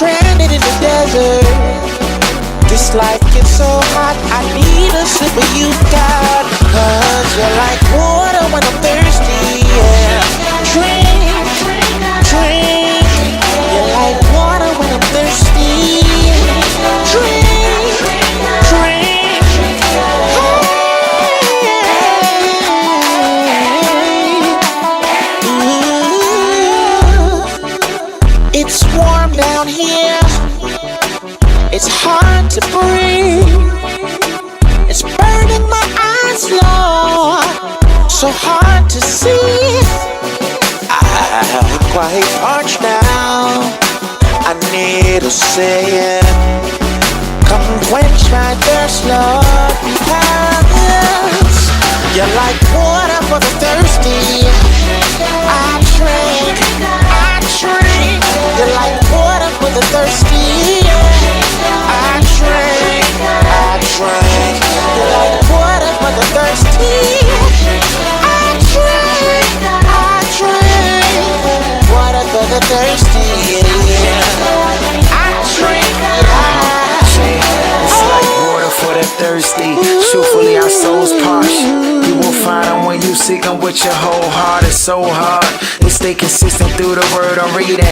stranded in the desert. This life gets so hot, I need a sip of you, God. Cause you're like water when I'm thirsty, yeah. Drink, drink. You're like water when I'm thirsty. Drink, drink. Ooh. It's warm down here. It's hard to breathe. It's burning my eyes, Lord. So hard to see. I'm quite parched now. I need a saying. Come quench my thirst, Lord, because you're like water for the thirsty. I drink, I drink. You're like water for the thirsty. I drink, I drink. You're like water for the thirsty. I drink, I drink. Water for the thirsty. I drink, I drink. It's like water for the thirsty. Truthfully, our souls parched. You will find them when you seek them with your whole heart. It's so hard to stay consistent through the word I'm reading.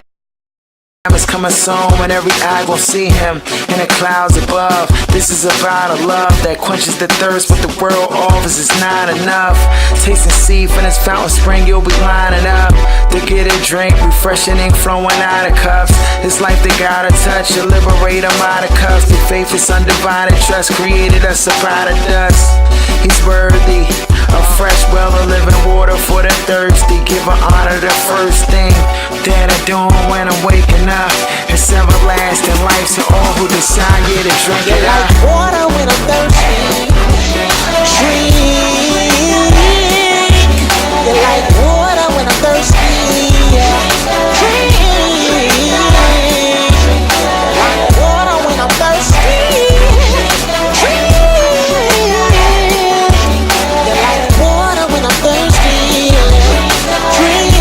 It's coming soon when every eye will see him in the clouds above. This is about a love that quenches the thirst, but the world offers is not enough. Taste and see from this fountain spring, you'll be lining up to get a drink, refreshing ink flowing out of cups. This life they gotta touch, you liberate them out of cuffs. The faith is undivided trust, created us up out of dust. He's worthy of fresh well of living water for the thirsty. Give her honor the first thing that I do when I'm waking up. It's everlasting life to all who decide to drink it up. You're like water when I'm thirsty. Drink. You're like water when I'm thirsty. Drink. Like water when I'm thirsty. Drink. You're like water when I'm thirsty. Drink.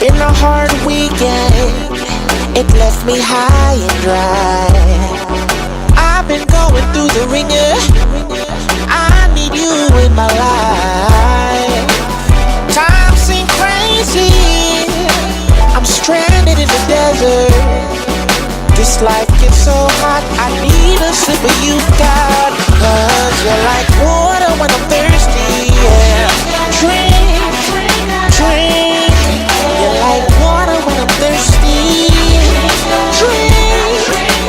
Been a hard weekend, it left me high and dry. I've been going through the ringer, I need you in my life. Time seems crazy, I'm stranded in the desert. This life gets so hot, I need a sip of you, God. Cause you're like water when I'm thirsty, yeah. Drink, drink. You're like water when I'm thirsty. Drink.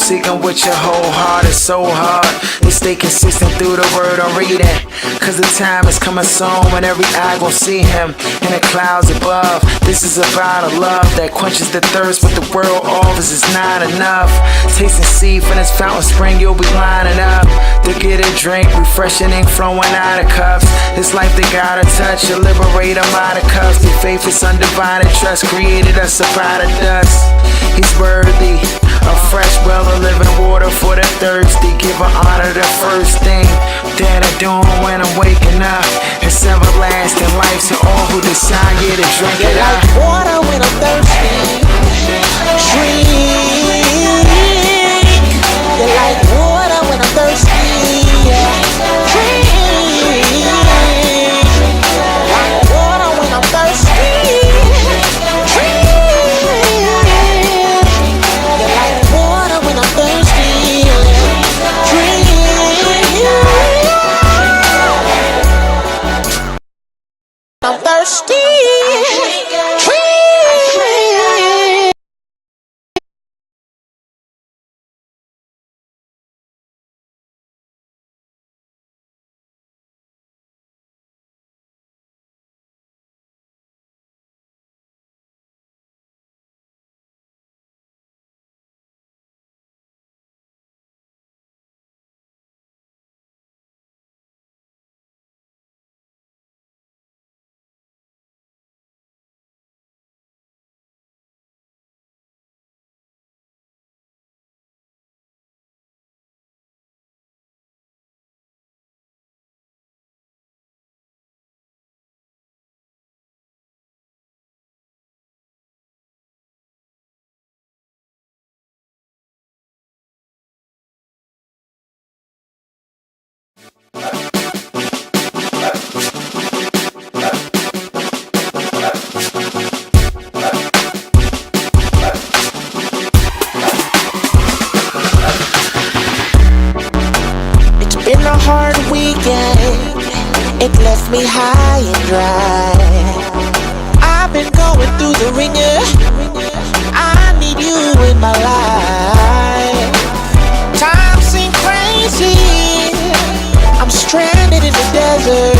seek Him with your whole heart. It's so hard to stay consistent through the word I'm reading. Cause the time is coming soon when every eye gon' see Him in the clouds above. This is about a love that quenches the thirst, but the world offers is not enough. Taste and see from this fountain spring, you'll be lining up to get a drink, refreshing ink flowing out of cups. This life they gotta touch, you liberate them out of cuffs. Be faith is undivided trust, created us up out of dust. He's worthy of fresh well of living water for the thirsty. Give her honor the first thing that I do when I'm waking up. It's everlasting life to all who decide to drink it up. Like water when I'm thirsty. Drink. You're like water when I'm thirsty. Drink. Like water when I'm thirsty. Drink. You're like water when I'm thirsty. Drink. I'm thirsty. Been a hard weekend, it left me high and dry. I've been going through the ringer, I need you in my life. Time seems crazy, I'm stranded in the desert.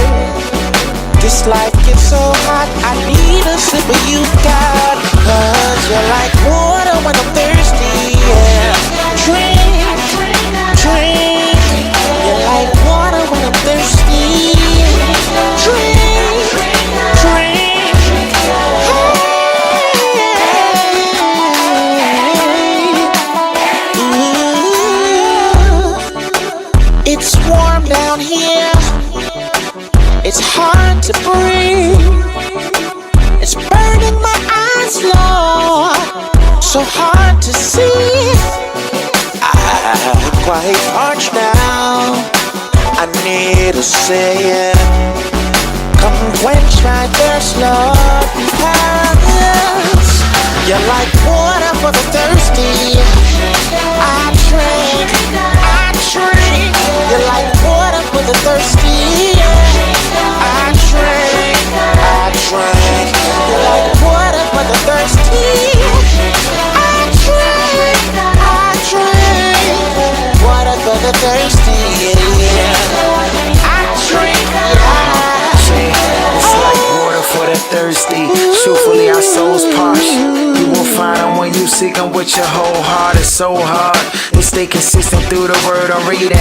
This life gets so hot, I need a sip of you, God. Cause you're like water when I'm thirsty, yeah. Drink, drink. You're like water when I'm thirsty. Drink, drink. Hey. It's warm down here. It's hard to breathe. It's burning my eyes, Lord. So hard to see. I'm quite parched now. I need a savior. Come quench my thirst, Lord. Yes. You're like water for the thirsty. I drink, I drink. You're like water for the thirsty. I drink, I drink. You're like water for the thirsty. I drink, I drink. Water for the thirsty, yeah. I drink, It's like water for the thirsty. Truthfully, our souls parched. You won't find them when you seek them with your whole heart. It's so hard to stay consistent through the word I'm reading.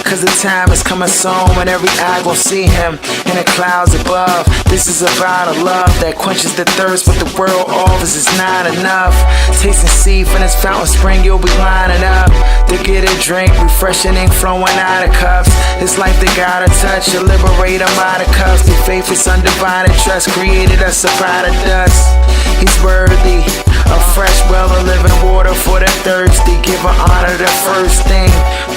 Cause the time is coming soon when every eye gon' see Him in the clouds above. This is about a love that quenches the thirst, but the world offers is not enough. Taste and see from this fountain spring, you'll be lining up to get a drink, refreshing ink flowing out of cups. This life they gotta touch, you liberate them out of cuffs. Be faith is undivided trust, created us up out of dust. He's worthy of fresh well of living water for the thirsty. Give her honor the first thing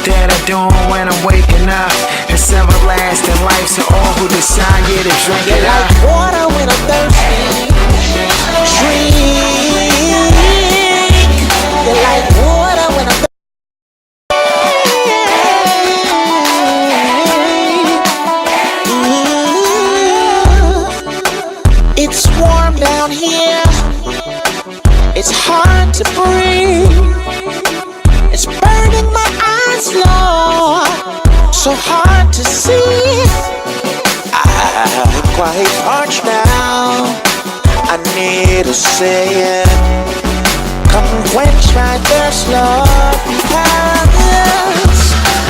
that I do when I'm waking up. It's everlasting life to all who decide to drink it up. like water when I'm thirsty. Drink. You're like water when I'm thirsty. It's warm down here. It's hard to breathe. It's burning. way to say it. Come quench my thirst, Lord, because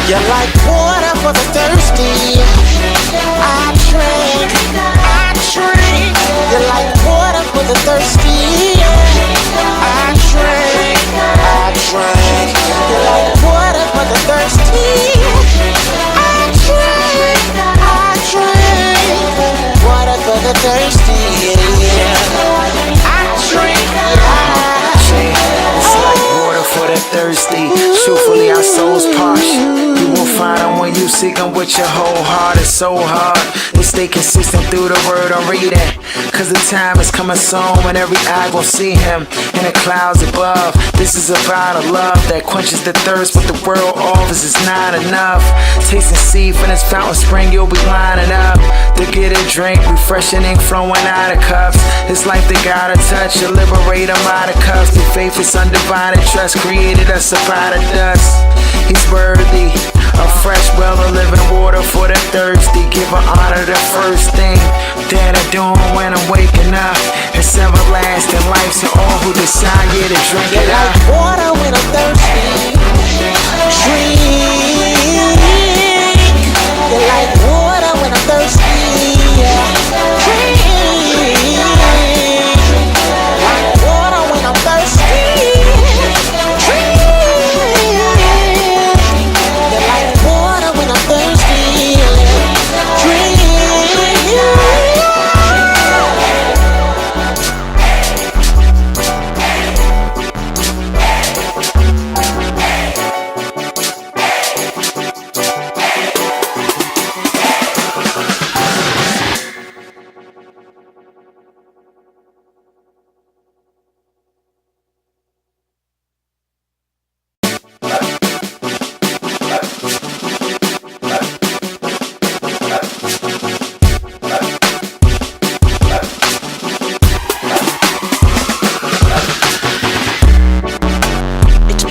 you're like water for the thirsty. I drink. You're like water for the thirsty. I drink. You're like water for the thirsty. I drink. Water for the thirsty. I drink. It's like water for the thirsty. Truthfully, our souls parched. You won't find them when you seek them with your whole heart. It's so hard to stay consistent through the word I'm reading. Cause the time is coming soon when every eye gon' see him in the clouds above. This is about a love that quenches the thirst, but the world offers is not enough. Taste and see from this fountain spring, you'll be lining up to get a drink, refreshing ink flowing out of cups. This life they gotta touch, you liberate them out of cuffs. The faith is undivided trust, created us up out of dust. He's worthy of fresh well of living water for the thirsty. Give an honor the first thing that I do when I'm waking up. It's everlasting life to all who decide to drink You're it up. like water when I'm thirsty. Drink. You're like water when I'm thirsty. Drink. Like water when I'm thirsty. Drink. You're like water when I'm thirsty. Drink.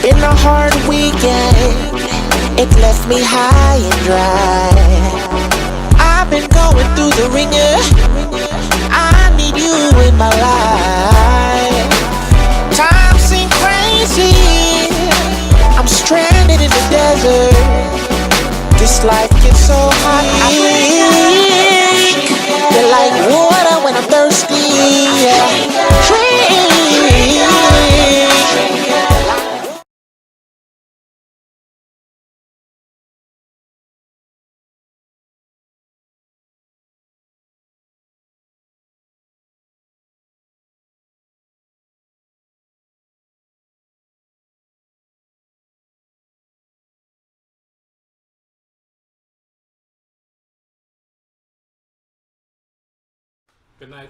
Been a hard weekend, it left me high and dry. I've been going through the ringer, I need you in my life. Times seem crazy, I'm stranded in the desert. This life gets so hot, you're like water when I'm thirsty. Drink.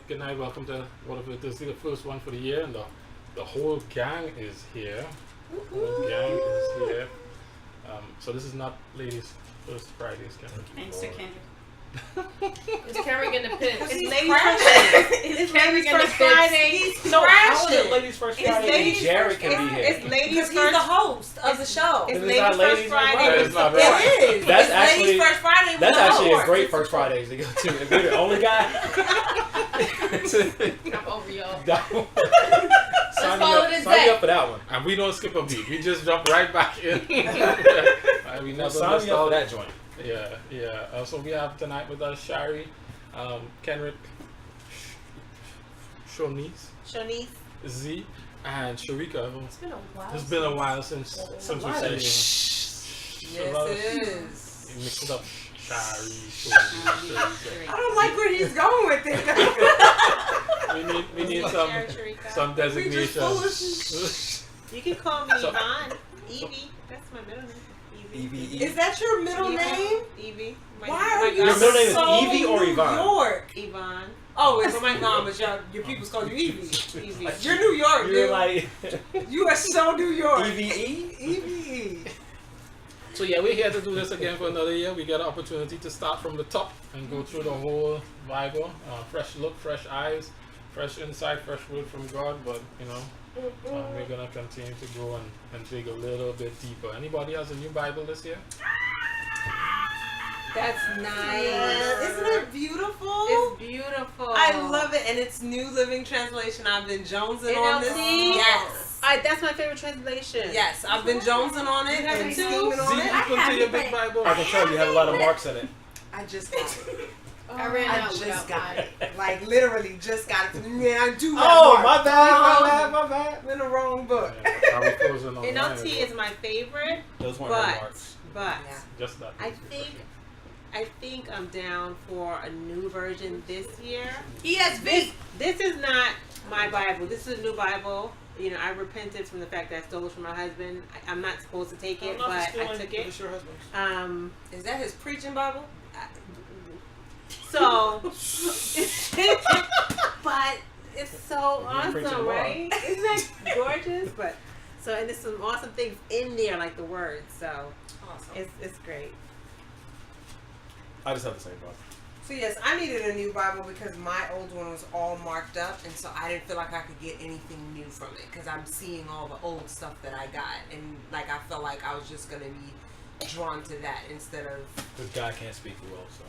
Good night, welcome to this is the first one for the year, and the whole gang is here. The whole gang is here. So this is not ladies' first Fridays, Kendrick. Thanks to Kendrick. Is Kerrigan in the pits? It's ladies' first. It's ladies' first Friday. He's crashing. Ladies' first It's Friday. ladies' Jared first. can be here. It's ladies' first. He's the host of the show. It's It's ladies' not first ladies' Friday. It's not right. It is. That's It's actually ladies' first Friday. That's actually a a great first Fridays to go to. If you're the only guy. I'm over y'all. Sign call it a me day. up for that one. And we don't skip a beat. We just jump right back in. We never Sign missed me up all for that joint. Yeah. So we have tonight with us Shari, Kendrick, Shonice, Z, and Sharika. It's been a while. It's been a while since we've seen you. Yes, it is. You mix it up. Shari, Sharika. I don't like where he's going with it. We need some designation. You can call me So- Yvonne. Evie. That's my middle name. Evie. Is that your middle name? Evie. Why are you Your middle name is so Evie or New Yvonne? York? Yvonne. Oh, it's my mom, but your people call you Evie. Evie. You're New York, You're dude. like You are so New York. EVE? Evie. So yeah, we're here to do this again for another year. We get an opportunity to start from the top and go through the whole Bible. Fresh look, fresh eyes, fresh insight, fresh word from God. But we're gonna continue to go and dig a little bit deeper. Anybody has a new Bible this year? That's nice. Isn't it beautiful? It's beautiful. I love it, and it's New Living Translation. I've been jonesing on this. NLT? Yes. That's my favorite translation. Yes, I've been jonesing on it and scheming Z, on you it. put to your big Bible. I can tell you have a lot of marks in it. I just got it. I ran I out just without got mine. it. Like, literally just got it. Yeah, I do have Oh, marks. my bad. I'm in the wrong book. Yeah, I was closing on NLT mine. is my favorite, Those weren't her but marks. Yeah. Just that. I think I'm down for a new version this year. ESV. This is not my Bible. This is a new Bible. You know, I repented from the fact that I stole it from my husband. I'm not supposed to take it, but I took it. It's your husband's. Is that his preaching Bible? So, but it's so You're preaching awesome, the bar. right? Isn't that gorgeous? And there's some awesome things in there, like the words. So Awesome. it's great. I just have the same problem. So yes, I needed a new Bible because my old one was all marked up, and so I didn't feel like I could get anything new from it because I'm seeing all the old stuff that I got, and like I felt like I was just gonna be drawn to that instead of. This guy can't speak well, so.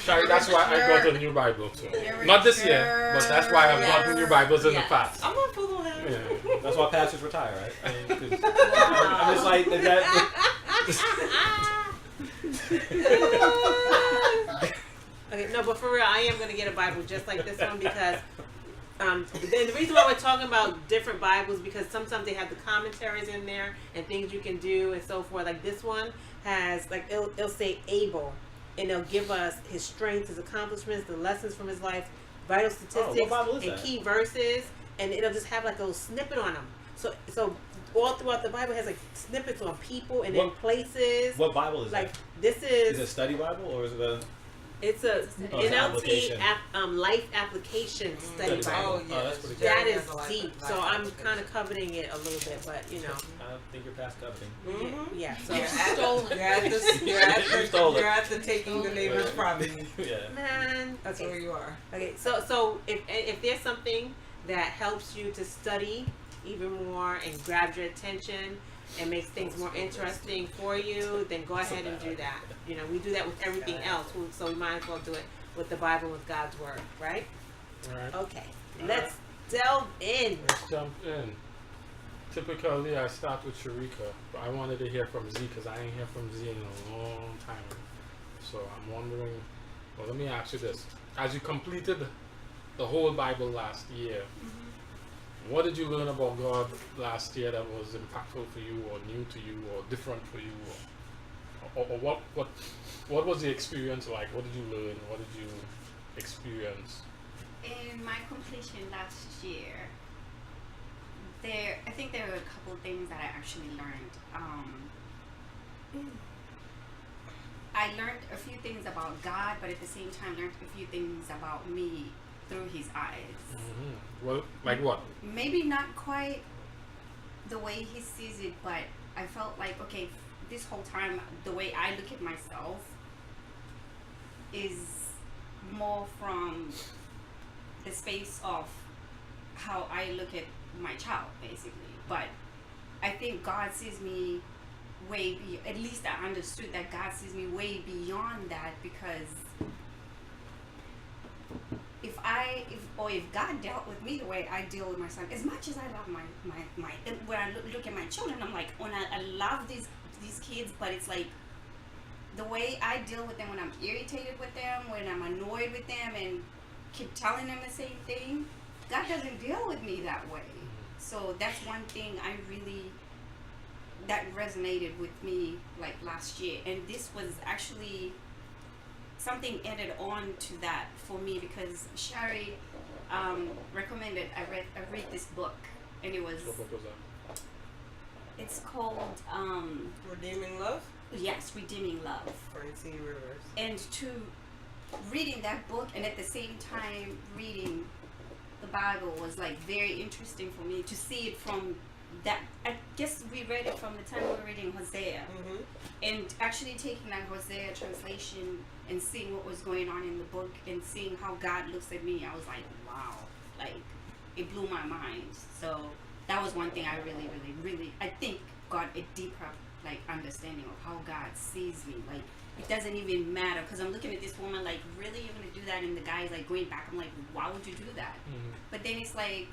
Shari, that's why I got a new Bible too. Not this year, but that's why I've gotten new Bibles in the past. I'm not full of him. Yeah. That's why pastors retire, right? I mean, 'cause Wow. I'm just like that. Okay, no, but for real, I am gonna get a Bible just like this one because the reason why we're talking about different Bibles because sometimes they have the commentaries in there and things you can do and so forth. Like this one has like it'll say able, and it'll give us his strengths, his accomplishments, the lessons from his life, vital statistics, Bible is and that? key verses, and it'll just have like a little snippet on them. So all throughout the Bible has like snippets on people and then places. What Bible is Like that? this Is it a study Bible or is it a? it's a it's an NLT application. life application study Study Bible. Bible. Oh, that's pretty good. That Jerry is has a life- deep. life So I'm application. kind of coveting it a little bit, but you know, I think you're past coveting. Mhm. yeah. So You're at, stolen. you're at the you're at You stole the it. you're at the taking the neighbor's property. Yeah. Man, That's where okay, you are. okay. So if there's something that helps you to study even more and grabs your attention and makes things more interesting for you, then go ahead and do that. You know, we do that with everything else, so we might as well do it with the Bible, with God's word, right? Alright, Okay, let's delve in. let's jump in. Typically, I start with Sharika, but I wanted to hear from Z because I ain't hear from Z in a long time. So I'm wondering, well, let me ask you this. As you completed the whole Bible last year, what did you learn about God last year that was impactful for you or new to you or different for you? Or what was the experience like? What did you learn? What did you experience? In my completion last year, I think there were a couple of things that I actually learned. I learned a few things about God, but at the same time learned a few things about me through his eyes. Mm-hmm. Well, like what? Maybe not quite the way he sees it, but I felt like, okay, this whole time, the way I look at myself is more from the space of how I look at my child, basically. But I think God sees me at least I understood that God sees me way beyond that, because if God dealt with me the way I deal with my son, as much as I love my when I look at my children, I'm like, I love these kids, but it's like the way I deal with them when I'm irritated with them, when I'm annoyed with them and keep telling them the same thing, God doesn't deal with me that way. So that's one thing that resonated with me like last year, and this was actually something added on to that for me because Shari recommended I read this book, and What book was that? it's called Redeeming Love. yes, Redeeming Love. Francine Rivers. And to reading that book and at the same time reading the Bible was like very interesting for me to see it from that. I guess we read it from the time we were reading Hosea, Mm-hmm. and actually taking that Hosea translation and seeing what was going on in the book and seeing how God looks at me, I was like, wow, like it blew my mind. So that was one thing I really I think got a deeper like understanding of how God sees me. Like it doesn't even matter because I'm looking at this woman like, really, you're gonna do that? And the guy is like going back. I'm like, why would you do that? But then it's like,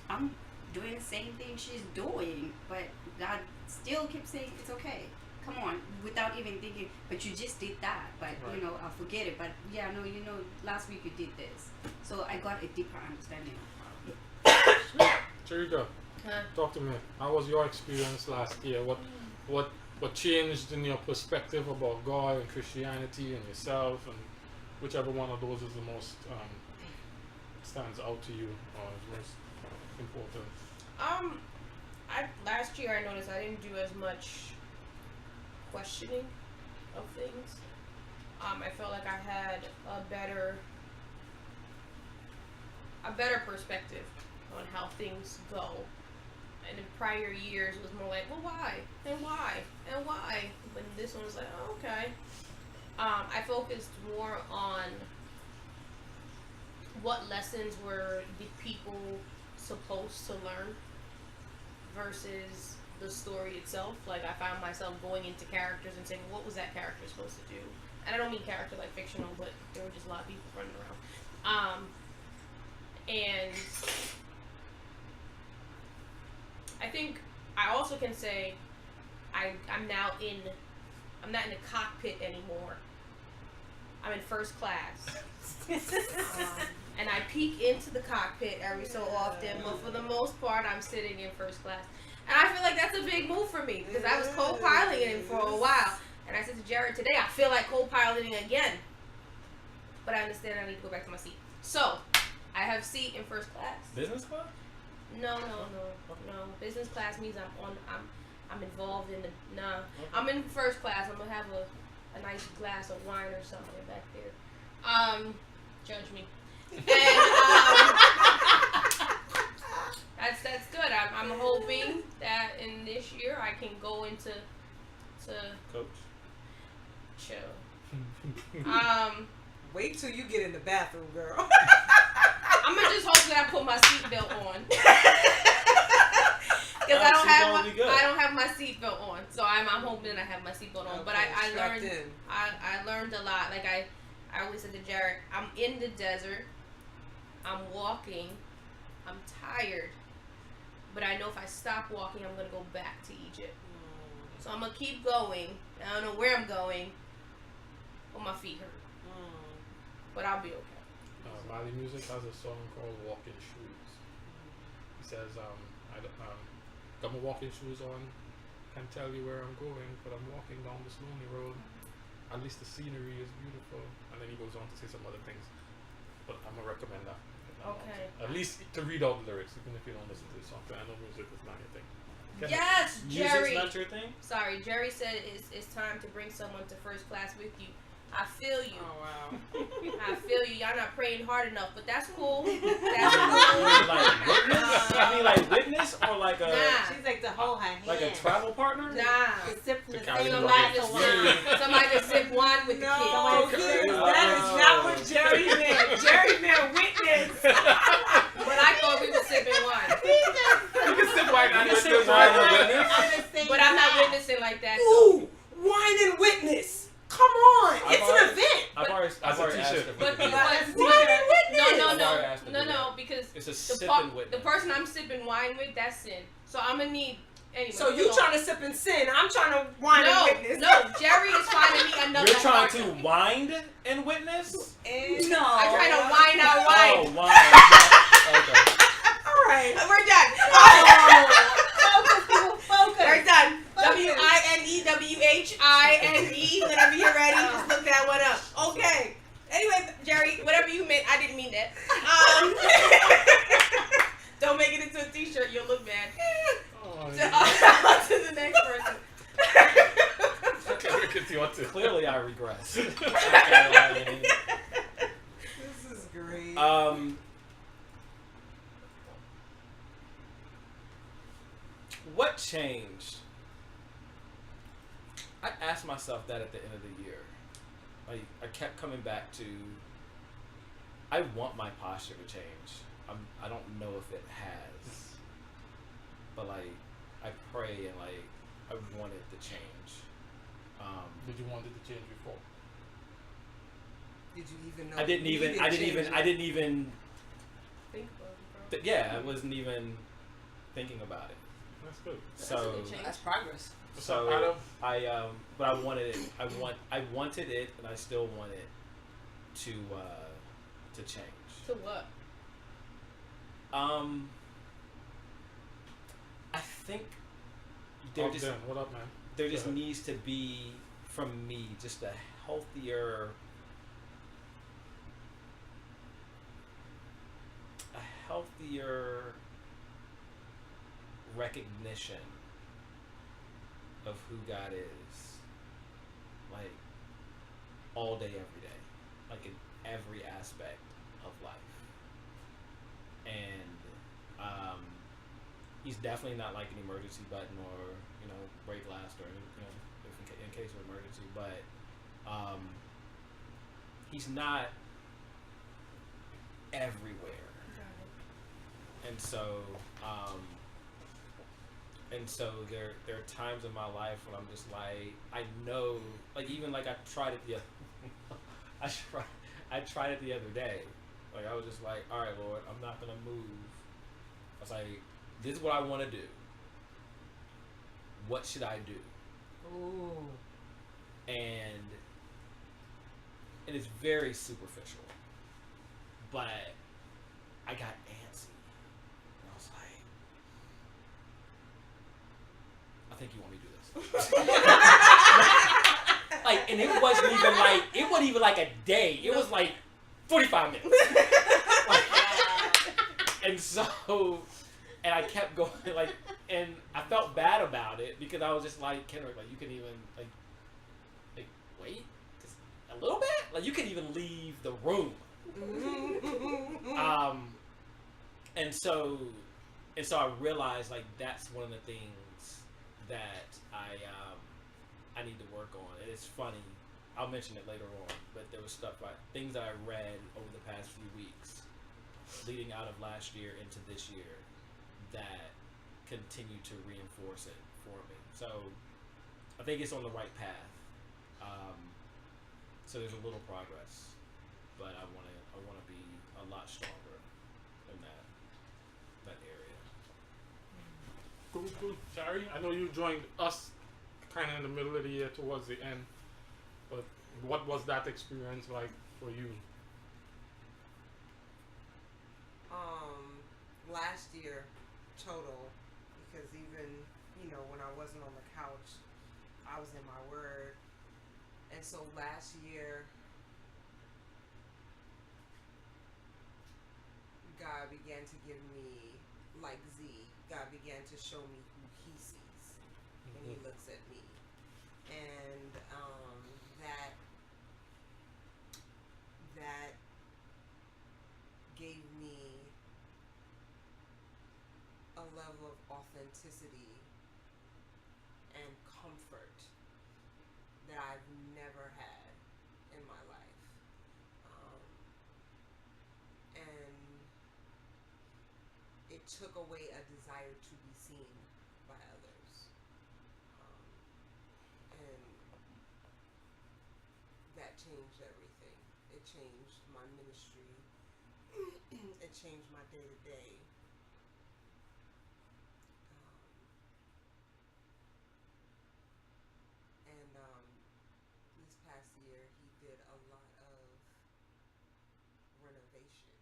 I'm doing the same thing she's doing, but God still keeps saying it's okay. Come on, without even thinking. But you just did that. But you know, I'll forget it. But yeah, no, you know, last week you did this. So I got a deeper understanding of it. Cherika, talk to me. How was your experience last year? What changed in your perspective about God and Christianity and yourself, and whichever one of those is the most stands out to you or is most important? Last year I noticed I didn't do as much questioning of things. I felt like I had a better perspective on how things go. And in prior years it was more like, well, why? And why? And why? But this one was like, oh, okay. I focused more on what lessons were the people supposed to learn versus the story itself. Like, I found myself going into characters and saying, what was that character supposed to do? And I don't mean character like fictional, but there were just a lot of people running around. And I think I also can say I'm not in the cockpit anymore. I'm in first class. And I peek into the cockpit every so often, but for the most part, I'm sitting in first class. And I feel like that's a big move for me, because I was co-piloting for a while. And I said to Jared today, I feel like co-piloting again. But I understand I need to go back to my seat. So, I have seat in first class. Business class? No. Business class means I'm involved in the I'm in first class. I'm gonna have a nice glass of wine or something back there. Judge me. And that's good. I'm hoping that in this year I can go into Coach. chill. Wait till you get in the bathroom, girl. I'm gonna just hope that I put my seatbelt on. Because I don't have my seatbelt on, so I'm hoping I have my seatbelt on. Okay, but I learned a lot. Like I always said to Jared, I'm in the desert, I'm walking, I'm tired, but I know if I stop walking, I'm gonna go back to Egypt. So I'm gonna keep going. I don't know where I'm going, but my feet hurt. But I'll be okay. Mali Music has a song called Walking Shoes. He says, got my walking shoes on, can't tell you where I'm going, but I'm walking down this lonely road. At least the scenery is beautiful. And then he goes on to say some other things. But I'm going to recommend that. Okay. At least to read out the lyrics, even if you don't listen to the song. I know music is not your thing. Okay. Yes, Jerry. Music's not your thing? Sorry, Jerry said it's time to bring someone to first class with you. I feel you. Oh, wow. I feel you. Y'all not praying hard enough, but that's cool. That's cool. Like witness? I mean, like witness or like a She's like to hold her hand. like a travel partner? Nah. To sip from the carry same the glass bucket. of wine. Somebody just sip wine with the No, kid. that is not what Jerry meant. Jerry meant witness. But I thought we were sipping wine. You can sip wine and You sip sip wine wine and and witness. But I'm not witnessing like that. Ooh, wine and witness. Come on, it's an event. I've already That's a asked t-shirt. her. But Wine and witness. No, because It's a the sipping witness. the person I'm sipping wine with, that's sin. So I'm gonna need anyway. So you trying to sip and sin? I'm trying to wine No, and witness. no, Jerry is finding me another. You're trying partner. to wind and witness? No. I'm trying to wine out wine. Oh, wine. Okay. All right. We're done. Focus, people, focus. We're done. WINEWHINE. Whenever you're ready, just look that one up. Okay. Anyway, Jerry, whatever you meant, I didn't mean that. Don't make it into a t-shirt. You'll look bad. Oh, To the next person. okay, we continue on to. Clearly, I regress. This is great. What changed? I asked myself that at the end of the year. Like, I kept coming back to, I want my posture to change. I don't know if it has. But, like, I pray and, like, I wanted the change. Did you want it to change before? Did you even know? I didn't even Think about it, bro. yeah, I wasn't even thinking about it. That's good. That's a So good change. That's progress. so Adam? but I wanted it. I wanted it, and I still want it to change. To what? I think there just What up, man? there just Go ahead. needs to be, from me, just a healthier recognition of who God is, like all day, every day, like in every aspect of life. And he's definitely not like an emergency button or brake last or if in case of emergency, but he's not everywhere. And so there are times in my life when I'm just like, I know, like even like I tried it the other day. Like I was just like, all right, Lord, I'm not gonna move. I was like, this is what I want to do. What should I do? Ooh. And it's very superficial, but I got antsy. And I was like, I think you want me to do this. Like, and it wasn't even like a day. It was like 45 minutes. And so, and I kept going, like, and I felt bad about it because I was just like, Kendrick, like, you can even, like wait just a little bit? Like, you can even leave the room. And so I realized, like, that's one of the things that I need to work on. And it's funny, I'll mention it later on, but there was things that I read over the past few weeks, leading out of last year into this year, that continue to reinforce it for me. So I think it's on the right path. So there's a little progress, but I want to be a lot stronger in that area. Cool. Shari, I know you joined us kind of in the middle of the year towards the end, but what was that experience like for you? Last year, total, because even, when I wasn't on the couch, I was in my word. And so last year, God began to give me, like Z, God began to show me who he sees when he looks at me. And that gave me a level of authenticity and comfort that I've never had in my life. And it took away a desire to be seen by others. And that changed everything. It changed my ministry. It changed my day-to-day. This past year, he did a lot of renovation,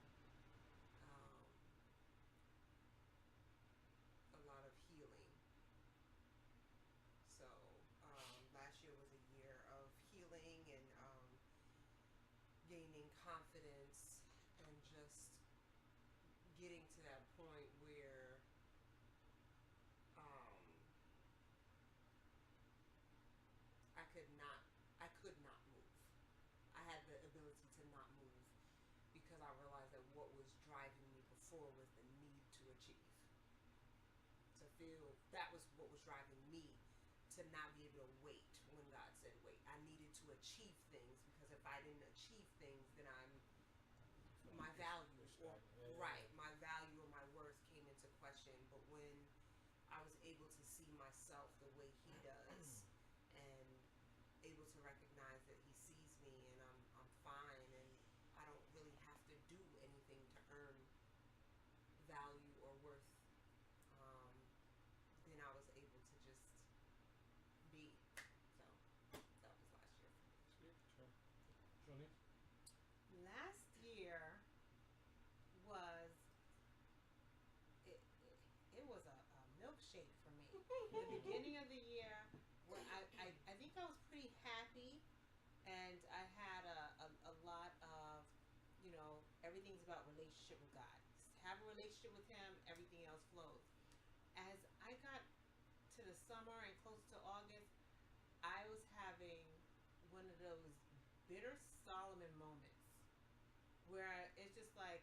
a lot of healing. So last year was a year of healing and gaining confidence and just getting to that point where I could not move. I had the ability to not move because I realized that what was driving me before was the need to achieve. To feel that was what was driving me to not be able to wait when God said wait. I needed to achieve things because if I didn't achieve things, then my value or my value or my worth came into question. But when I was able to see myself the way he everything's about relationship with God. Have a relationship with Him, everything else flows. As I got to the summer and close to August, I was having one of those bitter Solomon moments where it's just like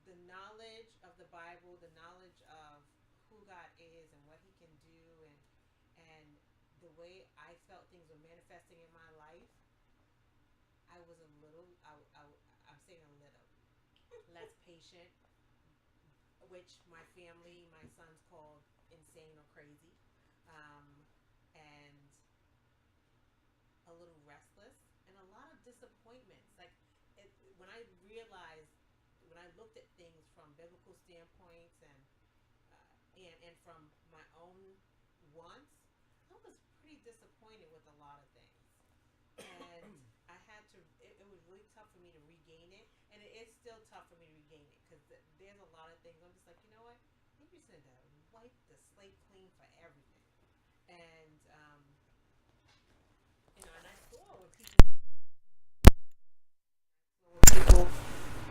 the knowledge of the Bible, the knowledge of who God is and what He can do, and the way I felt things were manifesting in my life, I was a little, I'm saying a little, less patient, which my family, my sons called insane or crazy, and a little restless, and a lot of disappointments. Like, when I realized, when I looked at things from biblical standpoints and from my own wants, I was pretty disappointed with a lot of things. And I had to, it was really tough for me to regain it. And it is still tough for me to regain it because there's a lot of things I'm just like, you know what? Maybe you should wipe the slate clean for everything. And, you know, and I saw when people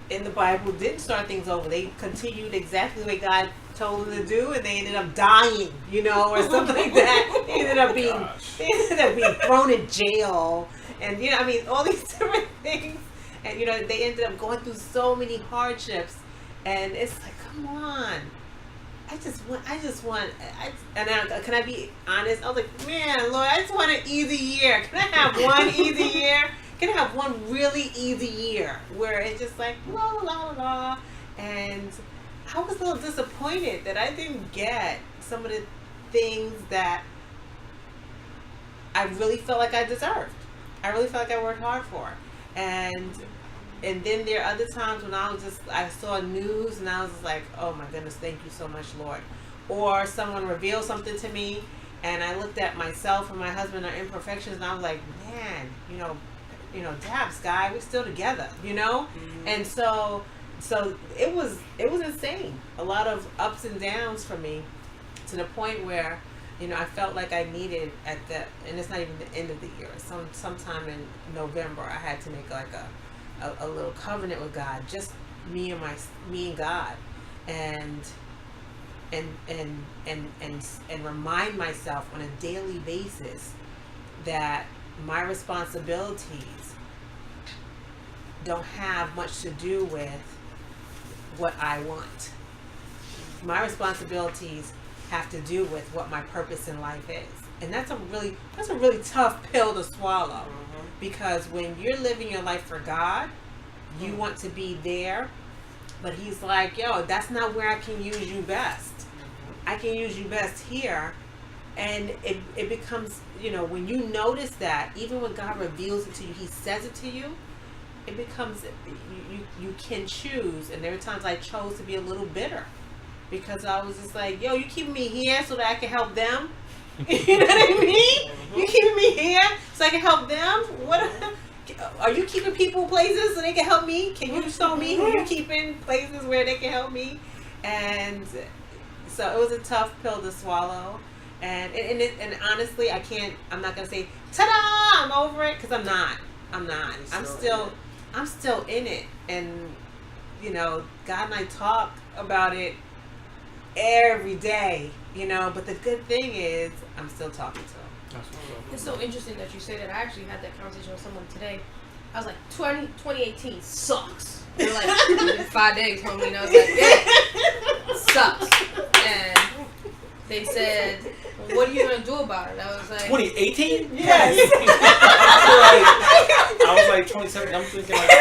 in the Bible didn't start things over. They continued exactly the way God told them to do, and they ended up dying, you know, or something like that. They ended up being thrown in jail, and you know, I mean, all these different things. And you know, they ended up going through so many hardships, and it's like, come on. Can I be honest? I was like, man, Lord, I just want an easy year. Can I have one easy year? Can I have one really easy year where it's just like la la la? And I was a little disappointed that I didn't get some of the things that I really felt like I deserved. I really felt like I worked hard for. And then there are other times when I saw news and I was just like, oh my goodness, thank you so much, Lord. Or someone revealed something to me and I looked at myself and my husband, our imperfections, and I was like, man, you know, Dabs, guy, we're still together, you know? Mm-hmm. And so it was insane. A lot of ups and downs for me, to the point where, you know, I felt like I needed and it's not even the end of the year. Sometime in November, I had to make like a little covenant with God, just me and God, and remind myself on a daily basis that my responsibilities don't have much to do with what I want. My responsibilities have to do with what my purpose in life is. And that's a really tough pill to swallow. Mm-hmm. Because when you're living your life for God, you want to be there, but He's like, yo, that's not where I can use you best. I can use you best here. And it becomes, you know, when you notice that, even when God reveals it to you, He says it to you, it becomes, you can choose. And there were times I chose to be a little bitter because I was just like, yo, you keeping me here so that I can help them? You know what I mean? You keeping me here so I can help them? What are you keeping people places so they can help me? Can you show me who you keeping places where they can help me? And so it was a tough pill to swallow. And honestly, I'm not gonna say, ta-da, I'm over it, because I'm not. I'm still in it. And you know, God and I talk about it every day, you know, but the good thing is I'm still talking to him. It's so interesting that you say that. I actually had that conversation with someone today. I was like, 2018 sucks. They're like, 5 days, homie. And I was like, yeah, it sucks. And they said, well, what are you going to do about it? I was like, 2018? Yes. I was like 27. I'm thinking like,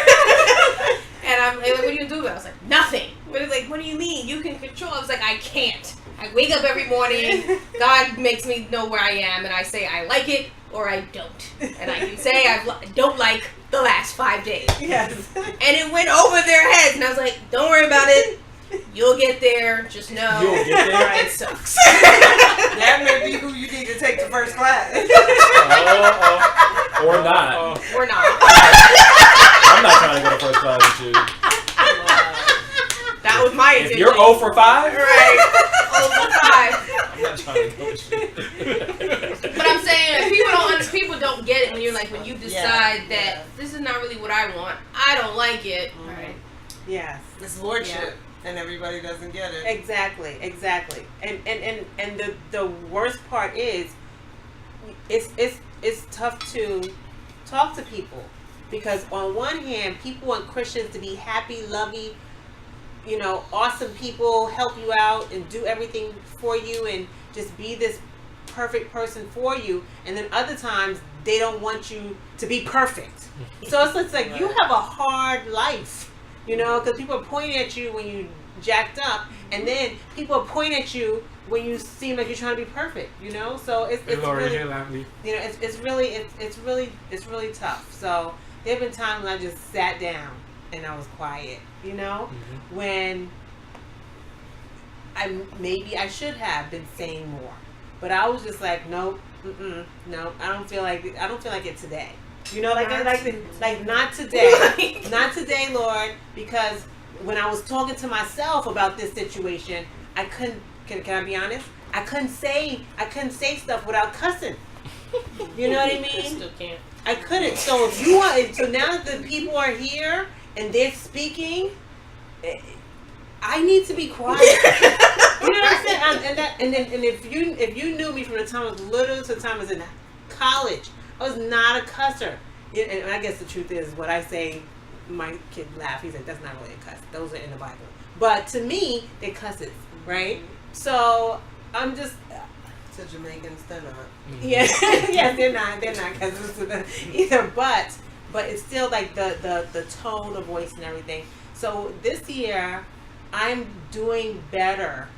and I'm like, what are you going to do about it? I was like, nothing. But it's like, what do you mean? You can control. I was like, I can't. I wake up every morning, God makes me know where I am, and I say I like it or I don't. And I can say I don't like the last 5 days. Yes. And it went over their heads, and I was like, don't worry about it. You'll get there. Just know you'll get there. It sucks. That may be who you need to take to first class. Or not. Or not. I'm not trying to go to first class with you. That was my intention. If you're 0 for 5? Right. 0 for 5. I'm not trying to go with you. But I'm saying people don't get it when you decide that this is not really what I want. I don't like it. Right. Yes. It's lordship, and everybody doesn't get it. Exactly. And the worst part is, it's tough to talk to people, because on one hand, people want Christians to be happy, lovey, awesome people, help you out and do everything for you and just be this perfect person for you, and then other times they don't want you to be perfect. So it's like you have a hard life, because people are pointing at you when you jacked up, and then people point at you when you seem like you're trying to be perfect. So it's really, it's really tough. So there have been times when I just sat down and I was quiet. When I should have been saying more, but I was just like, nope, no, I don't feel like it today. Not today, not today, Lord, because when I was talking to myself about this situation, I couldn't. Can I be honest? I couldn't say stuff without cussing. You know what I mean? Still can't. I couldn't. So if you want, so now that the people are here and they're speaking, I need to be quiet. You know what I'm saying? And if you knew me from the time I was little to the time I was in college, I was not a cusser. And I guess the truth is, what I say, my kid laughed. He's like, "That's not really a cuss. Those are in the Bible." But to me, they're cusses, right? So I'm just. To Jamaicans, they're not. Yeah, yes, they're not cusses either. But it's still like the tone of voice and everything. So this year, I'm doing better.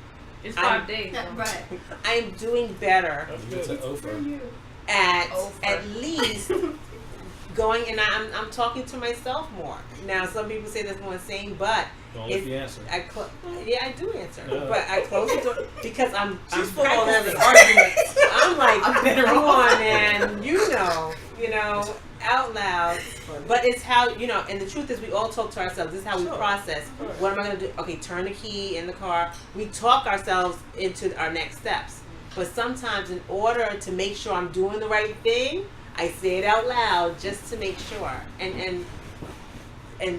It's 5 days. Right. I'm doing better It's an Oprah. at least going, and I'm talking to myself more. Now, some people say that's more insane, but Don't let you answer. I do answer, but I close the door because I'm full on practicing. having arguments. I'm like, come on, man, you know, out loud. But it's how, and the truth is, we all talk to ourselves. This is how we process. What am I going to do? Okay, turn the key in the car. We talk ourselves into our next steps. But sometimes, in order to make sure I'm doing the right thing, I say it out loud just to make sure. And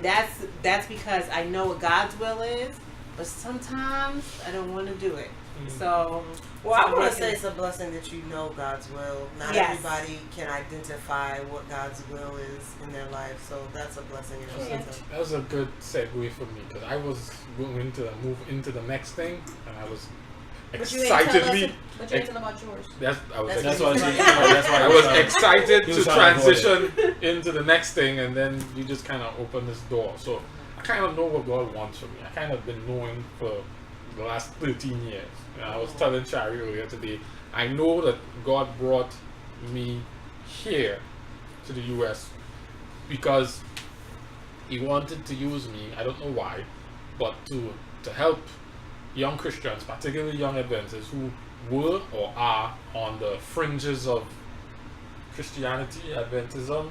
that's because I know what God's will is, but sometimes I don't want to do it. So, well, I want to say it's a blessing that you know God's will. Not everybody can identify what God's will is in their life, so that's a blessing in itself. That was a good segue for me, because I was going to move into the next thing, and I was excitedly. But you ain't tell about yours. That's why I was excited He to was trying to avoid transition into the next thing, and then you just kind of open this door. So I kind of know what God wants from me. I kind of been knowing for the last 13 years. And I was telling Shari earlier today, I know that God brought me here to the U.S. because He wanted to use me. I don't know why, but to help young Christians, particularly young Adventists who were or are on the fringes of Christianity, Adventism,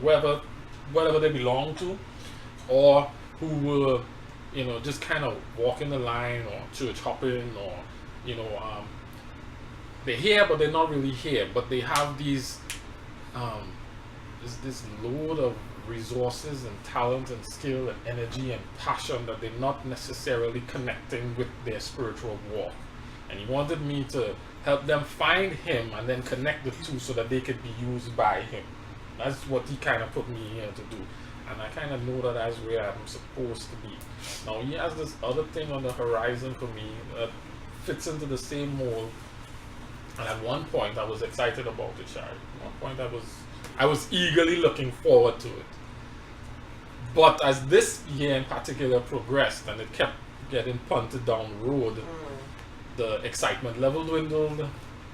whatever they belong to, or who were, just kind of walking the line or church hopping, or, they're here but they're not really here, but they have these, this load of resources and talent and skill and energy and passion that they're not necessarily connecting with their spiritual walk. And He wanted me to help them find Him and then connect the two so that they could be used by Him. That's what He kind of put me here to do. And I kind of know that that's where I'm supposed to be. Now He has this other thing on the horizon for me that fits into the same mold. And at one point I was excited about it, Shari. At one point I was eagerly looking forward to it. But as this year in particular progressed and it kept getting punted down the road, the excitement level dwindled,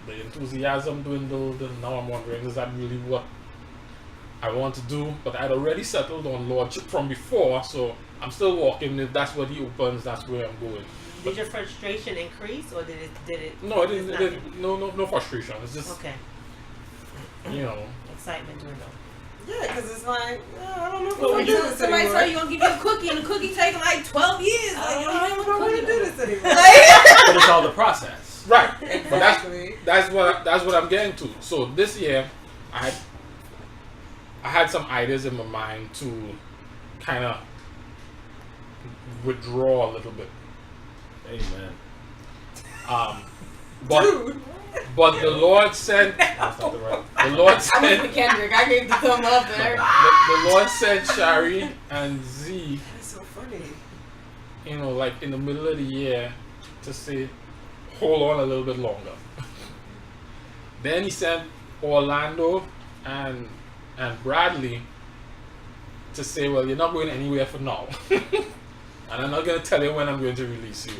the enthusiasm dwindled, and now I'm wondering, is that really what I want to do? But I'd already settled on Lordship from before, so I'm still walking. If that's what He opens, that's where I'm going. Did your frustration increase, or did it? No, it didn't. No frustration. It's just okay. Excitement dwindled. Yeah, because it's like, I don't know if I want to do this Somebody anymore. tell you gonna give you a cookie, and the cookie taking like 12 years. Like, you I don't want to do this anymore. But it's all the process. right. Exactly. But that's what I'm getting to. So this year, I had some ideas in my mind to kind of withdraw a little bit. Amen. But the Lord said, That's not the right. the Lord I said, went to Kendrick. I gave the thumb up there. the Lord said, Shari and Z, That's so funny. you know, like in the middle of the year, to say, hold on a little bit longer. Then he sent Orlando and Bradley to say, well, you're not going anywhere for now. And I'm not going to tell you when I'm going to release you.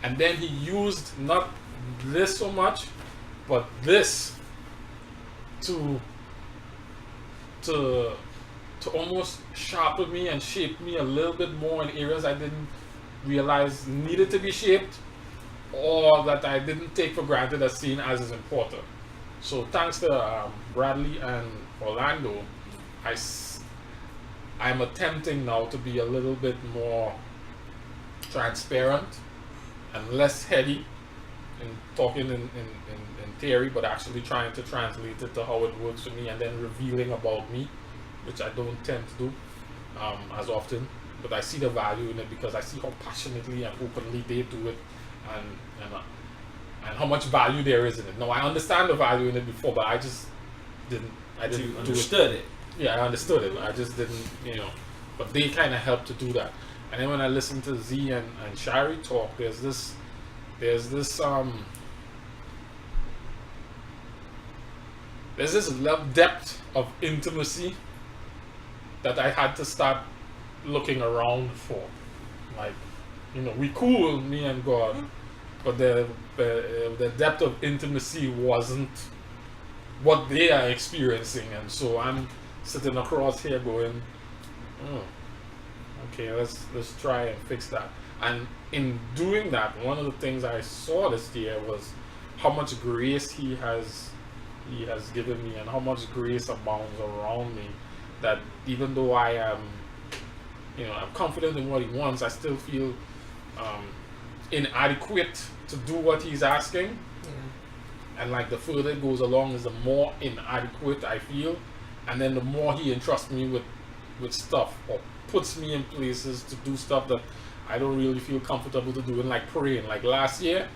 And then he used not this so much, but this to almost sharpen me and shape me a little bit more in areas I didn't realize needed to be shaped, or that I didn't take for granted as seen as is important. So thanks to Bradley and Orlando, I'm attempting now to be a little bit more transparent and less heady in talking in theory, but actually trying to translate it to how it works for me, and then revealing about me, which I don't tend to do as often. But I see the value in it because I see how passionately and openly they do it, and how much value there is in it. Now I understand the value in it before, but I just didn't. I didn't do Understood it. Yeah, I understood it. I just didn't, you know. But they kind of helped to do that. And then when I listen to Z and Shari talk, there's this depth of intimacy that I had to start looking around for. Like, you know, we cool, me and God, but the depth of intimacy wasn't what they are experiencing, and so I'm sitting across here going, okay, let's try and fix that. And in doing that, one of the things I saw this year was how much grace he has given me, and how much grace abounds around me, that even though I am, you know, I'm confident in what he wants, I still feel inadequate to do what he's asking. And like the further it goes along, is the more inadequate I feel, and then the more he entrusts me with stuff, or puts me in places to do stuff that I don't really feel comfortable to do. And like praying, like last year,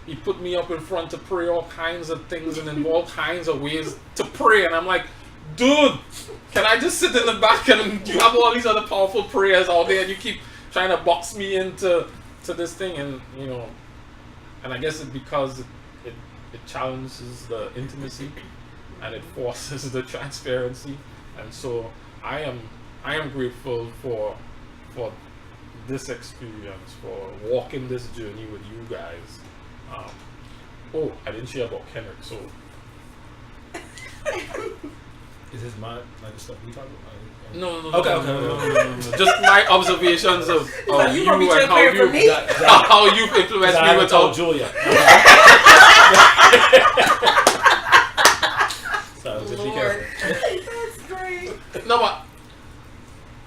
he put me up in front to pray all kinds of things and in all kinds of ways to pray, and I'm like, dude, can I just sit in the back and you have all these other powerful prayers out there, and you keep trying to box me into this thing? And you know, and I guess it's because it challenges the intimacy and it forces the transparency, and so I am grateful for this experience, for walking this journey with you guys. I didn't share about Kendrick, so Is this my like the stuff we talking about? no. Okay. Just my observations of you gonna be and transparent for me? how you've influenced me I with told all. Julia. So just be Lord. careful. That's great. No, but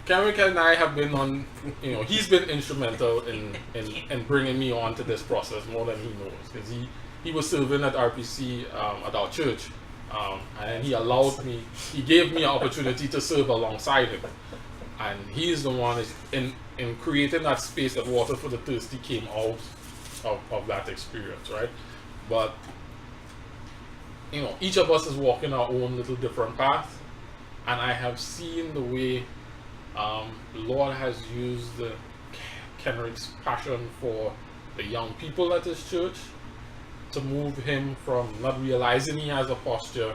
Kendrick and I have been on, you know, he's been instrumental in bringing me on to this process more than he knows, because he was serving at RPC at our church, and he gave me an opportunity to serve alongside him, and he's the one in creating that space that Water for the Thirsty came out of that experience, right? But you know, each of us is walking our own little different path, and I have seen the way the Lord has used Kendrick's passion for the young people at his church to move him from not realizing he has a posture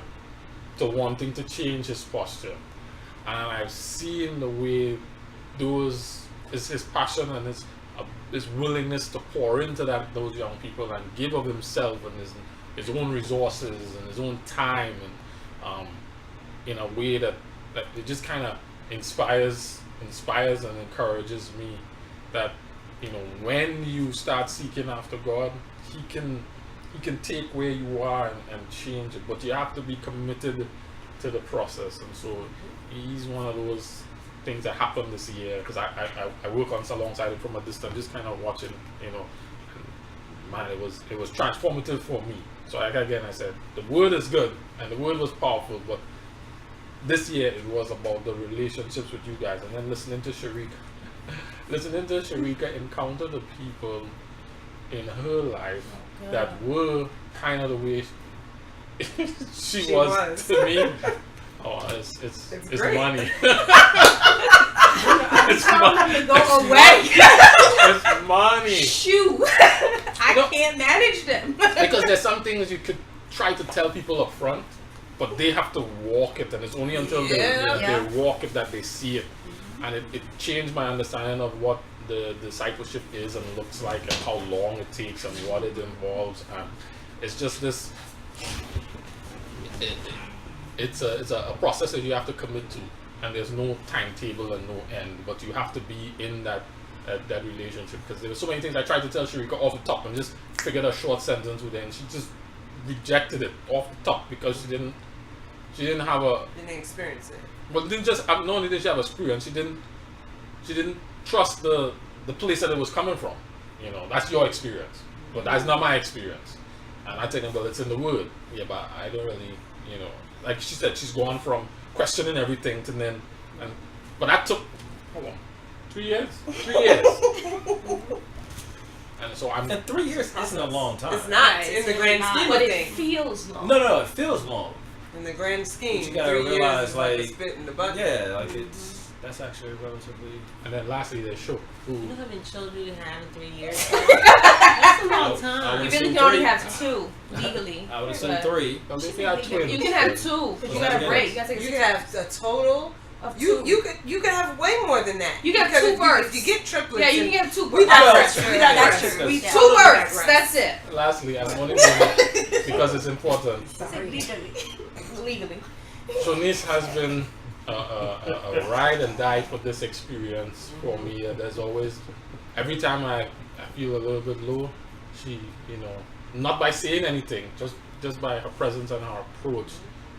to wanting to change his posture. And I've seen the way his passion and his willingness to pour into those young people and give of himself and his own resources and his own time, and in a way that it just kind of inspires and encourages me, that, you know, when you start seeking after God, he can take where you are and change it, but you have to be committed to the process. And so he's one of those things that happened this year, because I work on alongside him from a distance, just kind of watching, you know, and man, it was transformative for me. So like again, I said, the word is good and the word was powerful, but this year it was about the relationships with you guys. And then listening to Sharik listening to Sharika encounter the people in her life God. that were kind of the way she She was was. to me. Oh, it's great. money. I'm telling them to go away. It's money. Shoot. I No. can't manage them. Because there's some things you could try to tell people up front, but they have to walk it, and it's only until Yeah. they walk it that they see it. And it changed my understanding of what the discipleship is and looks like, and how long it takes, and what it involves. And it's just this. It's a process that you have to commit to, and there's no timetable and no end. But you have to be in that relationship, because there were so many things I tried to tell Sharika off the top and just figured a short sentence with her, and she just rejected it off the top because she didn't have a. Didn't experience it. But didn't just not only did she have experience, she didn't trust the place that it was coming from. You know, that's your experience, but that's not my experience. And I tell them, well, it's in the word. Yeah, but I don't really, you know, like she said, she's gone from questioning everything to then, but that took how long? 3 years. 3 years. And so I'm. And 3 years isn't a long time. It's not Right, in it's the really grand not. scheme But of it things. feels long. No, it feels long. In the grand scheme, But you gotta 3 realize, years is like a like, spit in the bucket. Yeah, like that's actually relatively. And then lastly, there's show. You know how many children you have in 3 years? That's a long I time. would You assume really can only three. have two legally. I would assume But 3. Well, if you had twins, You can have two, but you Well, gotta yeah. break. You gotta take a You six could have a total. of You two. you could have way more than that. You got Because two if births. If you get triplets, Yeah, you and- can get two We births. digress. Well, We yeah, digress. that's- We Yeah. Two totally births. digress. That's it. lastly, I'm only doing it because it's important. Legally. So Nice has been a ride and die for this experience for me. There's always, every time I feel a little bit low, she, you know, not by saying anything, just by her presence and her approach,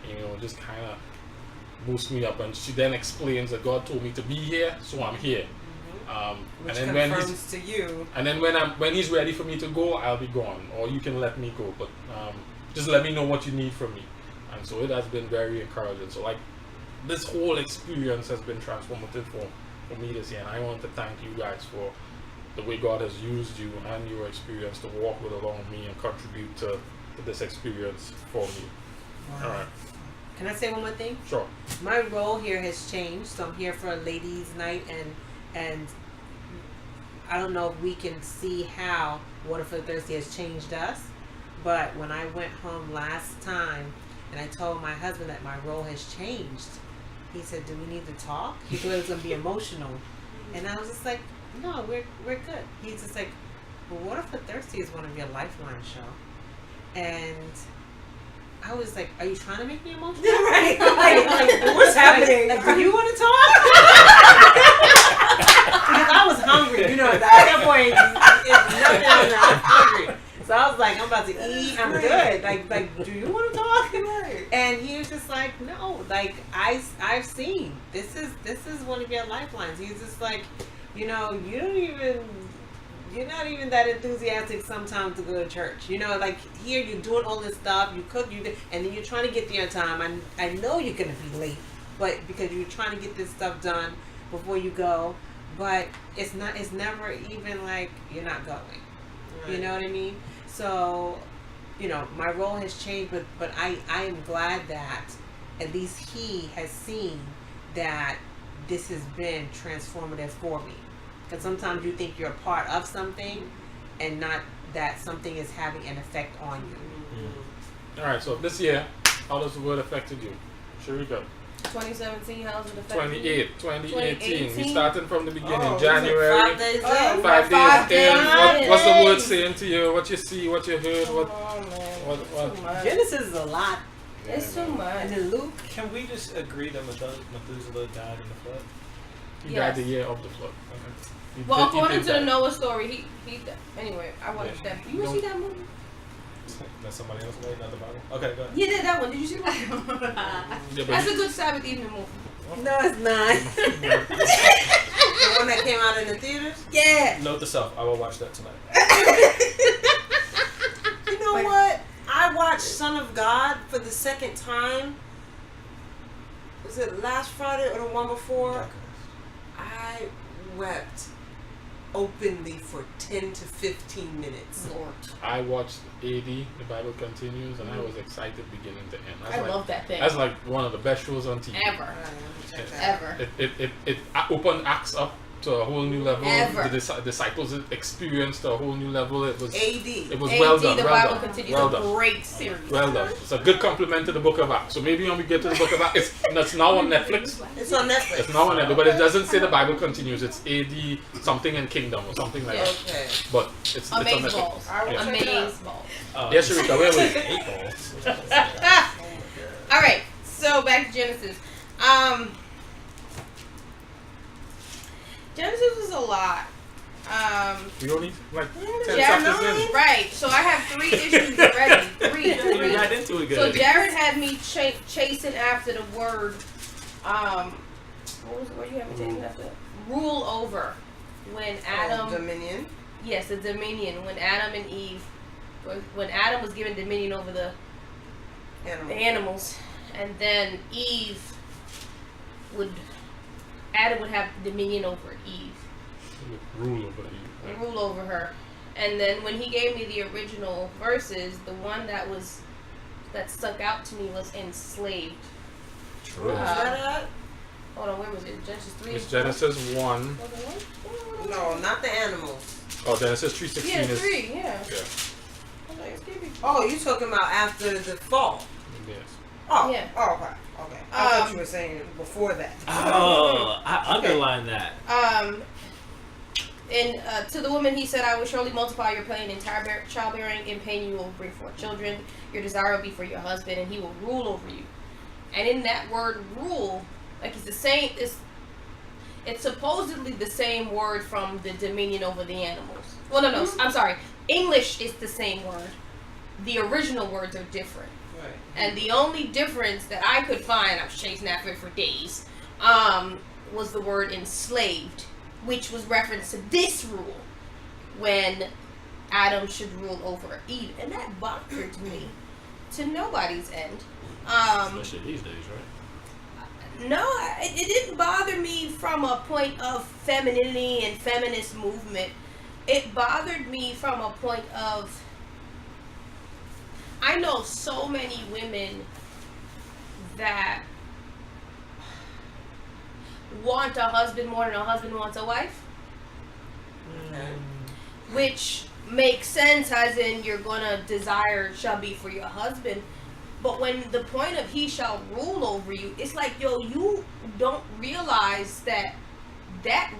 you know, just kind of boosts me up. And she then explains that God told me to be here, so I'm here. Which And then when confirms to you. and then when he's ready for me to go, I'll be gone, or you can let me go. But just let me know what you need from me. And so it has been very encouraging. So like this whole experience has been transformative for me this year, and I want to thank you guys for the way God has used you and your experience to walk with along with me and contribute to this experience for me. All right, Can I say one more thing? sure. My role here has changed, so I'm here for a ladies' night, and I don't know if we can see how Water for Thirsty has changed us, but when I went home last time and I told my husband that my role has changed, he said, "Do we need to talk?" He thought it was gonna be emotional, and I was just like, "No, we're good." He's just like, "Well, Water for Thirsty is one of your Lifeline show," and I was like, "Are you trying to make me emotional?" Right. Like, what's happening? Like, do you want to talk? Because I was hungry. You know, at that point, it's nothing else. I'm hungry. So I was like, I'm about to eat. I'm good. Like, do you want to talk? And he was just like, no. Like, I've seen. This is one of your lifelines. He's just like, you know, you're not even that enthusiastic sometimes to go to church. You know, like here you're doing all this stuff, you cook, and then you're trying to get there on time. I know you're gonna be late, but because you're trying to get this stuff done before you go, but it's never even like you're not going. Right. You know what I mean? So, you know, my role has changed, but I am glad that at least he has seen that this has been transformative for me. Because sometimes you think you're a part of something and not that something is having an effect on you. All right, so this year, how does the word affected you? Sharika, 2017, how's it affecting 2018. We 2018? starting from the beginning. Oh, January. 5 days Oh, in. 5 5 days in. days. What's the word saying to you? What you see? What you heard? What? Oh man, What? too much. Genesis is a lot. It's too And much. then Luke, Can we just agree that Methuselah died in the flood? He Yes. died the year of the flood. He Well, did according to the die. Noah story, he anyway. I watched Yeah. that. You Don't- see that movie? That's somebody else made, not the Bible. Okay, go ahead. Yeah, that one. Did you see that? Yeah, but That's a good Sabbath evening movie. no, it's not. The one that came out in the theaters. Yeah. Note to self, I will watch that tonight. You know what? I watched Son of God for the second time. Was it last Friday or the one before? I wept openly for 10 to 15 minutes. Lord. I watched AD, The Bible Continues, and I was excited beginning to end. I love that thing. That's like one of the best shows on TV. Ever. Check that out. Ever. It opened Acts up to a whole new level. Ever. The disciples experienced a whole new level. It was AD. It was AD, well done. The Well Bible done. Continues, Well a done. great series. Well done. It's a good compliment to the Book of Acts. So maybe when we get to the Book of Acts, it's now on Netflix. It's on Netflix. It's now on Netflix, but it doesn't say the Bible continues. It's AD something and Kingdom or something like that. Okay. But it's on Amaze Netflix. balls. I will Yeah. check it out. Amaze balls. Yes, Sharika, where were you? 8 balls. All right, so back to Genesis. Genesis was a lot. We only like 10 Yeah, chapters in. right. So I have 3 issues already. We got into it good. So Jared had me chasing after the word. What was the word you had me chasing after? Rule over. When Adam. Dominion. Yes, the dominion. When Adam and Eve. When Adam was given dominion over the animals, and then Adam would have dominion over Eve. Rule over you. Rule over her. And then when he gave me the original verses, the one that stuck out to me was enslaved. True. Is that it? Hold on, where was it? Genesis 3? It's Genesis 1. Was it one? No, not the animals. Oh, Genesis 3:16 Yeah, is. 3, yeah. Yeah. I was like, excuse me. Oh, you talking about after the fall? Yes. Oh, Yeah. oh, okay. I thought you were saying before that. Oh, I underlined that. And to the woman he said, I will surely multiply your pain in childbearing. In pain you will bring forth children. Your desire will be for your husband, and he will rule over you. And in that word rule, like it's the same, it's supposedly the same word from the dominion over the animals. Well, no, I'm sorry. English is the same word. The original words are different. Right. And the only difference that I could find, I was chasing after it for days, was the word enslaved, which was reference to this rule, when Adam should rule over Eve. And that bothered me to nobody's end. Especially these days, right? No, it didn't bother me from a point of femininity and feminist movement. It bothered me from a point of, I know so many women that want a husband more than a husband wants a wife. Which makes sense, as in you're gonna desire shall be for your husband. But when the point of he shall rule over you, it's like, yo, you don't realize that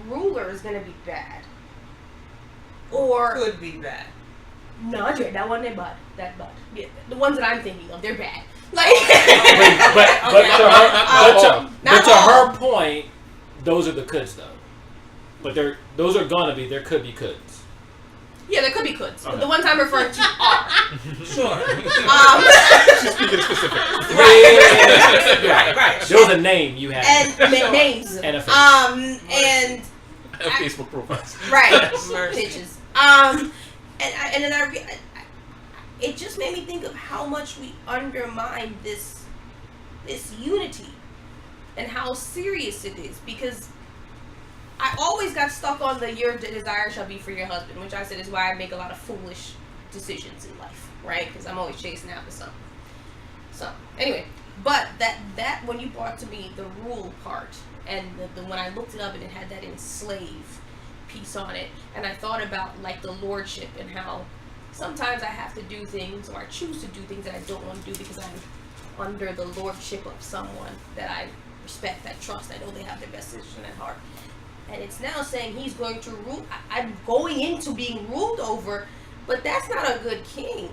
ruler is gonna be bad. Or Could be bad. no, that wasn't bad. That bad. Yeah, the ones that I'm thinking of, they're bad. Like, But to her point, those are the coulds though. But those are gonna be, there could be coulds. yeah, there could be coulds. But Okay. the ones I'm referring to are. Sure. She's speaking specific. Right. There was a name you had. And names. And a face. And Facebook profiles. right, Mercy. bitches. And then it just made me think of how much we undermine this unity and how serious it is, because I always got stuck on the your desire shall be for your husband, which I said is why I make a lot of foolish decisions in life, right? Because I'm always chasing after something. So anyway, but that when you brought to me the rule part, and the when I looked it up and it had that enslave piece on it, and I thought about like the lordship and how sometimes I have to do things, or I choose to do things that I don't want to do because I'm under the lordship of someone that I respect, I trust, I know they have their best interest at heart. And it's now saying he's going to rule. I'm going into being ruled over, but that's not a good king.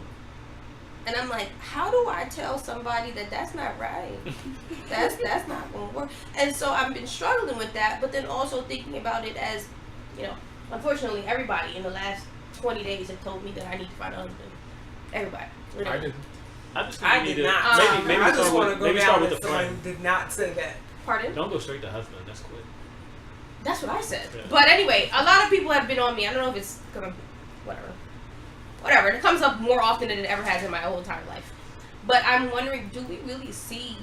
And I'm like, how do I tell somebody that that's not right? That's not going to work. And so I've been struggling with that, but then also thinking about it as, you know, unfortunately everybody in the last 20 days have told me that I need to find a husband. Everybody. I didn't. I did not. Maybe I just want to go maybe down start with with the someone friend. who did not say that. Pardon? Don't go straight to husband. That's quick. That's what I said. Yeah. But anyway, a lot of people have been on me. I don't know if it's coming, whatever. It comes up more often than it ever has in my whole entire life. But I'm wondering, do we really see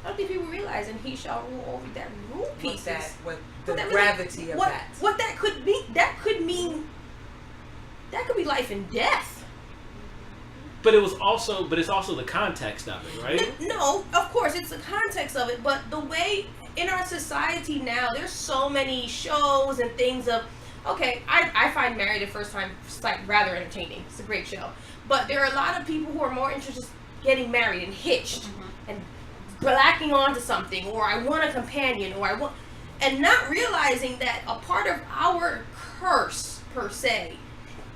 I don't think people realize, and he shall rule over that rule pieces. What the that gravity of what, that. What that could mean? That could mean. That could be life and death. But it's also the context of it, right? No, of course it's the context of it, but the way in our society now, there's so many shows and things of. Okay, I find Married at First Time Sight rather entertaining. It's a great show, but there are a lot of people who are more interested in getting married and hitched and blacking onto something, or I want a companion, or I want, and not realizing that a part of our curse per se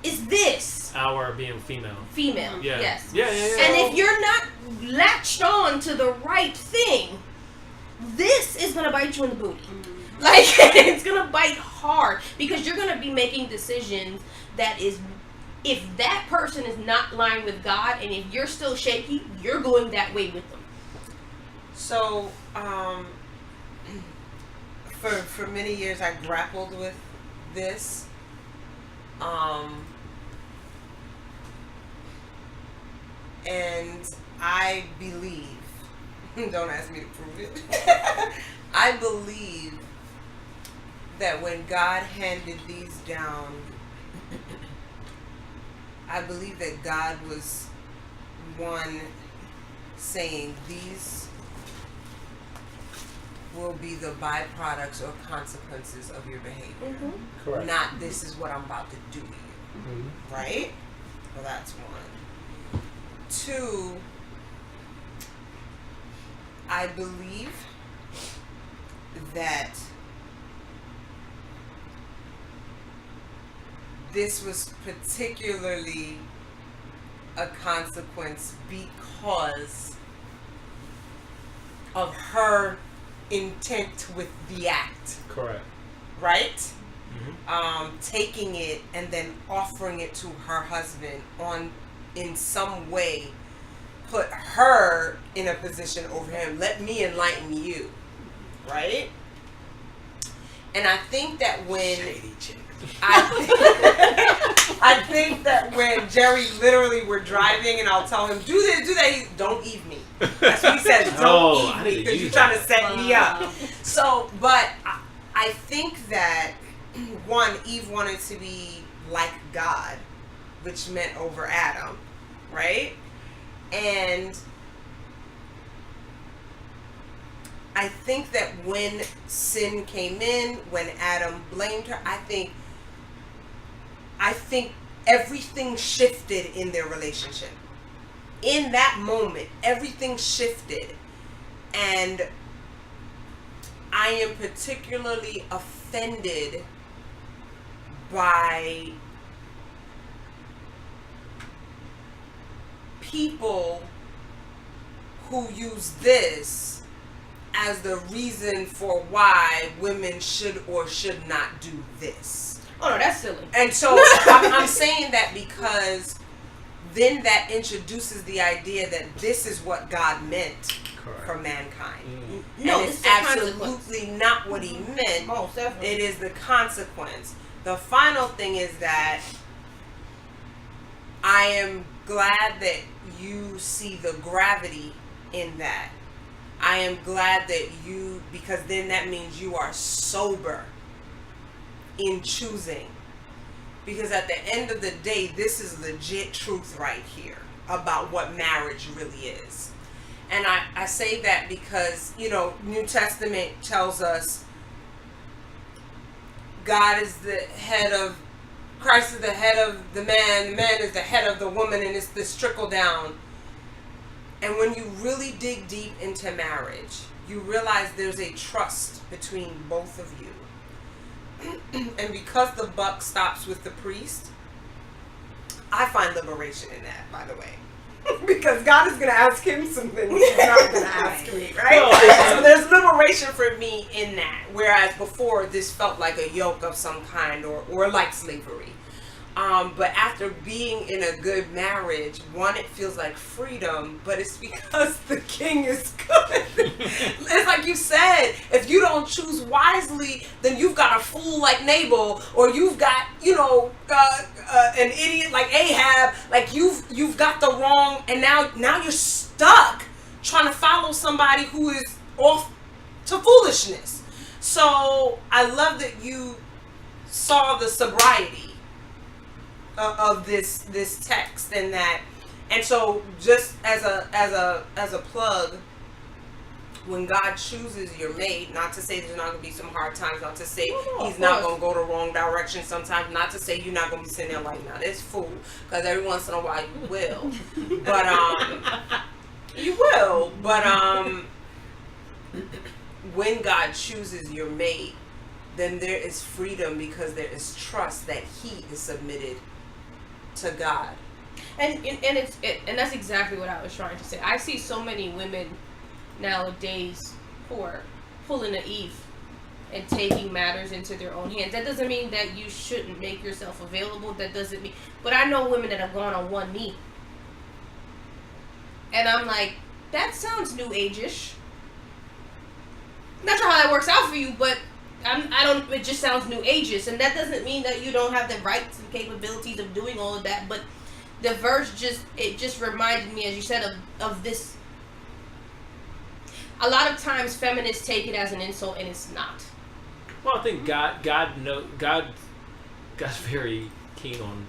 is this. Our being female. Female, Yeah. yes. Yeah. And if you're not latched on to the right thing, this is gonna bite you in the booty. Like, it's gonna bite hard because you're gonna be making decisions that is, if that person is not lined with God, and if you're still shaky, you're going that way with them. So, for many years I grappled with this. And I believe, don't ask me to prove it, I believe that when God handed these down, I believe that God was one saying these will be the byproducts or consequences of your behavior. Correct. Not this is what I'm about to do to you. Right? Well, that's one. Two, I believe that this was particularly a consequence because of her intent with the act. Correct. Right? Taking it and then offering it to her husband on, in some way, put her in a position over him. Let me enlighten you. Right? And I think that when I think that when Jerry literally were driving and I'll tell him, do this, do that, he, don't Eve me. That's what he says, don't Eve me, because you're trying to set me up. So, but I think that, one, Eve wanted to be like God, which meant over Adam, right? And I think that when sin came in, when Adam blamed her, I think everything shifted in their relationship. In that moment, everything shifted. And I am particularly offended by people who use this as the reason for why women should or should not do this. Oh no, that's silly. And so I'm saying that because then that introduces the idea that this is what God meant for mankind. No, and it's absolutely not what he meant. Most definitely. It is the consequence. The final thing is that I am glad that you see the gravity in that. I am glad that you, because then that means you are sober in choosing. Because at the end of the day, this is legit truth right here about what marriage really is. And I say that because, you know, New Testament tells us God is the head of, Christ is the head of the man is the head of the woman, and it's this trickle down. And when you really dig deep into marriage, you realize there's a trust between both of you. And because the buck stops with the priest, I find liberation in that, by the way. Because God is going to ask him some things he's not going to ask me, right? So there's liberation for me in that. Whereas before, this felt like a yoke of some kind or like slavery. But after being in a good marriage, one, it feels like freedom, but it's because the king is good. It's like you said, if you don't choose wisely, then you've got a fool like Nabal, or you've got, you know, an idiot like Ahab, like you've got the wrong, and now you're stuck trying to follow somebody who is off to foolishness. So I love that you saw the sobriety of this text, and so just as a plug, when God chooses your mate, not to say there's not going to be some hard times, not to say he's not going to go the wrong direction sometimes, not to say you're not going to be sitting there like, now this fool, because every once in a while you will, but when God chooses your mate, then there is freedom because there is trust that he is submitted to God. And that's exactly what I was trying to say. I see so many women nowadays who are pulling a Eve and taking matters into their own hands. That doesn't mean that you shouldn't make yourself available. That doesn't mean, but I know women that have gone on one knee, and I'm like, that sounds new age-ish. Not sure how that works out for you, but I don't. It just sounds new ageist, and that doesn't mean that you don't have the rights and capabilities of doing all of that. But the verse just reminded me, as you said, of this. A lot of times, feminists take it as an insult, and it's not. Well, I think God's very keen on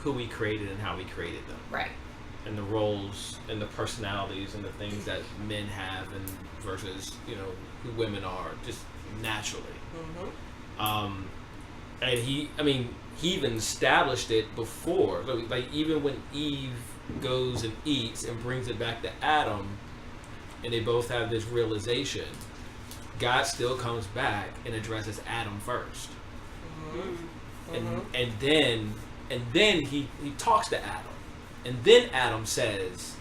who He created and how He created them, Right. and the roles and the personalities and the things that men have, and versus who women are just naturally. And He even established it before. Like even when Eve goes and eats and brings it back to Adam, and they both have this realization, God still comes back and addresses Adam first. And then he talks to Adam, and then Adam says,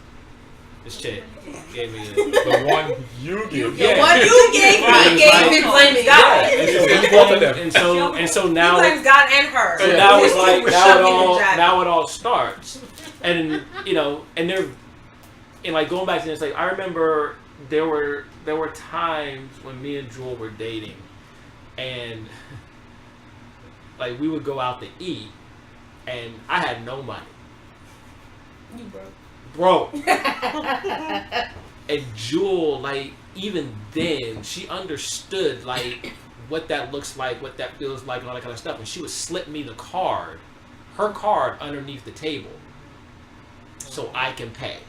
"This chick gave me The one you give. The one you gave me gave me blaming God. And so now he blames God and her. So now it's like now it all starts, and and like going back to this, like I remember there were times when me and Jewel were dating, and like we would go out to eat, and I had no money. You Broke. And Jewel, like even then, she understood like what that looks like, what that feels like, and all that kind of stuff. And she would slip me her card underneath the table, so I can pay.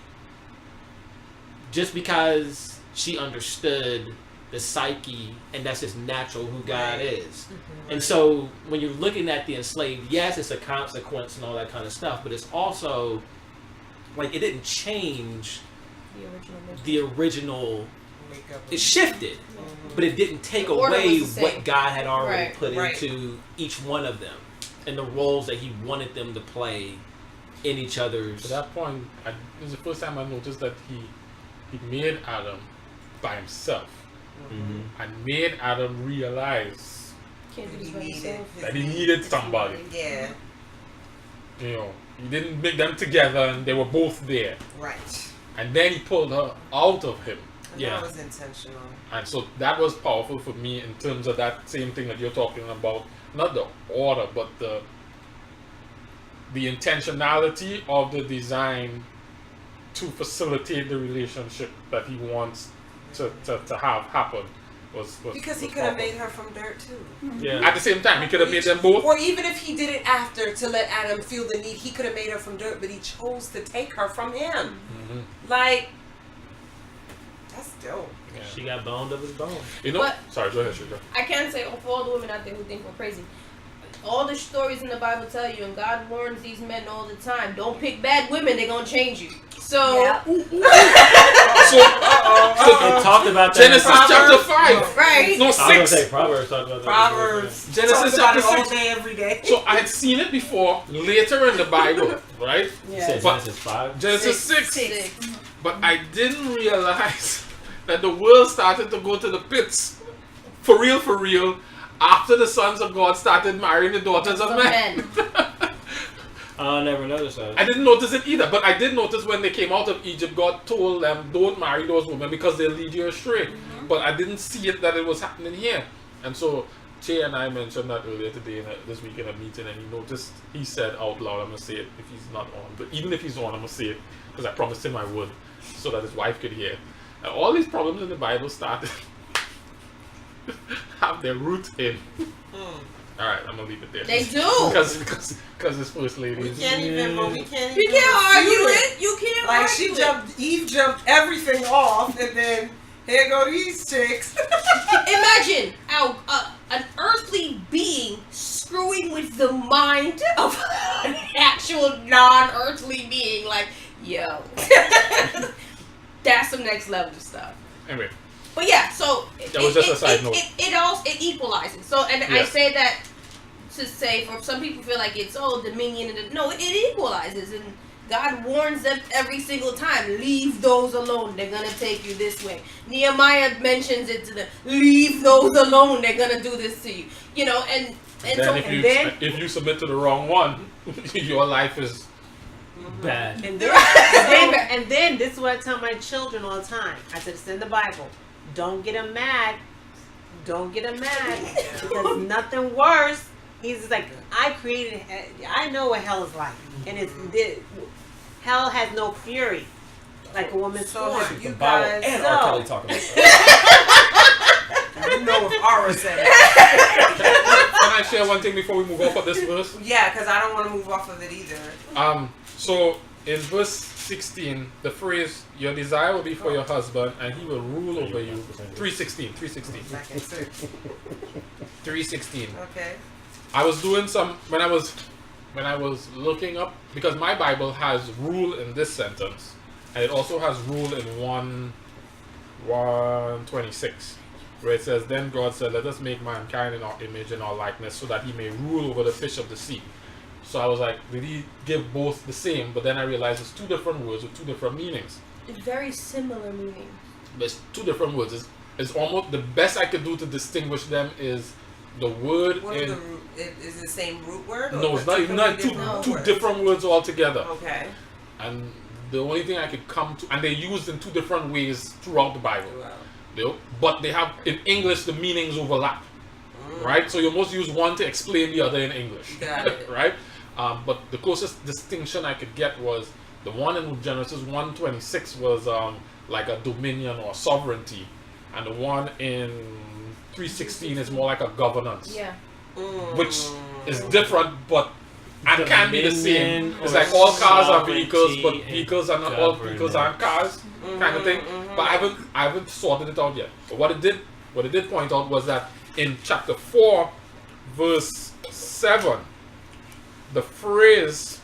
Just because she understood the psyche, and that's just natural who God is. And so when you're looking at the enslaved, yes, it's a consequence and all that kind of stuff, but it's also like it didn't change the original. It shifted, but it didn't take away what God had already put into each one of them and the roles that He wanted them to play in each other's. At that point, it was the first time I noticed that he made Adam by himself, and made Adam realize that he needed somebody. Yeah. He didn't make them together, and they were both there. Right. And then he pulled her out of him. That was intentional. And so that was powerful for me in terms of that same thing that you're talking about. Not the order, but the intentionality of the design to facilitate the relationship that he wants to have happen was because he could have made her from dirt too. Yeah. At the same time, he could have made them both. Or even if he did it after to let Adam feel the need, he could have made her from dirt, but he chose to take her from him. Like, that's dope. Yeah. She got boned of his bone. Sorry, go ahead, Sugar. I can't say for all the women out there who think we're crazy. All the stories in the Bible tell you, and God warns these men all the time, don't pick bad women, they're going to change you. So, they talked about that. Genesis chapter 5. Right. No, 6. I was going to say Proverbs talked about that. Proverbs. Genesis chapter 6. All day, every day. So I had seen it before, later in the Bible, right? Yeah. Genesis 5? Genesis 6. But I didn't realize that the world started to go to the pits. For real. After the sons of God started marrying the daughters of men. I never noticed that. I didn't notice it either, but I did notice when they came out of Egypt, God told them, don't marry those women because they'll lead you astray. But I didn't see it that it was happening here. And so Che and I mentioned that earlier today, this week in a meeting, and he said out loud, I'm going to say it if he's not on, but even if he's on, I'm going to say it, because I promised him I would, so that his wife could hear. And all these problems in the Bible start have their root in. All right, I'm gonna leave it there. They do. Because it's first lady. We can't even You can't argue it. You can't Like argue Eve jumped everything off, and then here go these chicks. Imagine an earthly being screwing with the mind of an actual non-earthly being. Like, yo, that's some next level stuff. Anyway, But yeah, so that was just a side note. It equalizes. So, and I Yes. say that to say, for some people feel like it's dominion, and no, it equalizes, and God warns them every single time, leave those alone, they're gonna take you this way. Nehemiah mentions it to them, leave those alone, they're gonna do this to you. You know, and then if you submit to the wrong one, your life is Bad. And then this is what I tell my children all the time. I said, it's in the Bible. Don't get them mad. Don't get them mad. Because nothing worse. He's just like, I know what hell is like. And hell has no fury. Like a woman's scorn. You The Bible guys and know. R. Kelly talking about it. You know if Aura said it. Can I share one thing before we move off of this verse? Yeah, because I don't want to move off of it either. So in verse 16, the phrase, your desire will be for your husband and he will rule over you. 316. 316. Okay. I was doing some, when I was looking up, because my Bible has rule in this sentence, and it also has rule in 126, where it says, then God said, let us make mankind in our image and our likeness, so that he may rule over the fish of the sea. So I was like, did he give both the same? But then I realized it's two different words with two different meanings. it's very similar meaning. But it's two different words. It's almost, the best I could do to distinguish them is the word What in... are the root? Is it the same root word? Or No, it's two not completely two words? different words altogether. Okay. And the only thing I could come to, and they're used in two different ways throughout the Bible. Wow. But they have, in English, the meanings overlap. Right? So you almost use one to explain the other in English. Got it. Right? But the closest distinction I could get was the one in Genesis 1:26 was like a dominion or sovereignty. And the one in 3:16 is more like a governance. Yeah. Which is different, but and can be the same. Dominion It's or like all cars are vehicles, but sovereignty vehicles are not and all vehicles aren't cars, kind of thing. But I haven't sorted it out yet. But what it did point out was that in chapter 4, verse 7, the phrase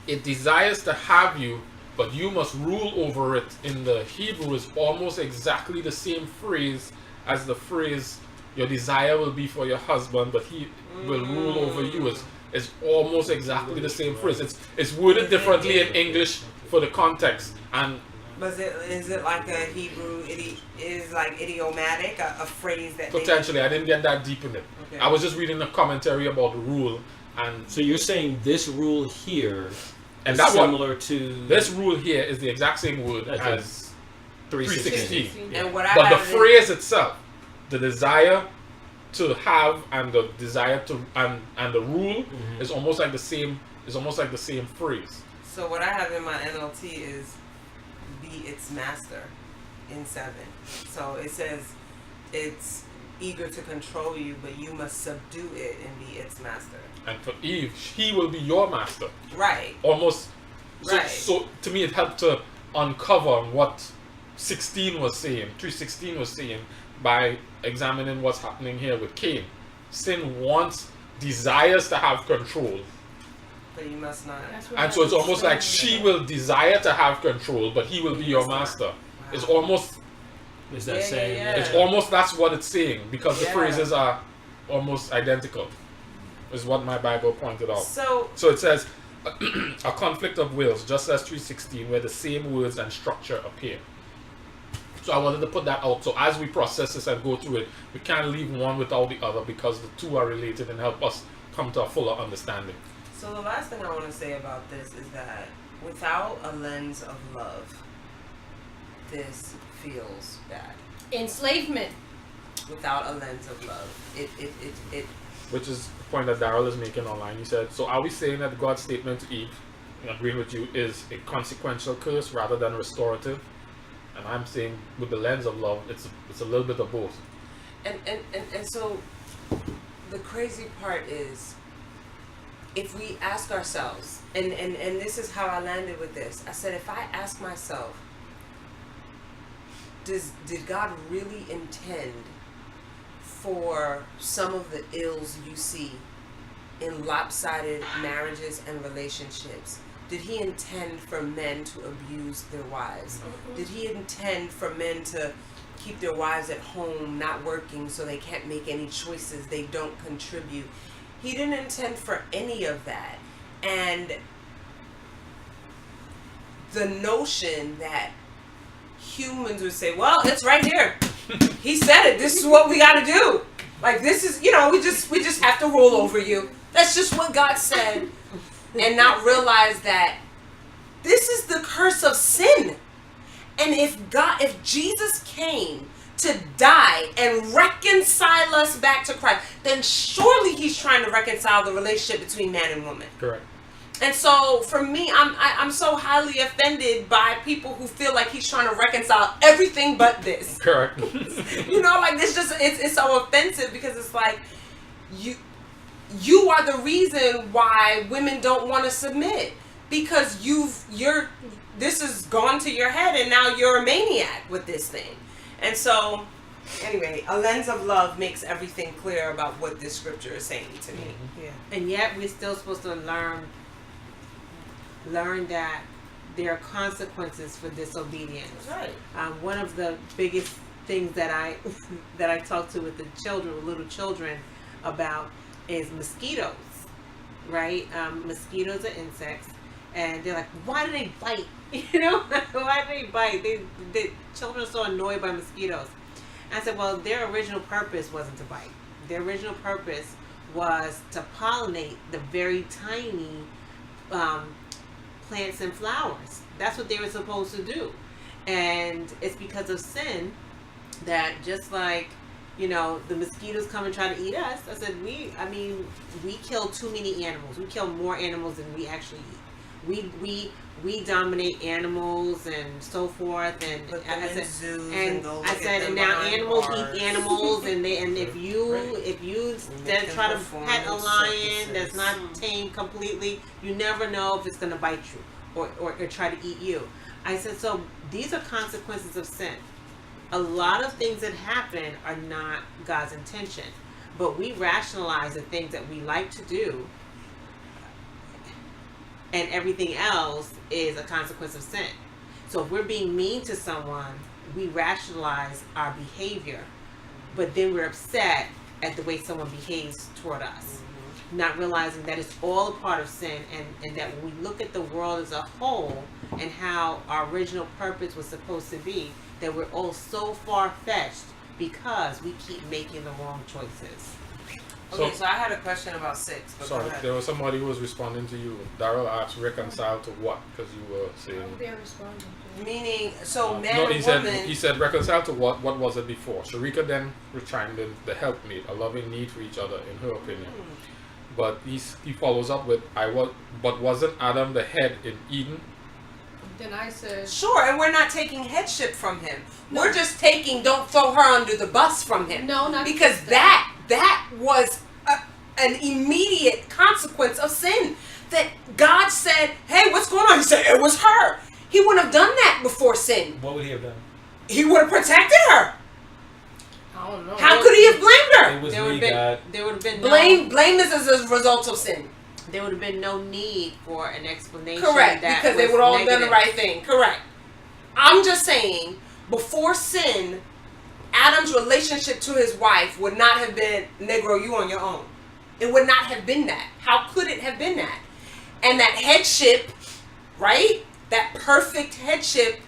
"it desires to have you, but you must rule over it" in the Hebrew is almost exactly the same phrase as the phrase "your desire will be for your husband, but he will rule over you." It's almost exactly the same phrase. It's worded differently in English for the context. And But is it like a Hebrew idiomatic, a phrase that potentially, I didn't get that deep in it. Okay. I was just reading a commentary about the rule, and So you're saying this rule here And is that one- similar to this rule here is the exact same word Okay. as 316. And what I But the have phrase itself, the desire to have and the desire to and the rule is almost like the same. Is almost like the same phrase. So what I have in my NLT is be its master in 7. So it says it's eager to control you, but you must subdue it and be its master. And for Eve, he will be your master. Right. Almost. So, Right. so to me, it helped to uncover what 16 was saying, 316 was saying, by examining what's happening here with Cain. Sin desires to have control. But you must not. And so it's almost like she will desire to have control, but he will be your master. It's almost, is that Yeah, saying yeah, yeah. it's almost that's what it's saying, because the Yeah. phrases are almost identical, is what my Bible pointed out. So So it says, a conflict of wills, just as 316, where the same words and structure appear. So I wanted to put that out. So as we process this and go through it, we can't leave one without the other, because the two are related and help us come to a fuller understanding. So the last thing I want to say about this is that without a lens of love, this feels bad. Enslavement. Without a lens of love, it Which is the point that Daryl is making online. He said, so are we saying that God's statement to Eve, and agreeing with you, is a consequential curse rather than restorative? And I'm saying with the lens of love, it's a little bit of both. And so the crazy part is, if we ask ourselves, and this is how I landed with this. I said, if I ask myself, did God really intend for some of the ills you see in lopsided marriages and relationships? Did he intend for men to abuse their wives? Did he intend for men to keep their wives at home, not working, so they can't make any choices, they don't contribute? He didn't intend for any of that. And the notion that humans would say, well, it's right here. He said it. This is what we got to do. Like, this is, we just have to roll over you. That's just what God said. And not realize that this is the curse of sin. And if Jesus came to die and reconcile us back to Christ, then surely he's trying to reconcile the relationship between man and woman. Correct. And so for me, I'm so highly offended by people who feel like he's trying to reconcile everything but this. Correct. Like this it's so offensive, because it's like you are the reason why women don't want to submit, because this has gone to your head and now you're a maniac with this thing. And so anyway, a lens of love makes everything clear about what this scripture is saying to me. Yeah. And yet we're still supposed to learn that there are consequences for disobedience. Right. One of the biggest things that I talk to with the children, little children, about is mosquitoes, right? Mosquitoes are insects, and they're like, why do they bite? Why do they bite? The children are so annoyed by mosquitoes. And I said, well, their original purpose wasn't to bite. Their original purpose was to pollinate the very tiny plants and flowers. That's what they were supposed to do. And it's because of sin that, just like, the mosquitoes come and try to eat us. I said, we kill too many animals. We kill more animals than we actually eat. We dominate animals and so forth, and I said, and now animals eat animals, and if you try to pet a lion that's not tamed completely, you never know if it's going to bite you or try to eat you. I said, so these are consequences of sin. A lot of things that happen are not God's intention, but we rationalize the things that we like to do, and everything else is a consequence of sin. So if we're being mean to someone, we rationalize our behavior, but then we're upset at the way someone behaves toward us, not realizing that it's all a part of sin, and that when we look at the world as a whole and how our original purpose was supposed to be, that we're all so far-fetched because we keep making the wrong choices. Okay, so I had a question about 6. But sorry, there was somebody who was responding to you. Daryl asked, reconcile to what? Because you were saying... They're responding to. Meaning, so man no, and woman... he said, reconcile to what? What was it before? Sharika then chimed in, the helpmate, a loving need for each other, in her opinion. But he follows up with, but wasn't Adam the head in Eden? Then I said... Sure, and we're not taking headship from him. No. We're just taking, don't throw her under the bus from him. No, not because that was an immediate consequence of sin. That God said, hey, what's going on? He said, it was her. He wouldn't have done that before sin. What would he have done? He would have protected her. I don't know. How could he have blamed her? It was me, God. There would have been blame is as a result of sin. There would have been no need for an explanation. Correct, because they would all have done the right thing. Correct. I'm just saying, before sin, Adam's relationship to his wife would not have been, Negro, you on your own. It would not have been that. How could it have been that? And that headship, right? That perfect headship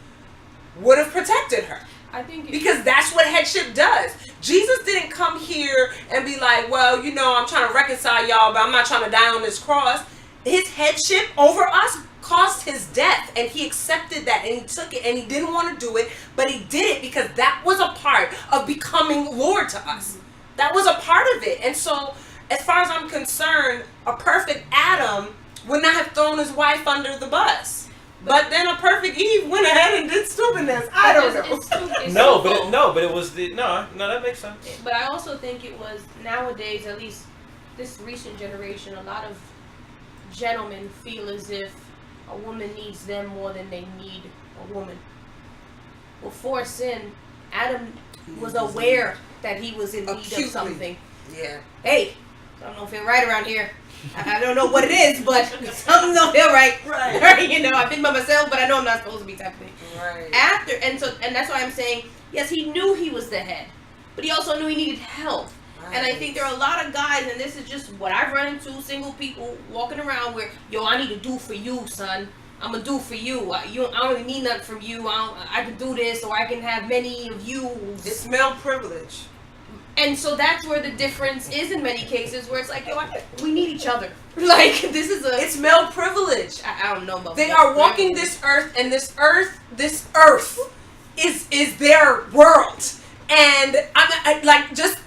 would have protected her. I think because that's what headship does. Jesus didn't come here and be like, well, I'm trying to reconcile y'all, but I'm not trying to die on this cross. His headship over us caused his death, and he accepted that, and he took it, and he didn't want to do it, but he did it because that was a part of becoming Lord to us. That was a part of it. And so, as far as I'm concerned, a perfect Adam would not have thrown his wife under the bus. But then a perfect Eve went ahead and did stupidness. I don't know. It's No, simple. but it was the no, that makes sense. But I also think it was nowadays, at least this recent generation, a lot of gentlemen feel as if a woman needs them more than they need a woman. Before sin, Adam was aware that he was in need Acutely. of something. Yeah. Hey, I don't know if it's right around here. I don't know what it is, but something don't feel right. Right. You know, I think by myself, but I know I'm not supposed to be type of thing. Right. And that's why I'm saying, yes, he knew he was the head, but he also knew he needed help. And I think there are a lot of guys, and this is just what I've run into, single people walking around where, yo, I need to do for you, son. I'm gonna do for you. I don't really need nothing from you. I can do this, or I can have many of you. It's male privilege. And so that's where the difference is in many cases, where it's like, yo, we need each other. Like, this is It's male privilege. I don't know about They that. are walking this earth, and this earth is their world. And I like just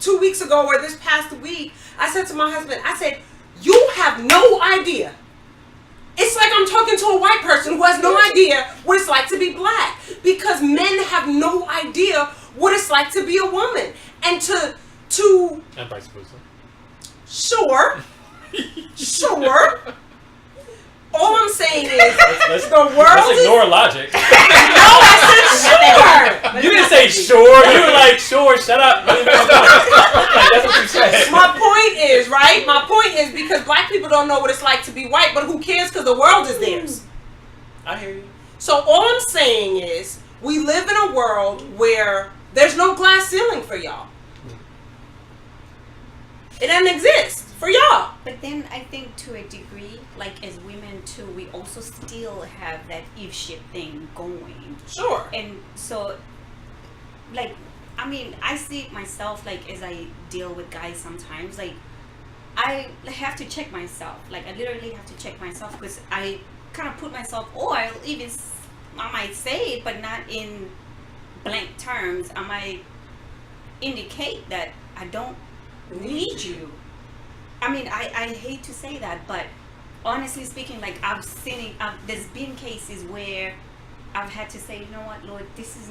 2 weeks ago, or this past week, I said to my husband, I said, you have no idea. It's like I'm talking to a white person who has no idea what it's like to be black, because men have no idea what it's like to be a woman, and to And vice versa. sure. All I'm saying is Let's the world let's is. ignore logic. No, I said sure. You didn't say sure. You were like, sure, shut up. Like, that's what you said. My point is, right? My point is because black people don't know what it's like to be white, but who cares, because the world is theirs. I hear you. So all I'm saying is we live in a world where there's no glass ceiling for y'all. It doesn't exist for y'all. But then I think to a degree, like as women too, we also still have that if shit thing going. Sure. And so, like, I mean, I see it myself, like, as I deal with guys sometimes, like, I have to check myself. Like, I literally have to check myself, because I kind of put myself, or I'll even, I might say it, but not in blank terms. I might indicate that I don't need you. I mean, I hate to say that, but honestly speaking, like, I've seen it, there's been cases where I've had to say, you know what, Lord, this is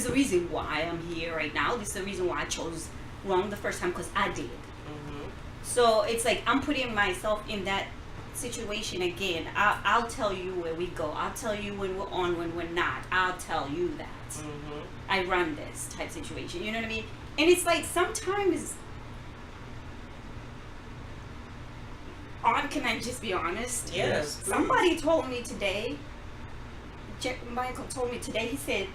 the reason why I'm here right now. This is the reason why I chose wrong the first time, because I did. Mm-hmm. So it's like I'm putting myself in that situation again. I'll tell you where we go. I'll tell you when we're on, when we're not. I'll tell you that. Mm-hmm. I run this type situation. You know what I mean? And it's like sometimes, can I just be honest? Yes. please. Somebody told me today, Michael told me today, he said,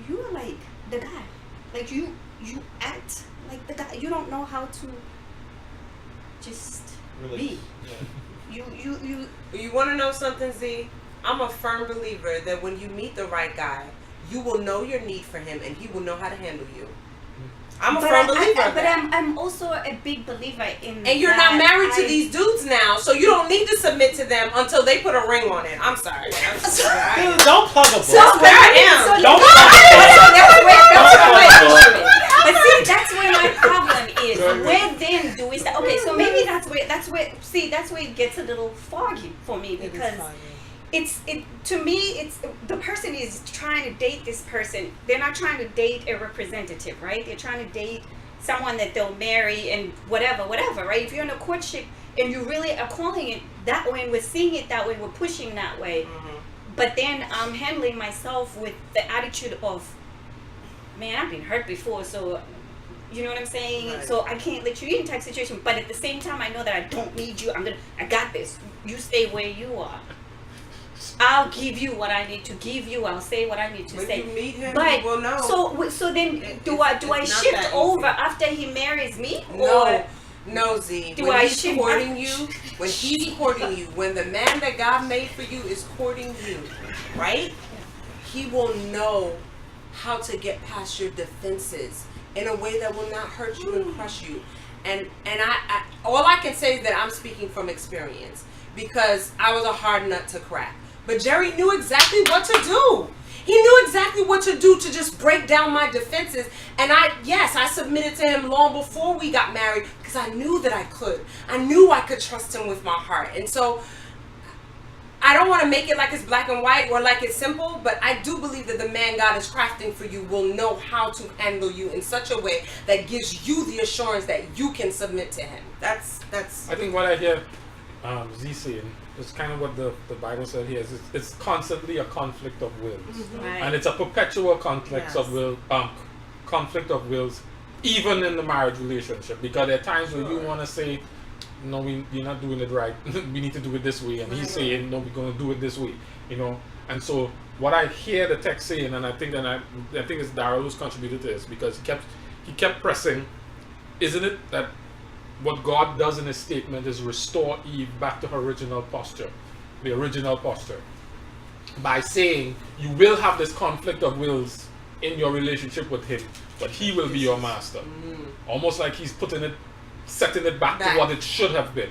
you are like the guy. Like you act like the guy. You don't know how to just be. Yeah. You want to know something, Z? I'm a firm believer that when you meet the right guy, you will know your need for him, and he will know how to handle you. I'm a firm believer of that. I'm also a big believer in. And you're not married to these dudes now, so you don't need to submit to them until they put a ring on it. I'm sorry. Dude, don't plug a book. That's where I am. Don't But see, that's where my problem is. Where then do we start? Okay, so maybe that's where it gets a little foggy for me, because to me it's the person is trying to date this person. They're not trying to date a representative, right? They're trying to date someone that they'll marry and whatever, right? If you're in a courtship and you really are calling it that way, and we're seeing it that way, we're pushing that way. Mm-hmm. But then I'm handling myself with the attitude of, man, I've been hurt before, so you know what I'm saying? Right. So I can't let you in type situation. But at the same time, I know that I don't need you. I got this. You stay where you are. I'll give you what I need to give you. I'll say what I need to When say. you meet him, But you will know. so then do it's I not shift that over easy. after he marries me? No, Z. Do when I he's shift courting you, when the man that God made for you is courting you, right? He will know how to get past your defenses in a way that will not hurt you and crush you. And I all I can say is that I'm speaking from experience, because I was a hard nut to crack. But Jerry knew exactly what to do. He knew exactly what to do to just break down my defenses. And I submitted to him long before we got married, because I knew that I could. I knew I could trust him with my heart. And so I don't want to make it like it's black and white or like it's simple, but I do believe that the man God is crafting for you will know how to handle you in such a way that gives you the assurance that you can submit to him. That's. I think what I hear Z saying is kind of what the Bible said here. It's constantly a conflict of wills, Right. and it's a perpetual conflict of conflict of wills, even in the marriage relationship. Because there are times when you want to say, no, you're not doing it right. We need to do it this way, and he's saying, no, we're going to do it this way. You know, and so what I hear the text saying, and I think it's Darrell who's contributed to this, because he kept pressing. Isn't it that what God does in his statement is restore Eve back to her original posture, the original posture, by saying you will have this conflict of wills in your relationship with him, but he will be your master. Almost like he's setting it back to what it should have been.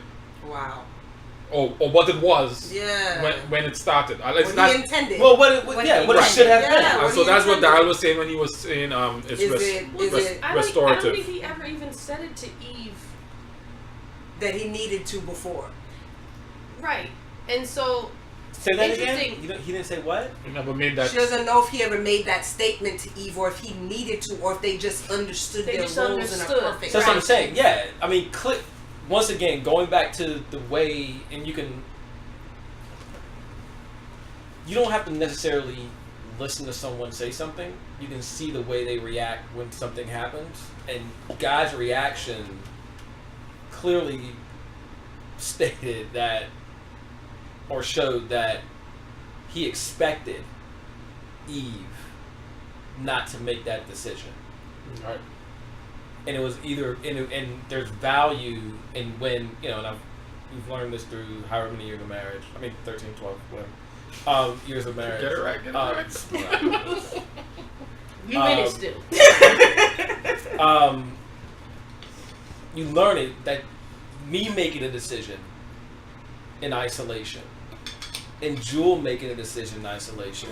Wow. Or what it was Yeah. when it started. What he intended. Well, what it should have been. Yeah. And so that's what Darrell was saying when he was saying it's I restorative. don't think he ever even said it to Eve. That he needed to before. Right. And so Say that Interesting. again. He didn't say what? He never made that. She doesn't know if he ever made that statement to Eve or if he needed to or if they just understood They their just roles understood. in a perfect So that's what I'm way. saying. Yeah, I mean, once again, going back to the way, and you don't have to necessarily listen to someone say something. You can see the way they react when something happens, and God's reaction clearly stated that, or showed that he expected Eve not to make that decision. Right. And it was either, and there's value in when, and we've learned this through however many years of marriage. I mean, 13, 12, whatever. Years of marriage. Get it right. you win it still. You learn it that me making a decision in isolation and Jewel making a decision in isolation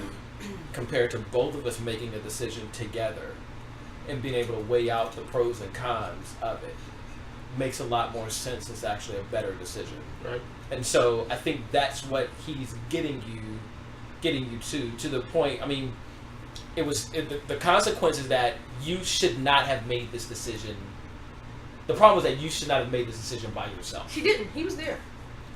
compared to both of us making a decision together and being able to weigh out the pros and cons of it makes a lot more sense. It's actually a better decision. Right. And so I think that's what he's getting you to the point. I mean, the consequences that you should not have made this decision. The problem is that you should not have made this decision by yourself. She didn't. He was there.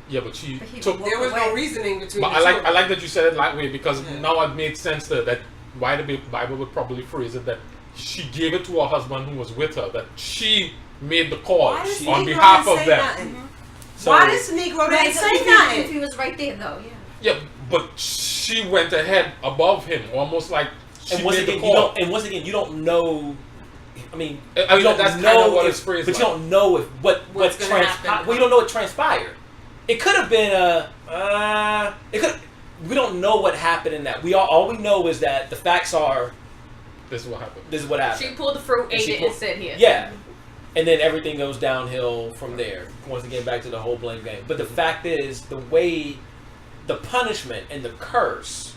Yeah, but she But he took. walked There was away. no reasoning between But the I two. like that you said it that way, because now it made sense that why the Bible would probably phrase it that she gave it to her husband who was with her, that she made the call Why does on Negro behalf didn't of say them. nothing? So, Why does Negro didn't say If nothing? he was right there, though, yeah. Yeah, but she went ahead above him, almost like she and once made again, the call. you don't know. I mean, I mean, you don't that's know kind of what if, it's phrased but like. you don't know if what What's gonna happen. Well, you don't know what transpired. It could have been we don't know what happened in that. All we know is that the facts are This is what happened. this is what happened. She pulled the fruit, ate she it, pulled- and said here. Yeah. And then everything goes downhill from there. Once again, back to the whole blame game. But the fact is, the way the punishment and the curse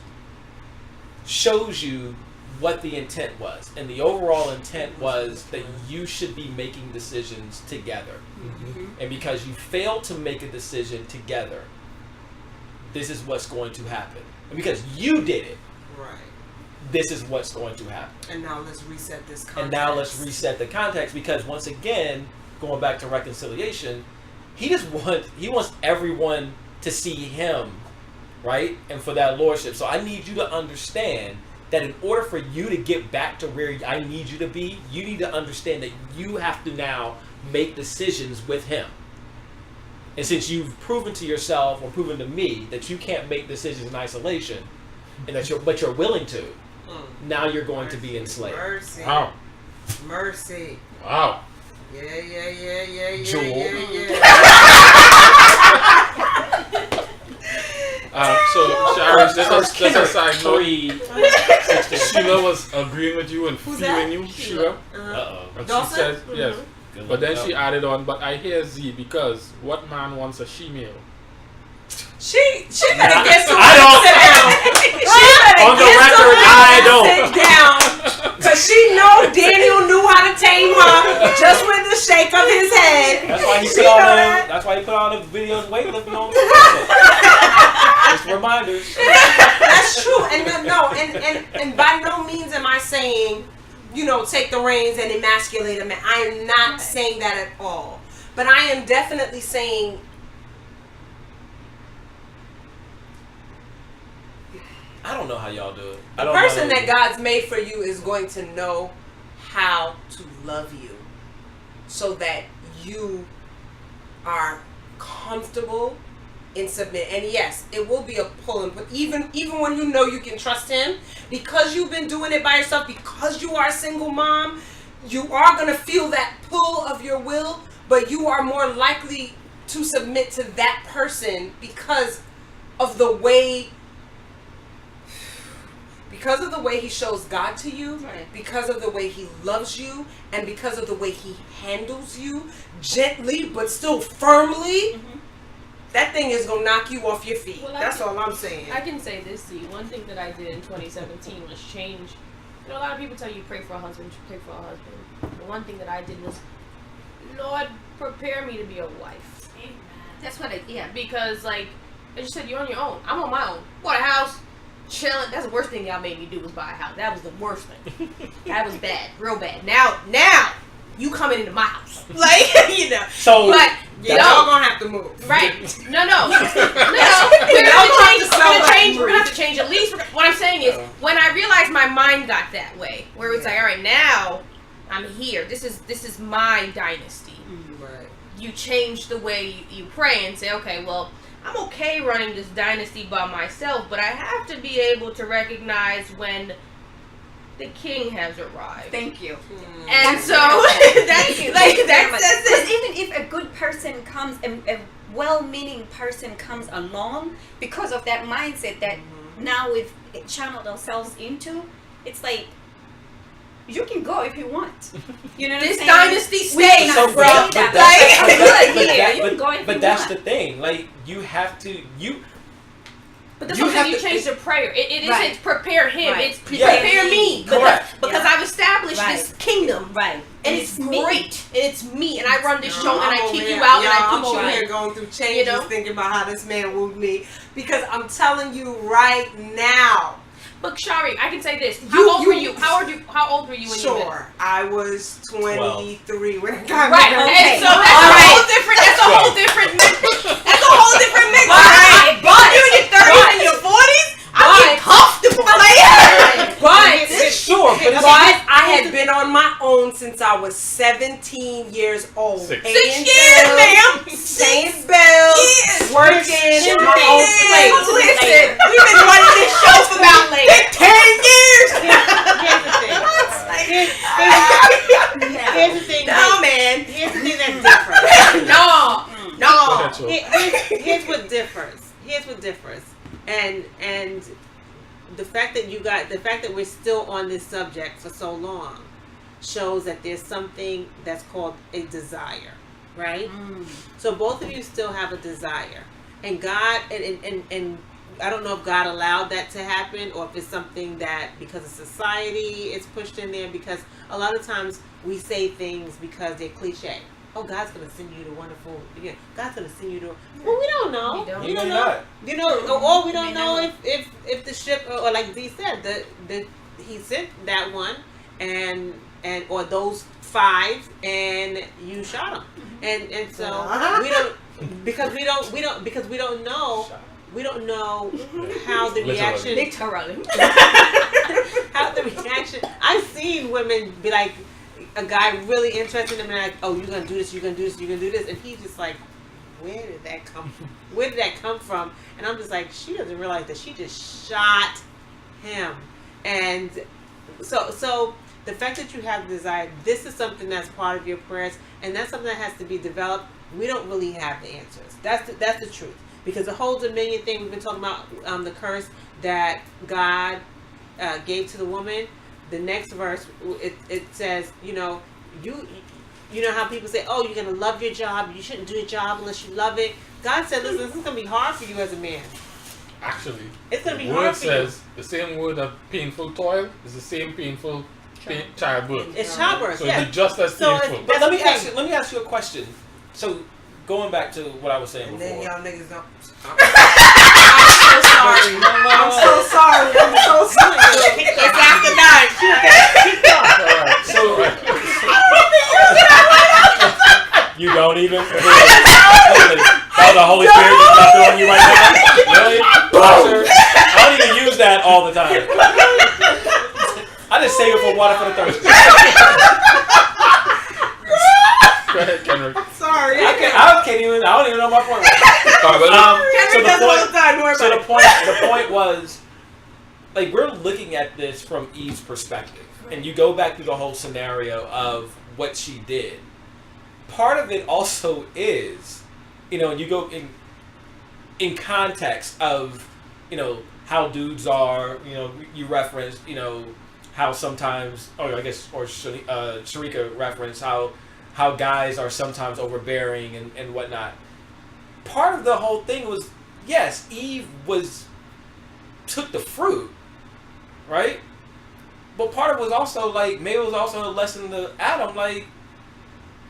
shows you what the intent was. And the overall intent was that you should be making decisions together. And because you failed to make a decision together, this is what's going to happen. And because you did it, Right. this is what's going to happen. And now let's reset this context. And now let's reset the context, because once again, going back to reconciliation, he wants everyone to see him, right? And for that lordship. So I need you to understand that in order for you to get back to where I need you to be, you need to understand that you have to now make decisions with him. And since you've proven to yourself or proven to me that you can't make decisions in isolation, and that but you're willing to, now you're going to be enslaved. Mercy. Wow. Mercy. Wow. Yeah. Jewel. So Sharon, just a side note, 3:16. Sheila was agreeing with you and Who's feeling that? you, Sheila. Uh-oh. And she Dawson? said yes. Good But then luck. she added on, but I hear Z, because what man wants a she-male? She better get I don't. somebody to sit down. She better On the get record, somebody I to don't. sit down. Cause she know Daniel knew how to tame her just with the shake of his head. That's why he She put all know the. that. That's why he put all the videos weightlifting on. Just reminders. That's true. And by no means am I saying, take the reins and emasculate a man. I am not saying that at all. But I am definitely saying, I don't know how y'all do it. the person that God's made for you is going to know how to love you so that you are comfortable in submit. And yes, it will be a pulling, but even when you know you can trust him, because you've been doing it by yourself, because you are a single mom, you are going to feel that pull of your will, but you are more likely to submit to that person because of the way he shows God to you, Right. because of the way he loves you, and because of the way he handles you gently but still firmly. That thing is gonna knock you off your feet. Well, That's all I'm saying. I can say this to you. One thing that I did in 2017 was change. A lot of people tell you pray for a husband, pray for a husband. The one thing that I did was, Lord, prepare me to be a wife. That's what Because, like, as you said, you're on your own. I'm on my own. Bought a house, chilling. That's the worst thing y'all made me do was buy a house. That was the worst thing. That was bad, real bad. Now, you coming into my house, like So, but y'all gonna have to move. right? No. We're gonna have to change at least. What I'm saying is, when I realized my mind got that way, where it's like, all right, now I'm here. This is my dynasty. Right. You change the way you pray and say, okay, well, I'm okay running this dynasty by myself, but I have to be able to recognize when the king has arrived. Thank you. And so that's Because even if a good person comes, a well-meaning person comes along, because of that mindset that now we've channeled ourselves into, it's like, you can go if you want. You know what I'm this saying? dynasty We stays, cannot bro. say that. Like, I'm good here. You can go if you But that's want. the thing. Like, you have to. But that's You what have you to- change the prayer. It Right. isn't prepare him. Right. It's Yeah. prepare me. Correct. Because I've established Right. this kingdom. Right. And it's me. great. And it's me. And I run this show and I'm I over kick here- you out and y'all, I I'm put over you here in. going through changes, know? thinking about how this man wooed me. Because I'm telling you right now. But Shari, I can say this. You- How old you- were you? How old were you when you met? Sure, I was 23 when I got Right. married. And so All that's a right. whole different. That's a whole different. That's a whole different mix. All right, But you in your 30s and your 40s, I'm getting comfortable. But Sure, but it's I had been on my own since I was 17 years old. 6 Paying 6 years, bills, ma'am. paying bills, working my own place. Listen, we've been running this show for about 10 years. Here's the thing. Here's the thing. No, man. Here's the thing that's different. No. ahead, Joe. Here's what differs. And the fact that we're still on this subject for so long shows that there's something that's called a desire, right? So both of you still have a desire, and God and I don't know if God allowed that to happen or if it's something that because of society it's pushed in there, because a lot of times we say things because they're cliche. Oh, God's gonna send you the wonderful. Yeah, God's gonna send you the. Well, we don't know. We don't. We May don't not. know. Or we don't know if the ship or like Dee said the he sent that one and or those 5 and you shot them and so we don't because we don't know. We don't know how the reaction. Literally. How the reaction. I've seen women be like, a guy really interested in them and like, oh, you're gonna do this, you're gonna do this, you're gonna do this, and he's just like, where did that come from? Where did that come from? And I'm just like, she doesn't realize that she just shot him. And so the fact that you have the desire, this is something that's part of your prayers, and that's something that has to be developed. We don't really have the answers. That's the truth. Because the whole dominion thing we've been talking about, the curse that God gave to the woman. The next verse, it says, you know how people say, oh, you're gonna love your job. You shouldn't do a job unless you love it. God said, listen, this is gonna be hard for you as a man. Actually, It's gonna be the hard word for you. says the same word of painful toil is the same painful childbirth. It's childbirth. So Yeah. it'd be just as So painful. But let me ask you a question. So going back to what I was saying And before. then y'all niggas don't. I'm so sorry. It's after 9. Keep going. Alright. So you don't even. That was the Holy Spirit just dropped it on you right now. Really? Sir? I don't even use that all the time. I just save it for water for the thirsty. Go ahead, Kendrick. Sorry. I don't even know my point. So the point was, like, we're looking at this from Eve's perspective, and you go back through the whole scenario of what she did. Part of it also is, and you go in context of, how dudes are. You referenced, how sometimes, or Sharika referenced how guys are sometimes overbearing and whatnot. Part of the whole thing was, yes, Eve took the fruit, right? But part of it was also, like, maybe it was also a lesson to Adam, like,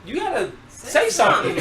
you gotta say something.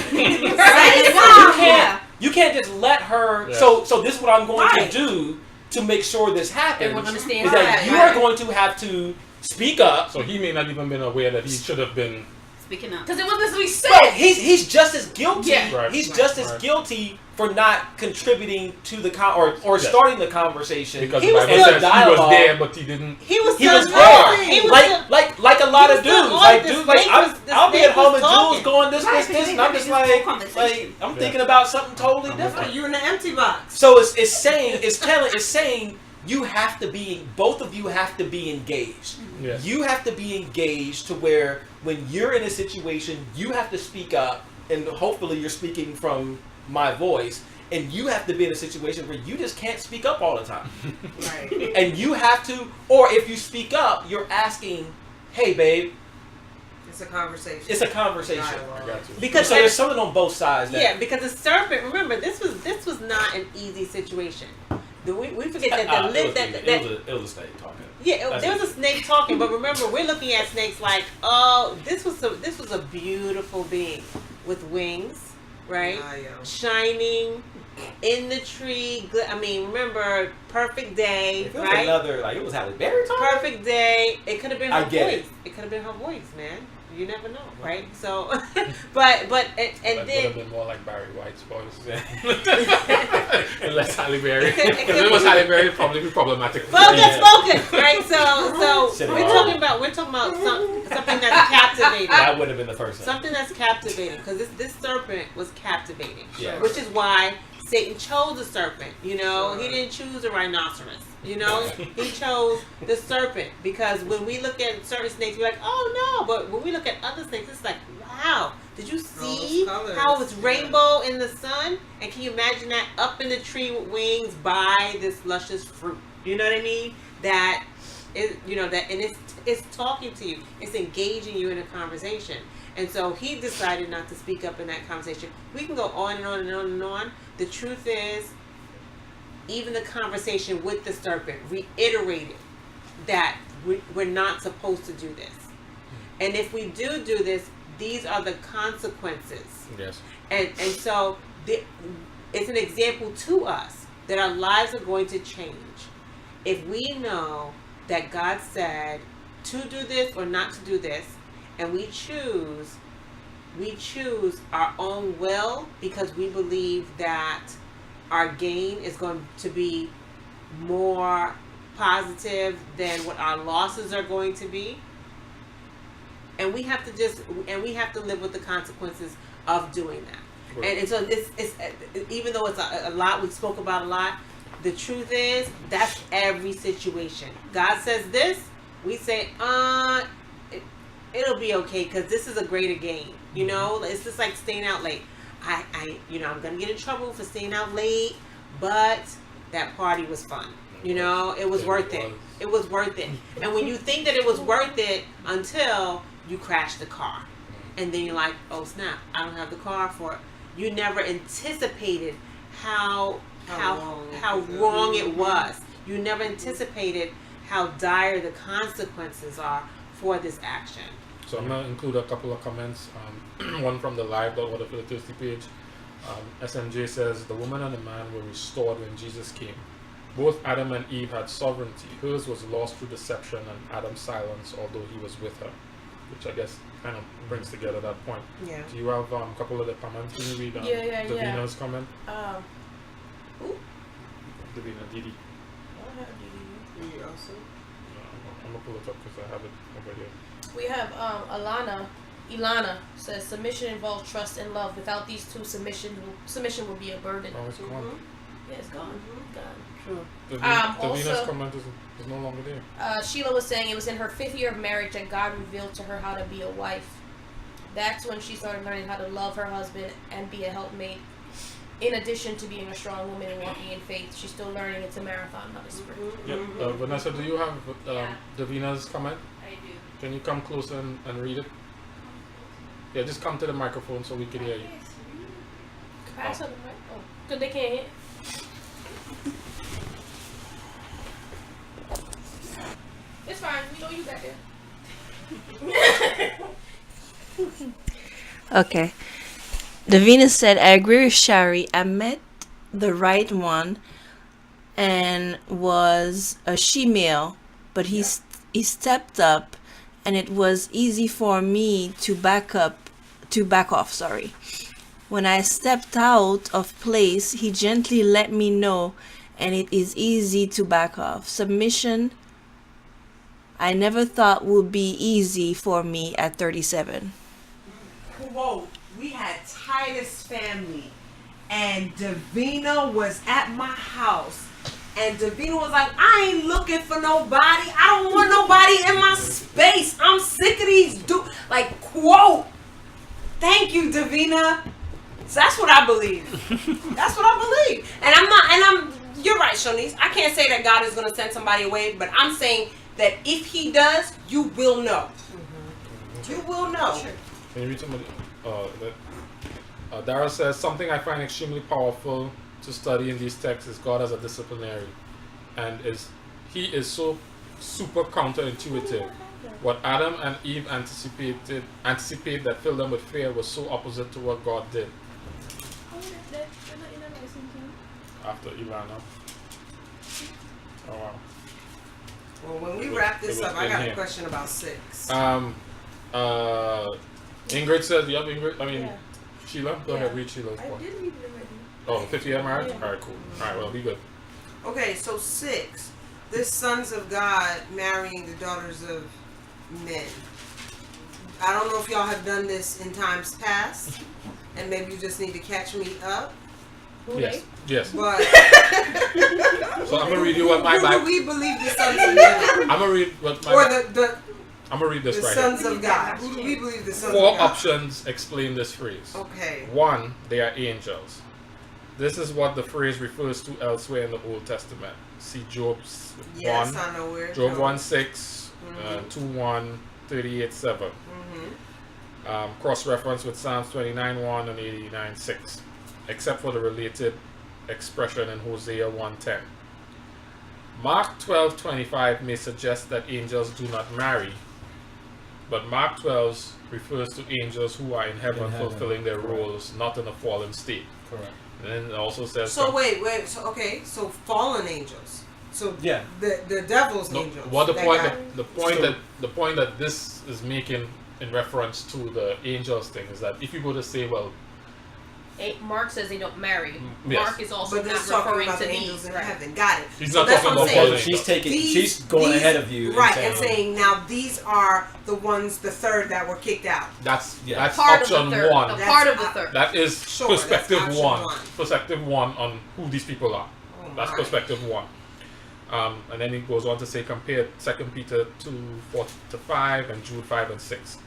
You can't just let her. Yeah. So this is what I'm going to do to make sure this happens. Everyone understands is that that, you right? are going to have to speak up. So he may not even been aware that he should have been. Speaking up. Because it wasn't what we said. No, he's just as guilty. Yeah. Right. He's just as Right. guilty for not contributing to the or Yes. starting the conversation. Because He the was Bible still says he was dialogue. there, but he didn't. He was He still was there, talking. He was still- like a lot he of was still dudes, on like this. dudes, like Snake was- the I'll be snake at home was and Jules talking. going this, Right, and I'm just because like, full conversation. I'm thinking about something totally That's different. you in the empty box. So it's saying you have to be, both of you have to be engaged. Yes. You have to be engaged to where when you're in a situation, you have to speak up, and hopefully you're speaking from my voice, and you have to be in a situation where you just can't speak up all the time. Right. And you have to, or if you speak up, you're asking, hey babe, It's a conversation. it's a conversation. I got you. Because So there's something on both sides there. yeah, because the serpent. Remember, this was not an easy situation. We forget that the lip It was a snake talking. Yeah, That's there was it. a snake talking, but remember, we're looking at snakes like, oh, this was a beautiful being with wings, right? Shining in the tree. Remember, perfect day, If it was right? another, like it was Halle Berry talking. Perfect day. It could have been her I get voice. it. It could have been her voice, man. You never know, right? So, but and That would then have been more like Barry White's voice. And less Halle Berry. If it was Halle Berry, it'd probably be problematic. focus, right? So Shit, we're talking about something that's captivating. That would have been the first thing. Something that's captivating, because this serpent was captivating, Yeah. which is why Satan chose the serpent. He didn't choose a rhinoceros. He chose the serpent, because when we look at certain snakes, we're like, oh no, but when we look at other snakes, it's like, wow, did you see colors, how it's yeah. rainbow in the sun? And can you imagine that up in the tree with wings by this luscious fruit? You know what I mean? That is, and it's talking to you. It's engaging you in a conversation. And so he decided not to speak up in that conversation. We can go on and on and on and on. The truth is, even the conversation with the serpent reiterated that we're not supposed to do this. And if we do this, these are the consequences. Yes. And so it's an example to us that our lives are going to change if we know that God said to do this or not to do this, and we choose our own will because we believe that our gain is going to be more positive than what our losses are going to be. And we have to live with the consequences of doing that. Right. And so it's even though it's a lot we spoke about a lot, the truth is that's every situation. God says this, we say, it'll be okay because this is a greater gain. It's just like staying out late. I'm gonna get in trouble for staying out late, but that party was fun. It was worth it. It was worth it. And when you think that it was worth it until you crash the car, and then you're like, oh snap, I don't have the car for it. You never anticipated how wrong it was. You never anticipated how dire the consequences are for this action. So I'm going to include a couple of comments. One from the live.order for the Thirsty page. SMJ says, the woman and the man were restored when Jesus came. Both Adam and Eve had sovereignty. Hers was lost through deception and Adam's silence, although he was with her. Which I guess kind of brings together that point. Yeah. Do you have a couple of the comments? Can you read Davina's comment? Who? Davina, Didi. I don't have DD. You also? I'm going to pull it up because I have it over here. We have Ilana says submission involves trust and love. Without these two, submission will be a burden. Oh, it's gone. Yeah, it's gone. Gone. True. Davina's Also- comment is no longer there. Sheila was saying it was in her 5th year of marriage that God revealed to her how to be a wife. That's when she started learning how to love her husband and be a helpmate. In addition to being a strong woman and walking in faith, she's still learning it's a marathon, not a sprint. Yep. Vanessa, do you have Yeah. Davina's comment? I do. Can you come closer and read it? Yeah, just come to the microphone so we can hear you. Pass on the mic. Oh, good, they can't hear. It's fine. We know you back there. Okay. Davina said, I agree with Shari. I met the right one and was a she-male, but he stepped up and it was easy for me to back off, sorry. When I stepped out of place, he gently let me know and it is easy to back off. Submission, I never thought would be easy for me at 37. Whoa, we had Titus family, and Davina was at my house, and Davina was like, I ain't looking for nobody. I don't want nobody in my space. I'm sick of these like, quote. Thank you, Davina. So that's what I believe. That's what I believe. And you're right, Shanice. I can't say that God is going to send somebody away, but I'm saying that if he does, you will know. Mm-hmm. You will know. Sure. Can you read somebody? Dara says, something I find extremely powerful to study in these texts is God as a disciplinary. And he is so super counterintuitive. What Adam and Eve anticipate that filled them with fear was so opposite to what God did. After Ilana. Oh wow. Well, when we wrap this up, I got a question about 6. Ingrid says, you have Ingrid? I mean, Yeah. Sheila? Go ahead, read Sheila's I point. did read it already. Oh, 50-year marriage? Yeah. Alright, cool. Alright, well, be good. Okay, so 6. This sons of God marrying the daughters of men. I don't know if y'all have done this in times past, and maybe you just need to catch me up. Who Yes. Yes. But So I'm gonna read you what my who do Bible. we believe the sons of men? I'm gonna read what my. Or I'm gonna read this the right sons here. of God. Who do we believe the sons 4 of God? options explain this phrase. Okay. 1, they are angels. This is what the phrase refers to elsewhere in the Old Testament. See Job Yes, 1, I know where. Job Job. 1:6, 2:1, 38:7. Cross-reference with Psalms 29:1 and 89:6, except for the related expression in Hosea 1:10. Mark 12:25 may suggest that angels do not marry, but Mark 12 refers to angels who are in heaven, fulfilling their roles, not in a fallen state. Correct. And then it also says. So wait. So fallen angels. So Yeah. the devil's No, angels. what that the point that this is making in reference to the angels thing is that if you go to say, well, Mark says they don't marry. Yes. Mark is also But not this talking referring about to the these. angels in Right. heaven. Got it. He's So not that's talking what I'm about saying. fallen angels. She's going ahead of you. Right, and saying now these are the ones, the third that were kicked out. that's Yeah. Part of the option third. 1. The That's part of the op- third. That is Sure, perspective that's option 1. one. Perspective 1 on who these people are. Oh That's my. perspective 1. And then he goes on to say, compare 2 Peter 2:4-5 and Jude 5 and 6.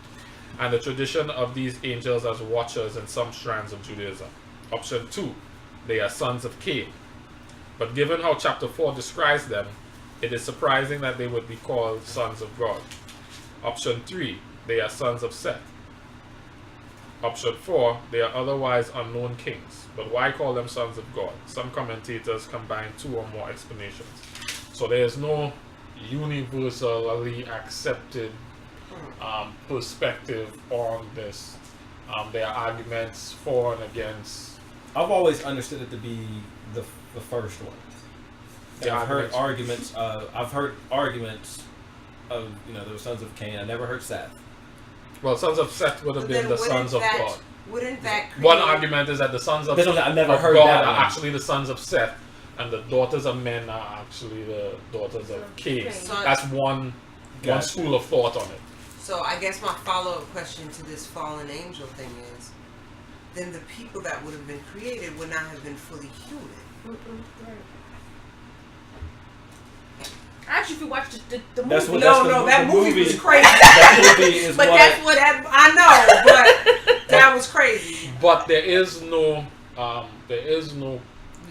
And the tradition of these angels as watchers in some strands of Judaism. Option 2, they are sons of Cain. But given how chapter 4 describes them, it is surprising that they would be called sons of God. Option 3, they are sons of Seth. Option 4, they are otherwise unknown kings. But why call them sons of God? Some commentators combine 2 or more explanations. So there is no universally accepted perspective on this. There are arguments for and against. I've always understood it to be the first one. The I've heard arguments. arguments of the sons of Cain. I never heard Seth. Well, sons of Seth would have But been the then sons of God. Wouldn't that create... One argument is that the sons of, That's what I've never of heard God that are one. actually the sons of Seth, and the daughters of men are actually the daughters of Cain. So- That's one Gotcha. school of thought on it. So I guess my follow-up question to this fallen angel thing is, then the people that would have been created would not have been fully human. Actually, if you watch the movie, That's what- That the movie was crazy. That movie is but what. that's what That, I know, but that was crazy. But there is no,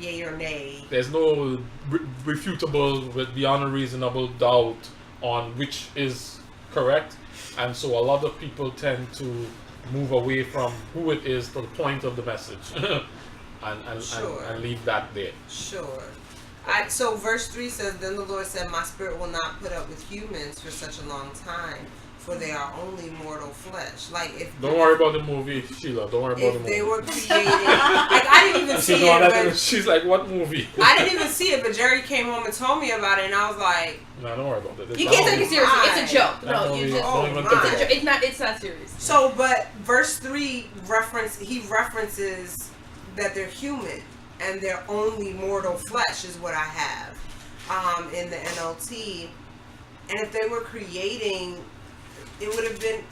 Yay or nay. there's no refutable with beyond a reasonable doubt on which is correct, and so a lot of people tend to move away from who it is to the point of the message, Sure. and leave that there. Sure. So verse 3 says, Then the Lord said, My spirit will not put up with humans for such a long time, for they are only mortal flesh. Like, if Don't worry about the movie, Sheila. Don't worry about the if movie. they were created... like, I didn't even see it, but... She's like, what movie? I didn't even see it, but Jerry came home and told me about it, and I was like... No, don't worry about it. you can't take it seriously. my. It's a joke. That No, movie- you just. don't even my. think It's, a about jo- it. it's not. It's not serious. So, but verse 3 references that they're human, and they're only mortal flesh is what I have in the NLT. And if they were creating, it would have been...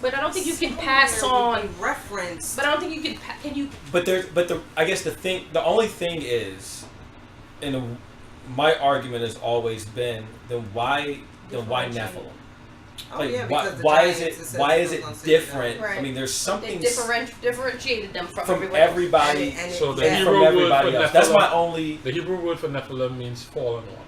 But I don't think you can pass on. Reference. But I don't think you can. Can you? I guess the only thing is, my argument has always been, then why Nephilim? Oh, Like, yeah, why, because the why is giants, it says why it is was it on City different? Right. I mean, there's something They differentiated them from from everyone else. everybody. And So the from Hebrew word everybody for else. That's my Nephilim, only. the Hebrew word for Nephilim means fallen ones.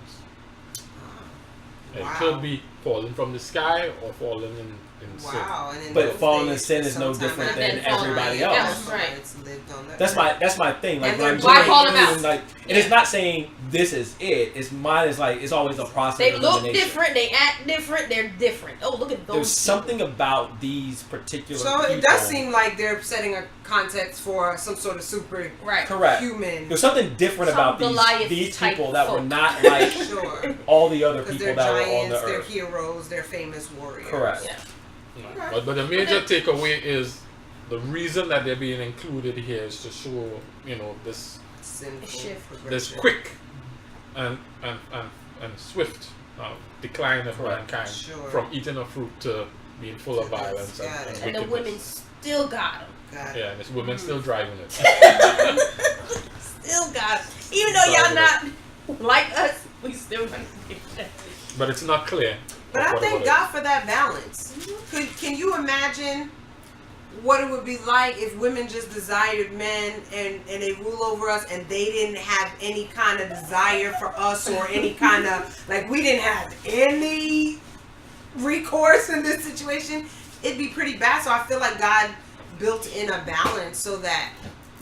It Wow. could be fallen from the sky or fallen in sin. Wow. And in But those falling in days, sin is no sometime different after than the everybody giant else. Right. giants lived on that That's earth. my thing. Like And when I'm they're Why doing call them out? like, and it's not saying this is it. It's mine. Is like it's always a process. They of look elimination. different. They act different. They're different. Oh, look at those. There's something about these particular. So it people. does seem like they're setting a context for some sort of super right. correct. human. There's something different Some about Goliath these type people that were folk. not like Sure. all the other Because people they're that were on giants, the they're earth. heroes, they're famous warriors. Correct. Yeah. No. But the major takeaway is the reason that they're being included here is to show, this Sinful Shift. this progression. quick and swift decline of Correct. mankind Sure. from eating a fruit to being full of Yes, violence got and it. And the wickedness. women still got them. Got it. Yeah, and this woman still driving it. Still got them. Even though y'all not like us, we still got them. But it's not clear. But I what thank it God for that balance. Can you imagine what it would be like if women just desired men and they rule over us and they didn't have any kind of desire for us or any kind of, like, we didn't have any recourse in this situation? It'd be pretty bad. So I feel like God built in a balance so that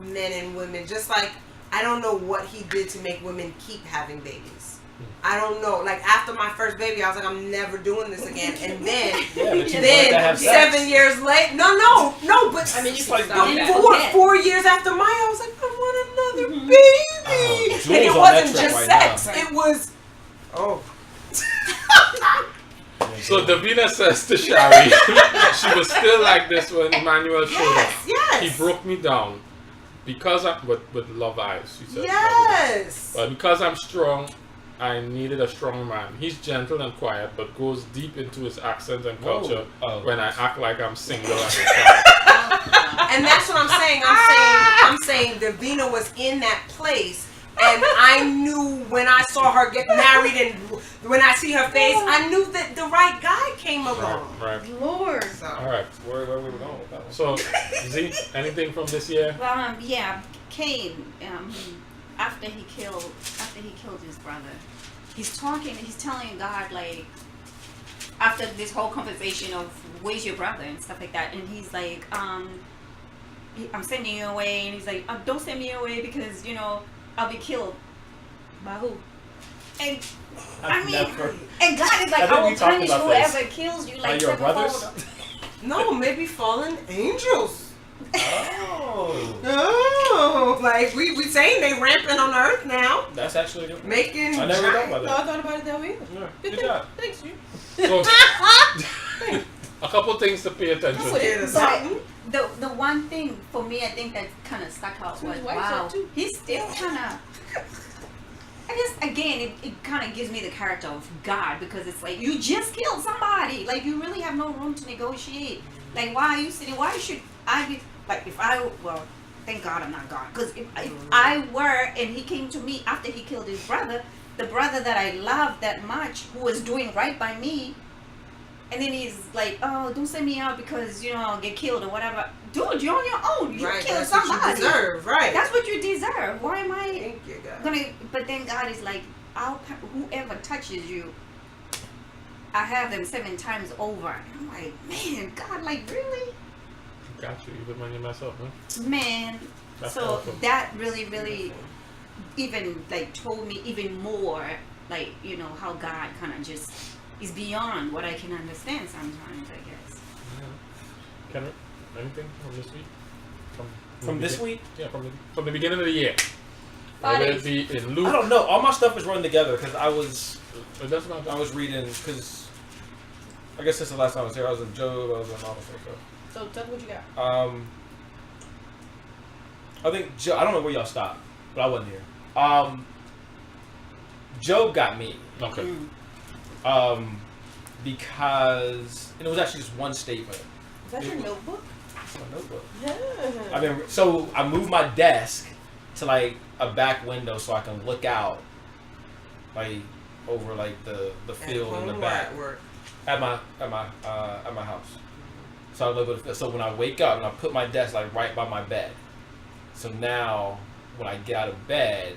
men and women, just like, I don't know what he did to make women keep having babies. I don't know. Like, after my first baby, I was like, I'm never doing this again. And then, Yeah, but you wanted to have sex. 7 years later, no, but I mean, you like can stop doing that. 4 years after Maya, I was like, I want another Mm-hmm. baby. Jules And it on wasn't that just track right sex. now. It was, oh. So Davina says to Shari, she was still like this when Emmanuel showed up. Yes. He broke me down because with love eyes. She said, Yes. But because I'm strong, I needed a strong man. He's gentle and quiet, but goes deep into his accent and culture Oh. when I act like I'm single and retired. And that's what I'm saying. I'm saying Davina was in that place. And I knew when I saw her get married and when I see her face, I knew that the right guy came along. Right. Lord. So. All right. Where we were going with that one? So, Z, anything from this year? Yeah, Cain. After he killed his brother, he's telling God, like, after this whole conversation of where's your brother and stuff like that, and he's like, I'm sending you away, and he's like, don't send me away because I'll be killed. By who? And I've I mean, never- and God is I like, think I we will talked punish about this. whoever kills you Are like your sevenfold. brothers? No, maybe fallen angels. Oh, Oh, like we saying they rampant on Earth now, that's actually a good. making. I never thought about No, I that. thought about it that way. Yeah, Good good thing. job. Thanks, you. So, a couple things to pay attention to. Scared of But something. the one thing for me, I think that kind of stuck out So was, his wife wow, said too. he's still kind of. I guess again, it kind of gives me the character of God, because it's like you just killed somebody, like you really have no room to negotiate. Like, why are you sitting? Why should I be like, if I, well, thank God I'm not God, because if I were and he came to me after he killed his brother, the brother that I loved that much, who was doing right by me, and then he's like, oh, don't send me out because, you know, I'll get killed or whatever. Dude, you're on your own. You Right, killed that's what somebody. you deserve, right? That's what you deserve. Why am I Thank you, God. gonna? But then God is like, whoever touches you, I have them 7 times over. And I'm like, man, God, like, really? Got you, even when you mess up, huh? Man. That's So awesome. that really even like told me even more, like, you know, how God kind of just is beyond what I can understand sometimes, I guess. Kendrick, anything from this week? From this begin- week? Yeah, from the beginning of the year. Five Whether days. it be in I Luke. don't know. All my stuff is running together because I was That's not. reading because I guess since the last time I was here, I was in Job, I was in all this stuff. So tell me what you got. I think I don't know where y'all stopped, but I wasn't here. Job got me. Okay. Because and it was actually just one statement. Is that your notebook? It's my notebook. Yeah. So I moved my desk to like a back window so I can look out, like over like the field in the back At work. at my house. So I live with, so when I wake up and I put my desk like right by my bed. So now when I get out of bed,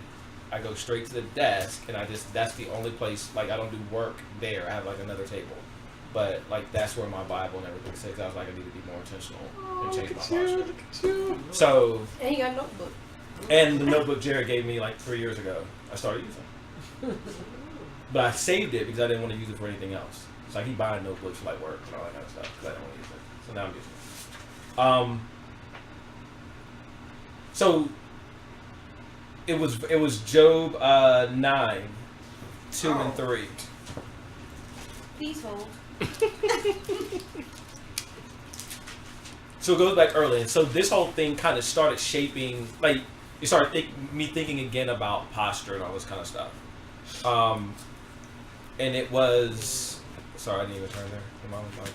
I go straight to the desk and that's the only place, like I don't do work there. I have like another table. But like that's where my Bible and everything sits. I was like, I need to be more intentional and change my posture. Look at you. So, And you got a notebook. and the notebook Jared gave me like 3 years ago, I started using. But I saved it because I didn't want to use it for anything else. So I keep buying notebooks for like work and all that kind of stuff because I don't want to use it. So now I'm using it. So it was Job 9, 2 and 3. Please hold. So it goes back early, and so this whole thing kind of started shaping, like it started me thinking again about posture and all this kind of stuff. And it was, sorry, I didn't even turn there. Your mom was like,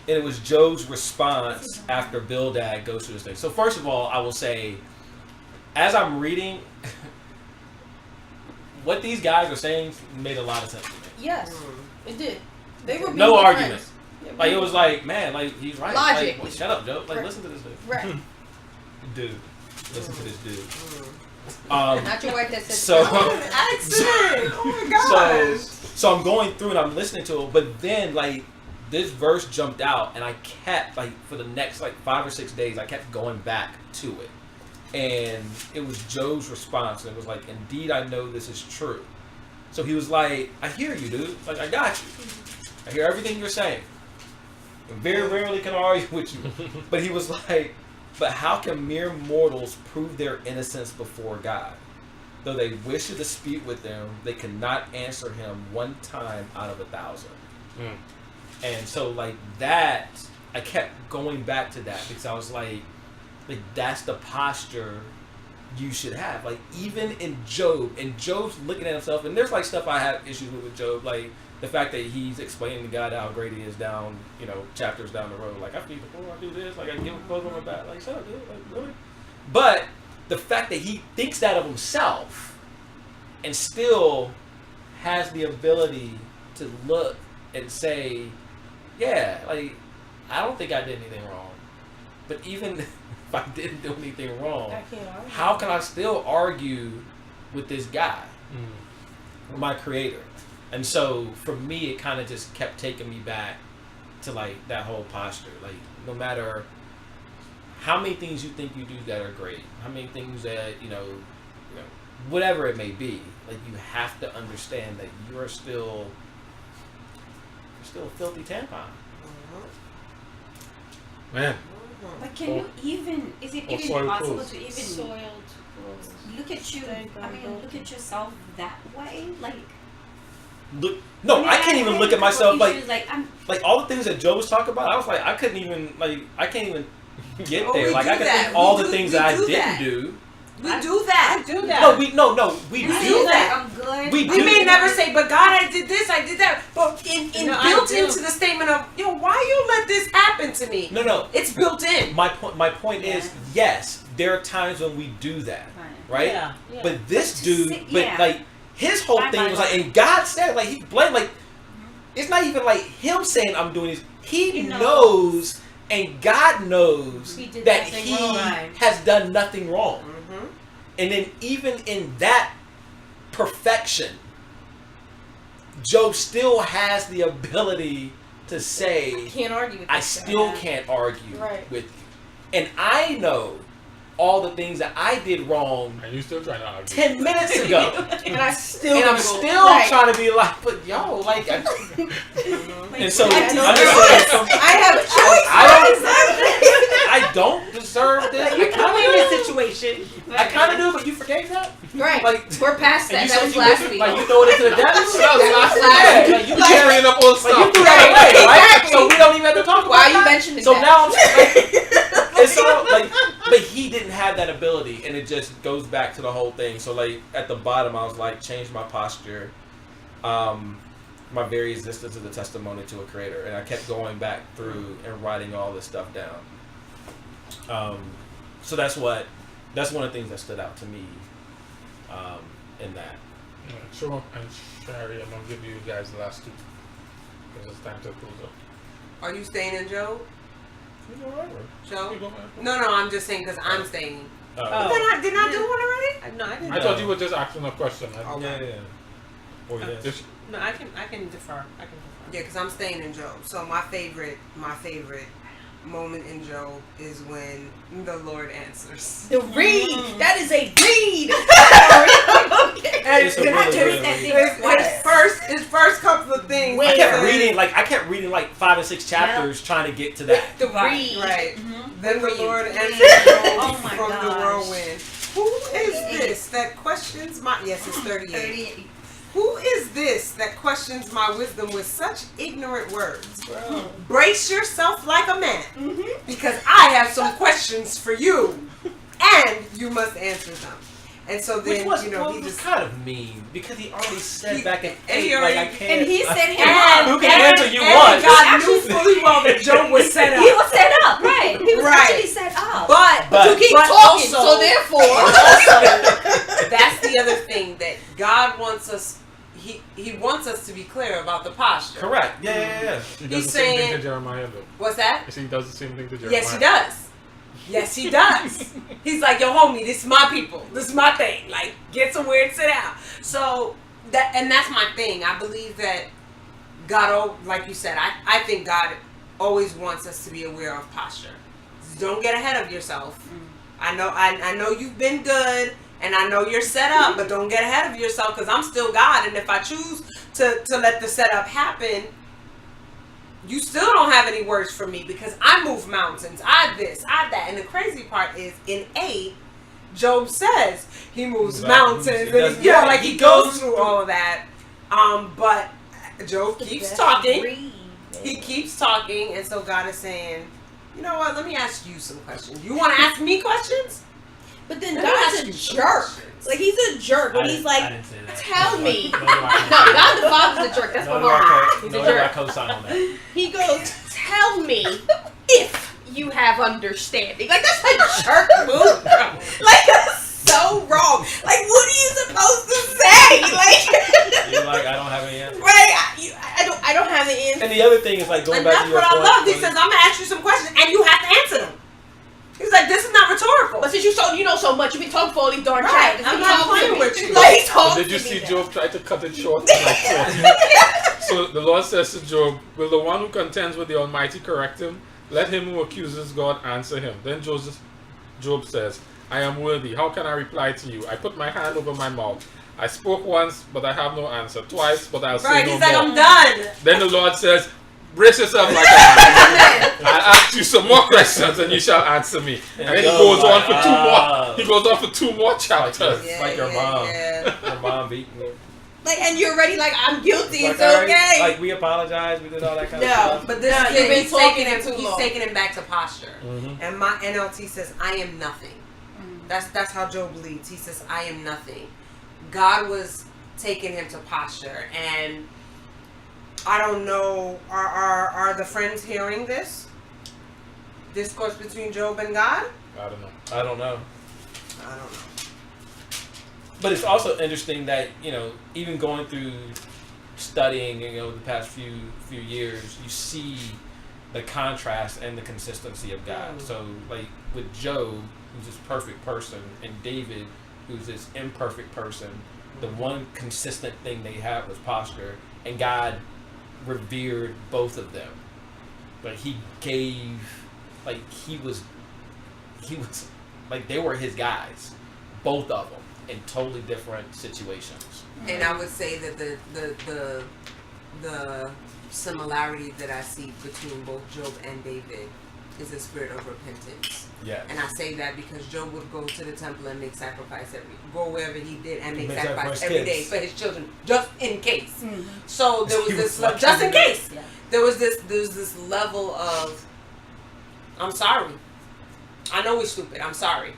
and it was Job's response after Bildad goes through this thing. So first of all, I will say, as I'm reading, what these guys are saying made a lot of sense to me. Yes, it did. They were being No good argument. friends. Yeah, Like it being was good like, man, like he's right. Logic. Like, well, shut up, Joe. Like Right. listen to this dude. friends. Right. Dude, listen to this dude. Not your wife that said So, Accident! Oh my gosh! so I'm going through and I'm listening to it, but then like this verse jumped out, and I kept like for the next like 5 or 6 days, I kept going back to it, and it was Job's response, and it was like, "Indeed, I know this is true." So he was like, "I hear you, dude. Like I got you. I hear everything you're saying. And very rarely can I argue with you." But he was like, "But how can mere mortals prove their innocence before God? Though they wish to dispute with them, they cannot answer him 1 time out of 1,000. And so like that, I kept going back to that because I was like that's the posture you should have. Like even in Job, and Job's looking at himself, and there's like stuff I have issues with Job, like the fact that he's explaining to God how great he is down, you know, chapters down the road. Like I feed the poor, I do this, like I give clothes on my back. Like shut up, dude. Like really? But the fact that he thinks that of himself and still has the ability to look and say, yeah, like I don't think I did anything wrong. But even if I didn't do anything wrong, I can't argue. how can I still argue with this guy, my creator? And so for me, it kind of just kept taking me back to like that whole posture. Like no matter how many things you think you do that are great, how many things that you know whatever it may be, like you have to understand that you're still a filthy tampon. Man. But can you even? Is it Or even soiled possible clothes. to even Soiled clothes. look at you? I mean, look at yourself that way, like. Look, no, I can't even look at myself like I'm. like all the things that Joe was talking about. I was like, I can't even get Oh, there. we Like do I can that. think all We the do- things we that I do didn't that. do. We do that. I do that. No, we You do feel that. like I'm good. We We do. may never say, but God, I did this, I did that. But in No, I built do. into the statement of, why you let this happen to me? No. It's built in. My point is, yes, there are times when we do that, right? Yeah. But this But to dude, say- but yeah. like his whole Bye, thing bye, was bye. like, and God said, like he blamed, like it's not even like him saying I'm doing this. He He knows, and God knows He did that nothing he wrong. has done nothing wrong. Mm-hmm. And then even in that perfection, Job still has the ability to say, Can't argue with I this still guy. can't argue Right. with you. And I know all the things that I did wrong And you still trying to argue. 10 minutes ago. And I still And I'm gonna go- still Right. trying to be like, but yo, like, and so I I'm don't just know. saying, so I have a choice. I don't deserve this. You put me in this situation. I kind of do, but you forgave that? Right. Like, We're past and that. you That said was you last did- week. like you throw it into the depths. That was last Yeah, week. like you You carrying up old like you stuff. threw that away, right? So we don't even have to talk Why about are you that. mentioning So that? now I'm like, it's all like, but he didn't have that ability, and it just goes back to the whole thing. So like at the bottom, I was like, change my posture. My very existence is a testimony to a creator, and I kept going back through and writing all this stuff down. So that's one of the things that stood out to me in that. Alright, Sean and Sherry, I'm gonna give you guys the last two because it's time to close up. Are you staying in Job? You go right, Job? You go right. No, I'm just saying because I'm staying. Oh. Didn't I do one already? No, I didn't. I thought you were just asking a question. Oh. Yeah. Or yeah. If- No, I can defer. Yeah, because I'm staying in Job. So my favorite moment in Job is when the Lord answers. The read. That is a read. And It's a really good read. his first couple of things. I he kept says- reading like 5 and 6 chapters trying to get to that. The Right, read. right. Then the Read. Lord answers Oh my from the gosh. whirlwind. Who is this that questions my? Yes, it's 38. 38. Who is this that questions my wisdom with such ignorant words? Brace yourself like a man, because I have some questions for you, and you must answer them. And so then, Which was, he was just kind of mean because he already said back in and he 8, like I already- can't. And he said he Who can answer you and once? God knew fully well that Job was set up. He was set up, right? He was Right. actually set up. But You keep but talking, also- so therefore. That's the other thing that God wants us. He wants us to be clear about the posture. Correct. Yeah. He does He's the same thing saying- to Jeremiah though. What's that? You see, he does the same thing to Jeremiah. Yes, he does. Yes, he does. He's like, yo, homie, this is my people. This is my thing. Like, get somewhere and sit down. So that's my thing. I believe that God, like you said, I think God always wants us to be aware of posture. Don't get ahead of yourself. I know you've been good, and I know you're set up, but don't get ahead of yourself because I'm still God, and if I choose to let the setup happen, you still don't have any words for me because I move mountains, I this, I that. And the crazy part is in 8, Job says he moves mountains. He does- And, yeah, like he he goes goes through all of that. But Job keeps talking. He keeps talking, and so God is saying, you know what, let me ask you some questions. You want to ask me questions? But then Let me God's ask a you some jerk. questions. Like he's a jerk when he's I like, didn't say that. tell me. No, No, God the Father's a jerk. That's what we're on. He's a I jerk. co-sign on that. He goes, tell me if you have understanding. Like that's a jerk move, bro. Like that's so wrong. Like what are you supposed to say? Like, You're like, I don't have any answer. right? I don't have the answer. And the other thing is like going And back that's to your what I point. love. He was- says, I'm going to ask you some questions, and you have to answer them. He's like, this is not rhetorical. But since you know so much, you've been talking for all these darn Right, chapters. I'm He not talks to playing me. with you. Like he But talks did you to me see now. Job try to cut it short? Like, so the Lord says to Job, will the one who contends with the Almighty correct him? Let him who accuses God answer him. Then Job says, I am worthy. How can I reply to you? I put my hand over my mouth. I spoke once, but I have no answer. Twice, but I'll say no He's like, more. I'm done. Then the Lord says, brace yourself like that. I'll ask you some more questions and you shall answer me. And then he goes on for 2 more. He goes on for 2 more chapters. It's like your mom. Your mom beat me. Like, and you're already like, I'm guilty. It's Like, okay. Like, we apologize. We did all that kind of No, stuff. but this you've been he's talking taking too him. long. He's taking him back to posture. Mhm. And my NLT says, I am nothing. That's how Job leads. He says, I am nothing. God was taking him to posture, and I don't know. Are the friends hearing this discourse between Job and God? I don't know. I don't know. I don't know. But it's also interesting that, even going through studying, the past few years, you see the contrast and the consistency of God. So, like, with Job, who's this perfect person, and David, who's this imperfect person, the one consistent thing they had was posture, and God revered both of them. Like, he gave, like, he was, like, they were his guys, both of them, in totally different situations. And I would say that the similarity that I see between both Job and David is a spirit of repentance. Yeah. And I say that because Job would go to the temple and make sacrifice go wherever he did and make sacrifice every day for his children, just in case. So there was this just in case. Yeah. There was this level of, I'm sorry. I know we're stupid. I'm sorry.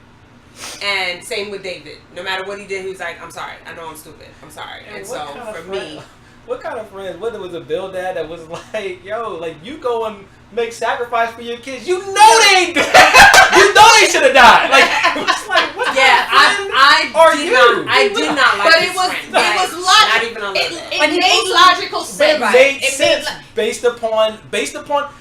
And same with David. No matter what he did, he was like, I'm sorry. I know I'm stupid. I'm sorry. And so for me, what kind of friends? What was a Bill dad that was like, yo, like, you go and make sacrifice for your kids. You know they should have died. Like, it was like, what yeah, kind of I did not like But his it was friend. logical. Not even a little. It made logical sense. It made sense based upon.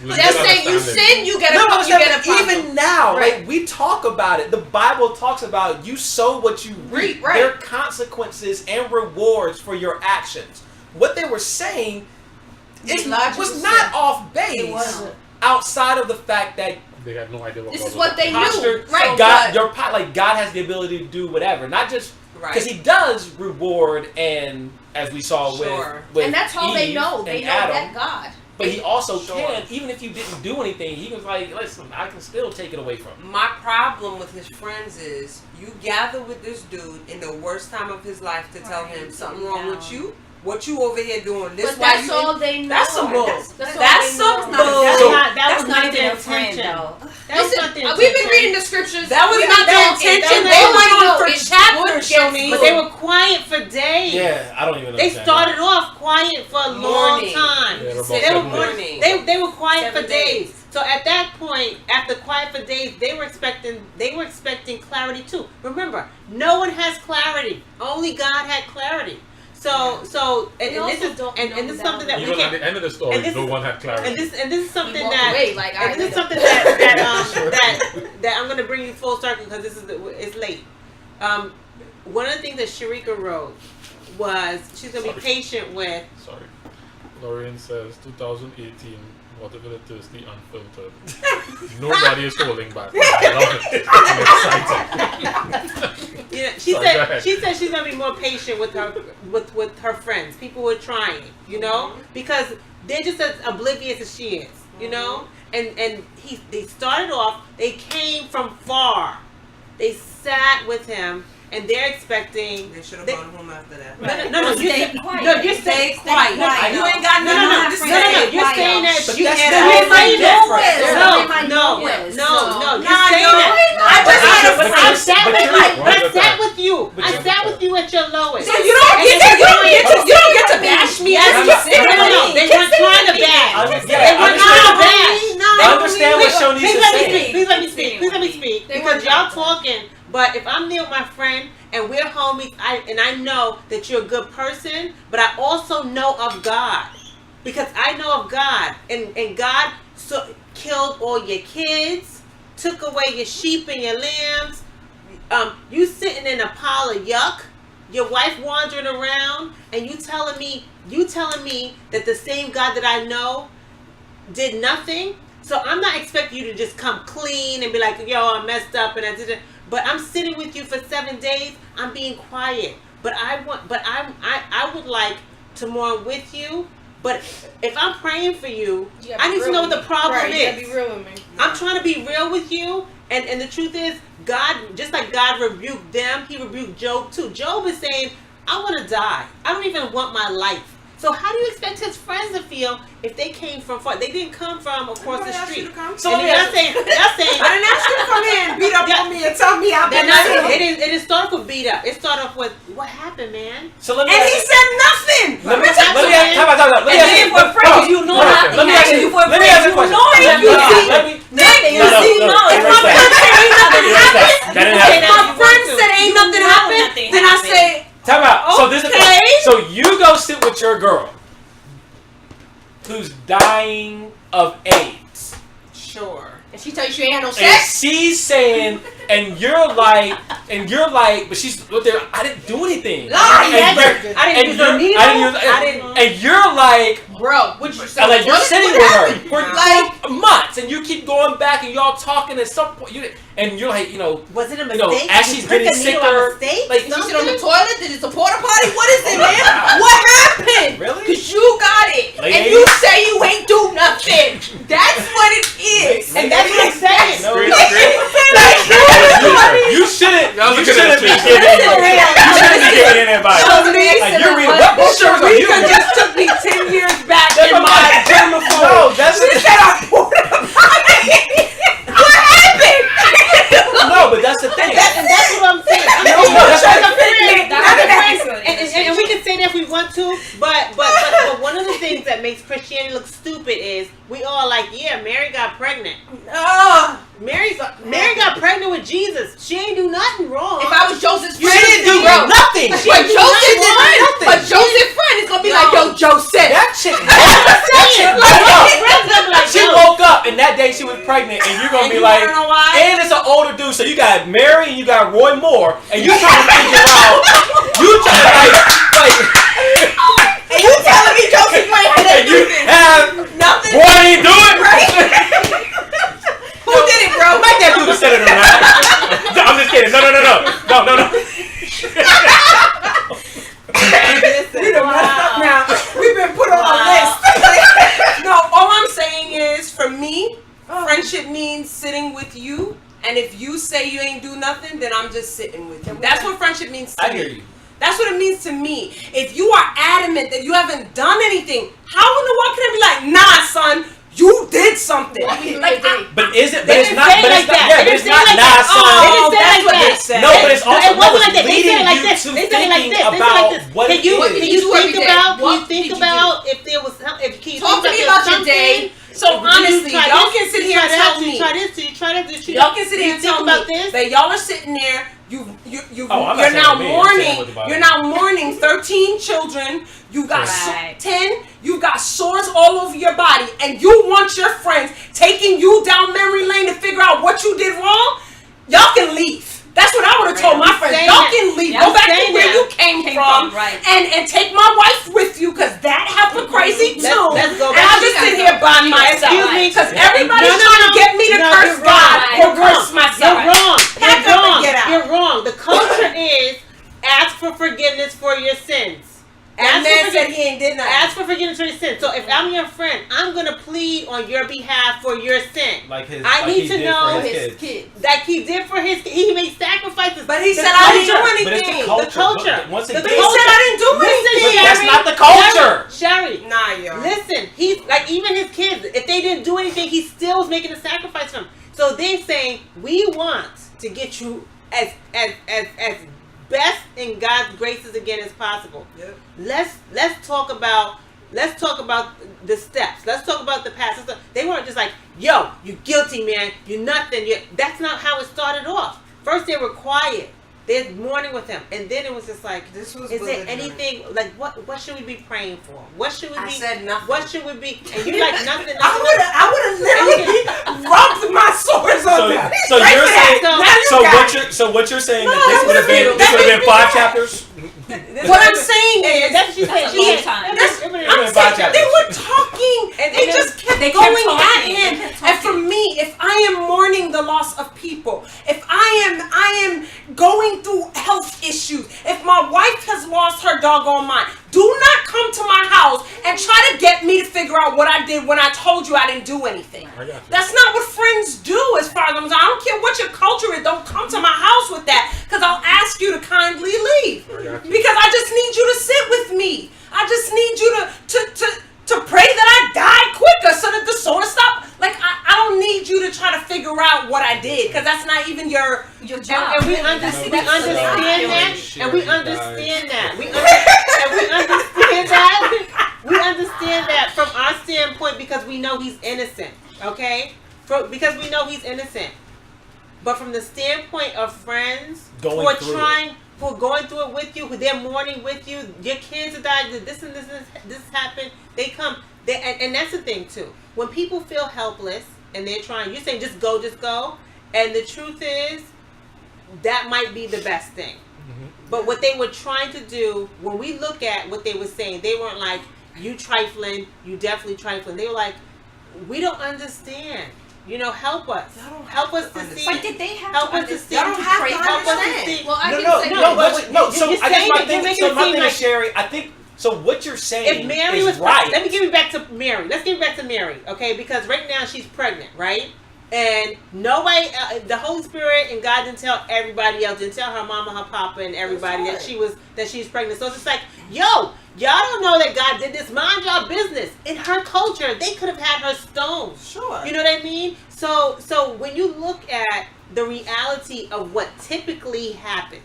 Just saying, you sin, you get a problem. Even now, Right. like, we talk about it. The Bible talks about you sow what you reap. Right. There are consequences and rewards for your actions. What they were saying was not off base. It wasn't. Outside of the fact that They had no idea what This God is was what they up to. knew. Right. God has the ability to do whatever, not just because Right. he does reward, and as we saw with And that's all they Eve know. They and know Adam, that God. but he also Sure. can, even if you didn't do anything, he was like, listen, I can still take it away from you. My problem with his friends is you gather with this dude in the worst time of his life to tell him something wrong with you. What you over here doing? This But why that's you all they know. That's some bull. That's all That's they some know. bull. That was not even their a friend, intention. though. That was Listen, not their we've been intention. reading the scriptures. That was We not know their it. intention. That's They all went we on know. for It's chapters, good Shoni. But they were quiet for days. Yeah, I don't even know. They started off quiet for a long Morning. time. Yeah, about They were 7 morning. They were quiet 7 for days. days. So at that point, after quiet for days, they were expecting clarity too. Remember, no one has clarity. Only God had clarity. So and this is something that we Even at can. the end of the story, and this no is- one had clarity. And this is something walked that away, like, and I this is know. something that I'm gonna bring you full circle because it's late. One of the things that Sharika wrote was she's gonna be patient with. Sorry. Lorraine says 2018, whatever the thirsty unfiltered. Nobody is holding back. I love it. I'm excited. Yeah, Sorry, go ahead. she said she's gonna be more patient with her friends, people who are trying, because they're just as oblivious as she is, And they started off. They came from far. They sat with him, and they're expecting. They should have gone home after that. No, Stay you're quiet. you're Stay saying quiet. quiet. You ain't got No, nothing to say. you're saying that But you that's you're totally saying that. different. They're No, not my nose. you're Nah, saying yo, that. I just had a But friend. I sat with you're- you. I you're- sat with you. but I you're- sat with you at your lowest. So you don't get to bash me. Yes, as no, you no, they weren't trying to bash. They weren't trying to bash. I understand what Shoni Please is let me saying. speak. Please let me speak. Please let me speak. They Because weren't y'all trying to talking. But if I'm there with my friend and we're homies, I know that you're a good person, but I also know of God. Because I know of God. And God killed all your kids, took away your sheep and your lambs. You sitting in a pile of yuck, your wife wandering around, and you telling me that the same God that I know did nothing. So I'm not expecting you to just come clean and be like, yo, I messed up and I did it. but I'm sitting with you for 7 days. I'm being quiet, but I would like to mourn with you. But if I'm praying for you, I need to know what the problem is. You gotta be real with me. I'm trying to be real with you, and the truth is, God, just like God rebuked them, He rebuked Job too. Job is saying, I want to die. I don't even want my life. So how do you expect his friends to feel if they came from far? They didn't come from across the street. So and y'all saying, I didn't ask you to come in and beat up on me and tell me I've been it didn't start off with beat up. It started off with, what happened, man? So let me and ask he you- said nothing. Let me ask you a If my friend said ain't nothing happened, That didn't if happen. my friend said ain't nothing happened, then I say, Time out. So this is Okay. so you go sit with your girl who's dying of AIDS. sure. And she tell you she ain't had no And sex. she's saying, and you're like, but she's there. I didn't do anything. Lie. And you're- I didn't use and a needle. I didn't. And you're like, Bro, what you say? and like you're sitting with her for Like- months, and you keep going back, and y'all talking. At some point, and you're like, Was it a you know, mistake? as Did she's you prick getting a needle sicker, on mistake? like Did you sit on the toilet? Did it a porta potty? What is it, man? Wow. What happened? Really? Cause you got it, Lady? and you say you ain't do nothing. That's what it is. And that's what I'm saying. No, Like, you shouldn't. Y'all You look at shouldn't that be shit. giving. You shouldn't be giving any advice. Like you're reading. What shirt are you? Rika just took me 10 years back That's in what my I'm- germaphobe. No, that's She said I poured it. What happened? no, but that's the thing. And that's what I'm saying. No, that's Trying what- to fit me. None of that. And we can say that if we want to, but one of the things that makes Christianity look stupid is we all like, yeah, Mary got pregnant. Mary got pregnant with Jesus. She ain't do nothing wrong. if I was Joseph's You friend, didn't do bro. nothing. But Joseph did. But Joseph's friend is gonna be like, yo, Joseph. That chick. She Yo, woke up and that day she was pregnant, and you're gonna And be you like, wanna know why? and it's an older dude, so you got Mary and you got Roy Moore, and you trying to figure out, you trying to like, And you telling me Joseph ain't had and you have nothing? Roy ain't do it. Who did it, bro? Make that dude the senator now. I'm just kidding. No. We done messed up now. We've been put on a list. No, all I'm saying is, for me, friendship means sitting with you. And if you say you ain't do nothing, then I'm just sitting with you. That's what friendship means to I me. hear you. That's what it means to me. If you are adamant that you haven't done anything, how in the world can I be like, nah, son, you did something? Like, But is it? But They it's didn't not. say it But like it's not. that. Yeah, They but it's didn't say not. it like Nah, that. son. They didn't say it that's like what that. they said. No, but it's also it wasn't no, like that. They leading said it like you this. to They said it like thinking this. They said it about like this. what Can it you is. can What you did you do think every day? about? Can What you think did you about if there was? If can you Talk to think me about about your day. So honestly, y'all can sit here and tell me. Try this. You try this. Y'all can sit here and think tell about me this. that y'all are sitting there. Oh, I'm not You're saying now with me, I'm saying with the mourning. Bible. You're now mourning 13 children. You got Right. 10. You got sores all over your body, and you want your friends taking you down memory lane to figure out what you did wrong. Y'all can leave. That's what I would have told my friends. saying Y'all that. can leave. Yeah, Go I'm back to saying where that. you came from, right. and take my wife with you, because that happened crazy too. Let's go And back. I'll just sit here by myself. Excuse me. Because everybody's No, no, trying no. to get me to No, curse you're God wrong. or You're curse wrong. myself. You're wrong. Pack You're up and wrong. get out. You're wrong. The culture is ask for forgiveness for your sins. And man said he ain't did nothing. Ask for forgiveness for your sins. So if I'm your friend, I'm gonna plead on your behalf for your sin. Like his. I like need he to did know for his His kids. kids. Like he did for his, he made sacrifices. But he The said I didn't do culture- But it's anything. the culture. The culture. But once The again, But he said I didn't do anything. But that's Sherry, not the culture. Sherry, Nah, yo. listen, he's like, even his kids, if they didn't do anything, he still was making a sacrifice for them. So they're saying, we want to get you as best in God's graces again as possible. Yep. Let's talk about the steps. Let's talk about the past. They weren't just like, yo, you guilty, man. You're nothing. That's not how it started off. First they were quiet. They're mourning with him, and then it was just like, This was is there belligerent. anything like what should we be praying for? What should we I be? said nothing. What should we be? And you like nothing. I would have literally rubbed my sores on that. So you're saying. So- What you're saying No, that this would have been that would be 5 chapters. What I'm saying is, That's what she said. That's a long time. I'm saying they were talking, and they just kept They kept going talking. at They him. kept And for talking. me, if I am mourning the loss of people, if I I got you. That's not what friends do as far as I'm concerned. I don't care what your culture is. Don't come to my house with that because I'll ask you to kindly leave. I got you. Because I just need you to sit with me. I just need you to pray that I die quicker so that the sword stop. Like, I don't need you to try to figure out what I did because that's not even your job. And we understand that. And we understand that. We understand that from our standpoint because we know he's innocent. Okay? Because we know he's innocent. But from the standpoint of friends who are going through it with you, who they're mourning with you, your kids have died, this happened, they come. And that's the thing too. When people feel helpless and they're trying, you're saying just go. And the truth is, that might be the best thing. Mm-hmm. But what they were trying to do, when we look at what they were saying, they weren't like, you trifling, you definitely trifling. They were like, we don't understand. Help us. Help us to see. But did they have help to us to see? understand? Help us to see. Well, I No. So I guess my thing like, is, Sherry, I think, so what you're saying if Mary is was right. Let me give you back to Mary. Let's give it back to Mary, okay? Because right now she's pregnant, right? And nobody, the Holy Spirit and God didn't tell everybody else, didn't tell her mama, her papa, and everybody that she's pregnant. So it's just like, y'all don't know that God did this. Mind your business. In her culture, they could have had her stoned. Sure. You know what I mean? So when you look at the reality of what typically happens,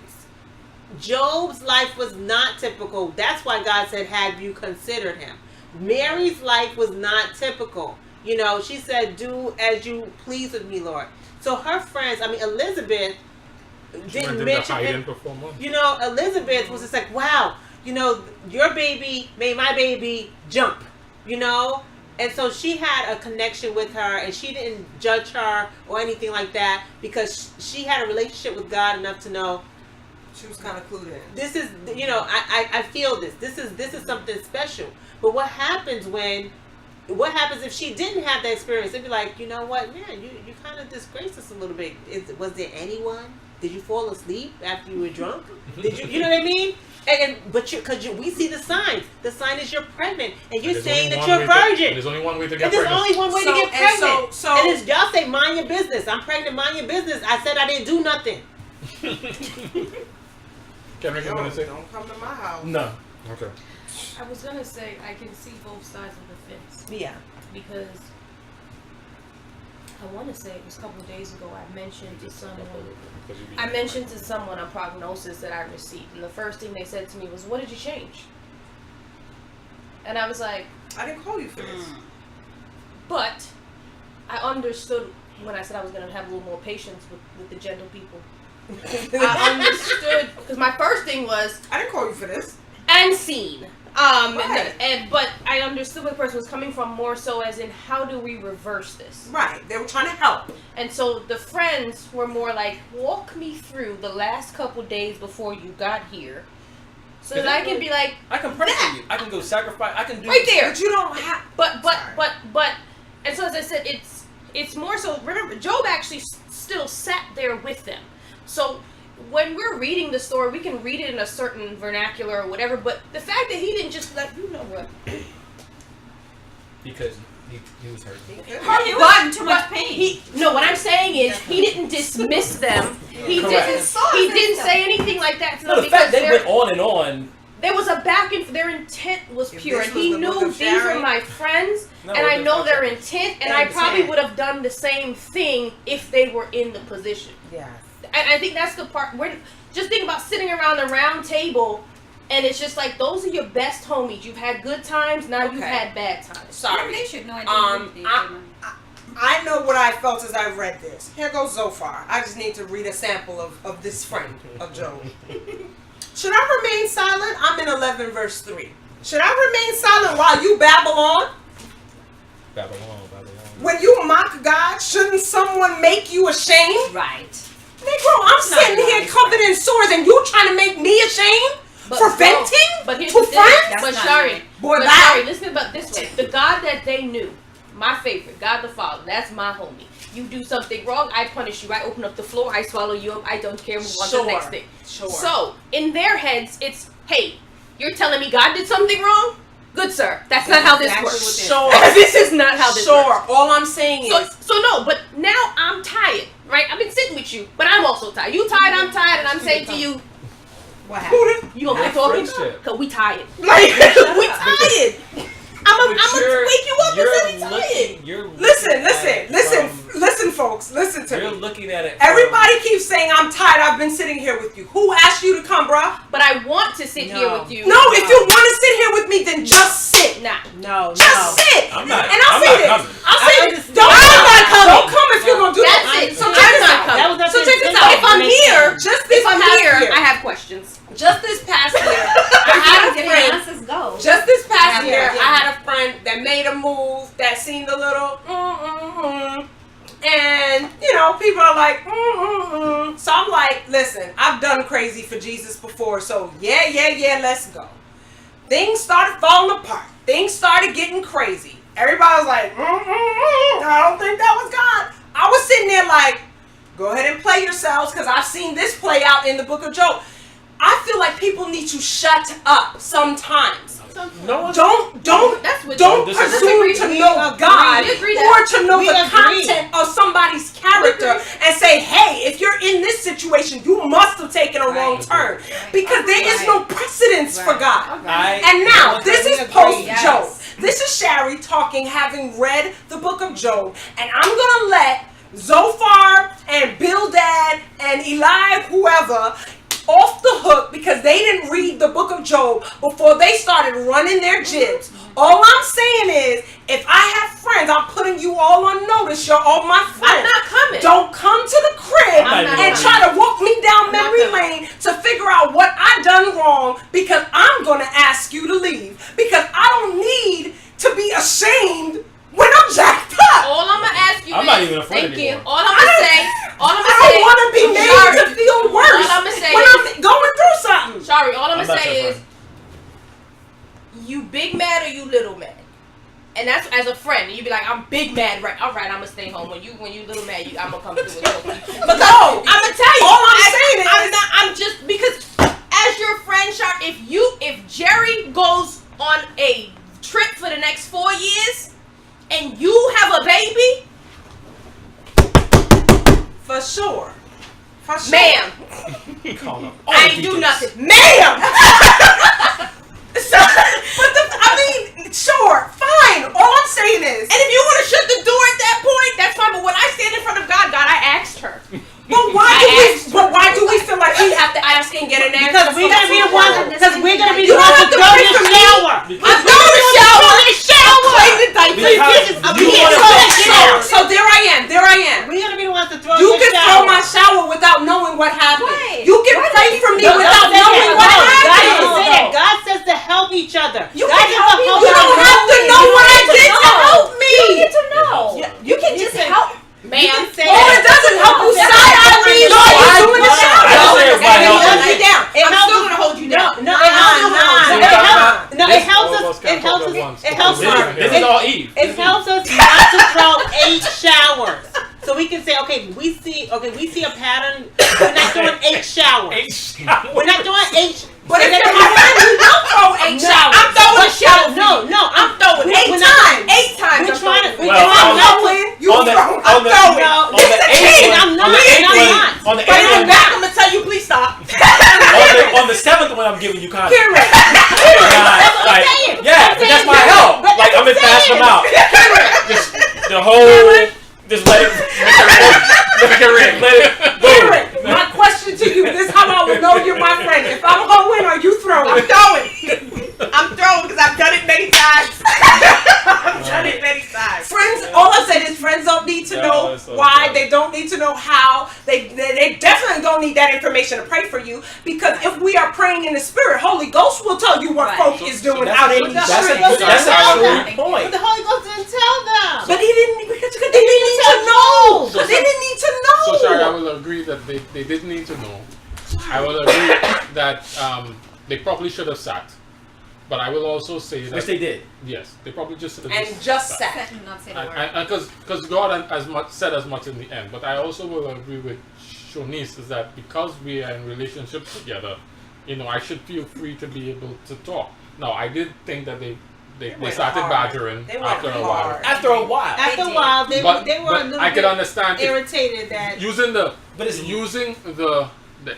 Job's life was not typical. That's why God said, have you considered him? Mary's life was not typical. She said, do as you please with me, Lord. So her friends, Elizabeth didn't mention it. Elizabeth was just like, wow, your baby made my baby jump, And so she had a connection with her and she didn't judge her or anything like that because she had a relationship with God enough to know she was kind of clued in. This is, I feel this. This is something special. But what happens if she didn't have that experience? They'd be like, you know what, man, you kind of disgraced us a little bit. Was there anyone? Did you fall asleep after you were drunk? Did you know what I mean? Because we see the signs. The sign is you're pregnant, and you're saying that you're a virgin. There's only one way to get pregnant. pregnant. There's only one way to get pregnant. So and y'all say, mind your business. I'm pregnant, mind your business. I said I didn't do nothing. Don't come to my house. No. Okay. I was gonna say I can see both sides of the fence. Yeah. Because I want to say it was a couple of days ago I mentioned to someone a prognosis that I received, and the first thing they said to me was, "What did you change?" And I was like, "I didn't call you for this." But I understood when I said I was gonna have a little more patience with the gentle people. I understood because my first thing was, "I didn't call you for this." And seen. Right. But I understood where the person was coming from more so as in, how do we reverse this? Right. They were trying to help. And so the friends were more like, walk me through the last couple days before you got here. So that I can be like, I can pray for you. I can go sacrifice. I can do right there. But you don't have. But and so as I said, it's more so. Remember, Job actually still sat there with them. So when we're reading the story, we can read it in a certain vernacular or whatever, but the fact that he didn't just let, you know what? Because he was hurt. He was in too much pain. What I'm saying is, he didn't dismiss them. He didn't say anything like that to them. No, the fact they went on and on. There was a back and their intent was pure, and he knew these are my friends, and I know their intent, and I probably would have done the same thing if they were in the position. Yeah. And I think that's the part where, just think about sitting around a round table, and it's just like, those are your best homies. You've had good times, now you've had bad times. Sorry. They should know. I know what I felt as I read this. Here goes Zophar. I just need to read a sample of this friend of Job. Should I remain silent? I'm in 11 verse 3. Should I remain silent while you babble on? Babylon. When you mock God, shouldn't someone make you ashamed? Right. Negro, I'm sitting here covered in sores and you trying to make me ashamed? For venting? But here's to the thing. friends? But Shari, listen about this way. The God that they knew, my favorite, God the Father, that's my homie. You do something wrong, I punish you. I open up the floor, I swallow you up, I don't care, move on to the next thing. Sure. So, in their heads, it's, hey, you're telling me God did something wrong? Good sir, that's not how this exactly works. what Sure. This is not how this Sure. works. All I'm saying So, is, so no, but now I'm tired, right? I've been sitting with you, but I'm also tired. You tired, I'm tired, and I'm saying to you, What happened? you gonna Your keep talking? friendship. Cause we tired. Like, we tired. I'm But gonna wake you up and say we tired. listen, folks, listen to You're me. looking at it. Everybody keeps saying I'm tired. I've been sitting here with you. Who asked you to come, bruh? But I want to sit here No. with you. No, if you want to sit here with me, then just sit. Nah. No, Just sit. I'm not- And I'll I'm say not this. coming. I'll say I this. understand. Don't I'm come. not coming. Don't come if you're gonna do That's that. it. So I'm check this not out. coming. That was So check this intentional. out. If I'm here, Just this if I'm past here, year. I have questions. Just this past year, I had a Getting friend. answers go. Just this past Yeah, year, yeah. I had a friend that made a move that seemed a little and you know, people are like So I'm like, listen, I've done crazy for Jesus before, so yeah, let's go. Things started falling apart. Things started getting crazy. Everybody was like, I don't think that was God. I was sitting there like, go ahead and play yourselves, because I've seen this play out in the book of Job. I feel like people need to shut up sometimes. No one. Don't That's what don't This is- presume to know God We agree or to know We the agree. content of somebody's character and say, hey, if you're in this situation, you must have taken a wrong turn, because there is no precedence for God. And now, this is post Job. This is Shari talking, having read the book of Job, and I'm gonna let Zophar and Bildad and Eli, whoever, off the hook because they didn't read the book of Job before they started running their jibs. All I'm saying is, if I have friends, I'm putting you all on notice. You're all my friends. I'm not coming. Don't come to the crib I'm not and coming. try to walk me down I'm not memory coming. lane to figure out what I done wrong, because I'm gonna ask you to leave, because I don't need to be ashamed when I'm jacked up. All I'm gonna ask you I'm is, not even a friend thank you. anymore. All I'm gonna say, I don't want to be made to feel worse All I'ma say when is- I'm going through something. Sorry, all I'm I'm gonna not say your is, you big mad or you little mad? And that's as a friend. You be like, I'm big mad, right? All right, I'm gonna stay home. When you little mad, I'm gonna come through and talk to you. But no, I'm gonna tell you. All I'm saying is, I'm just because as your friend, Sharp, if Jerry goes on a trip for the next 4 years and you have a baby, for sure. For sure. ma'am, Call them all I the ain't do deacons. nothing. Ma'am! So, sure, fine. All I'm saying is, And if you want to shut the door at that point, that's fine. But when I stand in front of God, I asked her. but why do we feel like we have to ask and get an answer? Because we're gonna be the ones. Because we're gonna be You the ones don't have to to go pray in the for me. shower. I'm going to shower. Clean the diapers. Because you Yeah. wanna- So there I am. We're gonna be the ones to throw You in the can shower. throw my shower without knowing what happened. Right. You can pray for me No, without don't say knowing that. what No, God happened. didn't say that. God says to help each other. You God can says help to me. help You don't each have to other. know what I did to help me. You need to know. You can just help. Ma'am. say Oh, it doesn't help you side eye me. No, you're doing the I shower. say it's my It help. holds you down. I'm still gonna hold you down. No, it helps us. Nah. No, it helps All of us. us It can't helps talk us. at once. It helps This us. is- This is all Eve. It helps us not to throw 8 showers. So we can say, okay, we see a pattern. We're not doing 8 showers. We're not doing 8. But if you're my friend, you don't throw 8 showers. I'm throwing a shower. No, I'm throwing 8 we're not- times. 8 times. We're I'm trying to. throwing. We're Well, trying on to the- win. You on the throw. I'm on the throwing. No, on the and eighth I'm one, not, on the and eighth I'm one, not. on the But eighth I'm one, back. I'm gonna tell you, please stop. on the seventh one, I'm giving you content. Period. Like, saying. yeah, but that's my help. But Like, I'm that's gonna pass them out. Just the whole, just let it, make it ring, let it, boom. Period. My question to you, this is how I will know you're my friend. If I'm hoeing or you throwing. I'm throwing. I'm throwing because I've done it many times. I've done it many times. Friends, all I said is friends don't need to No, know it's so why. funny. They don't need to know how. They definitely don't need that information to pray for you, because if we are praying in the spirit, Holy Ghost will tell you what Right. folk is doing that's out a in good- these that's a streets. good- that's a Tell true them. But point. the Holy Ghost didn't tell them. But he didn't, because they didn't need to know. So- They didn't need to know. So, Shari, I will agree that they didn't need to know. I will agree that they probably should have sat. But I will also say that Which they did. yes, they probably just should have And just sat. Set and not say the word. Because God said as much in the end. But I also will agree with Shonice is that because we are in relationship together, I should feel free to be able to talk. Now, I did think that they they went started hard. badgering They went after a while. hard. After a while. After a did. while, they But were a little I can bit understand if irritated that using the But it's- using the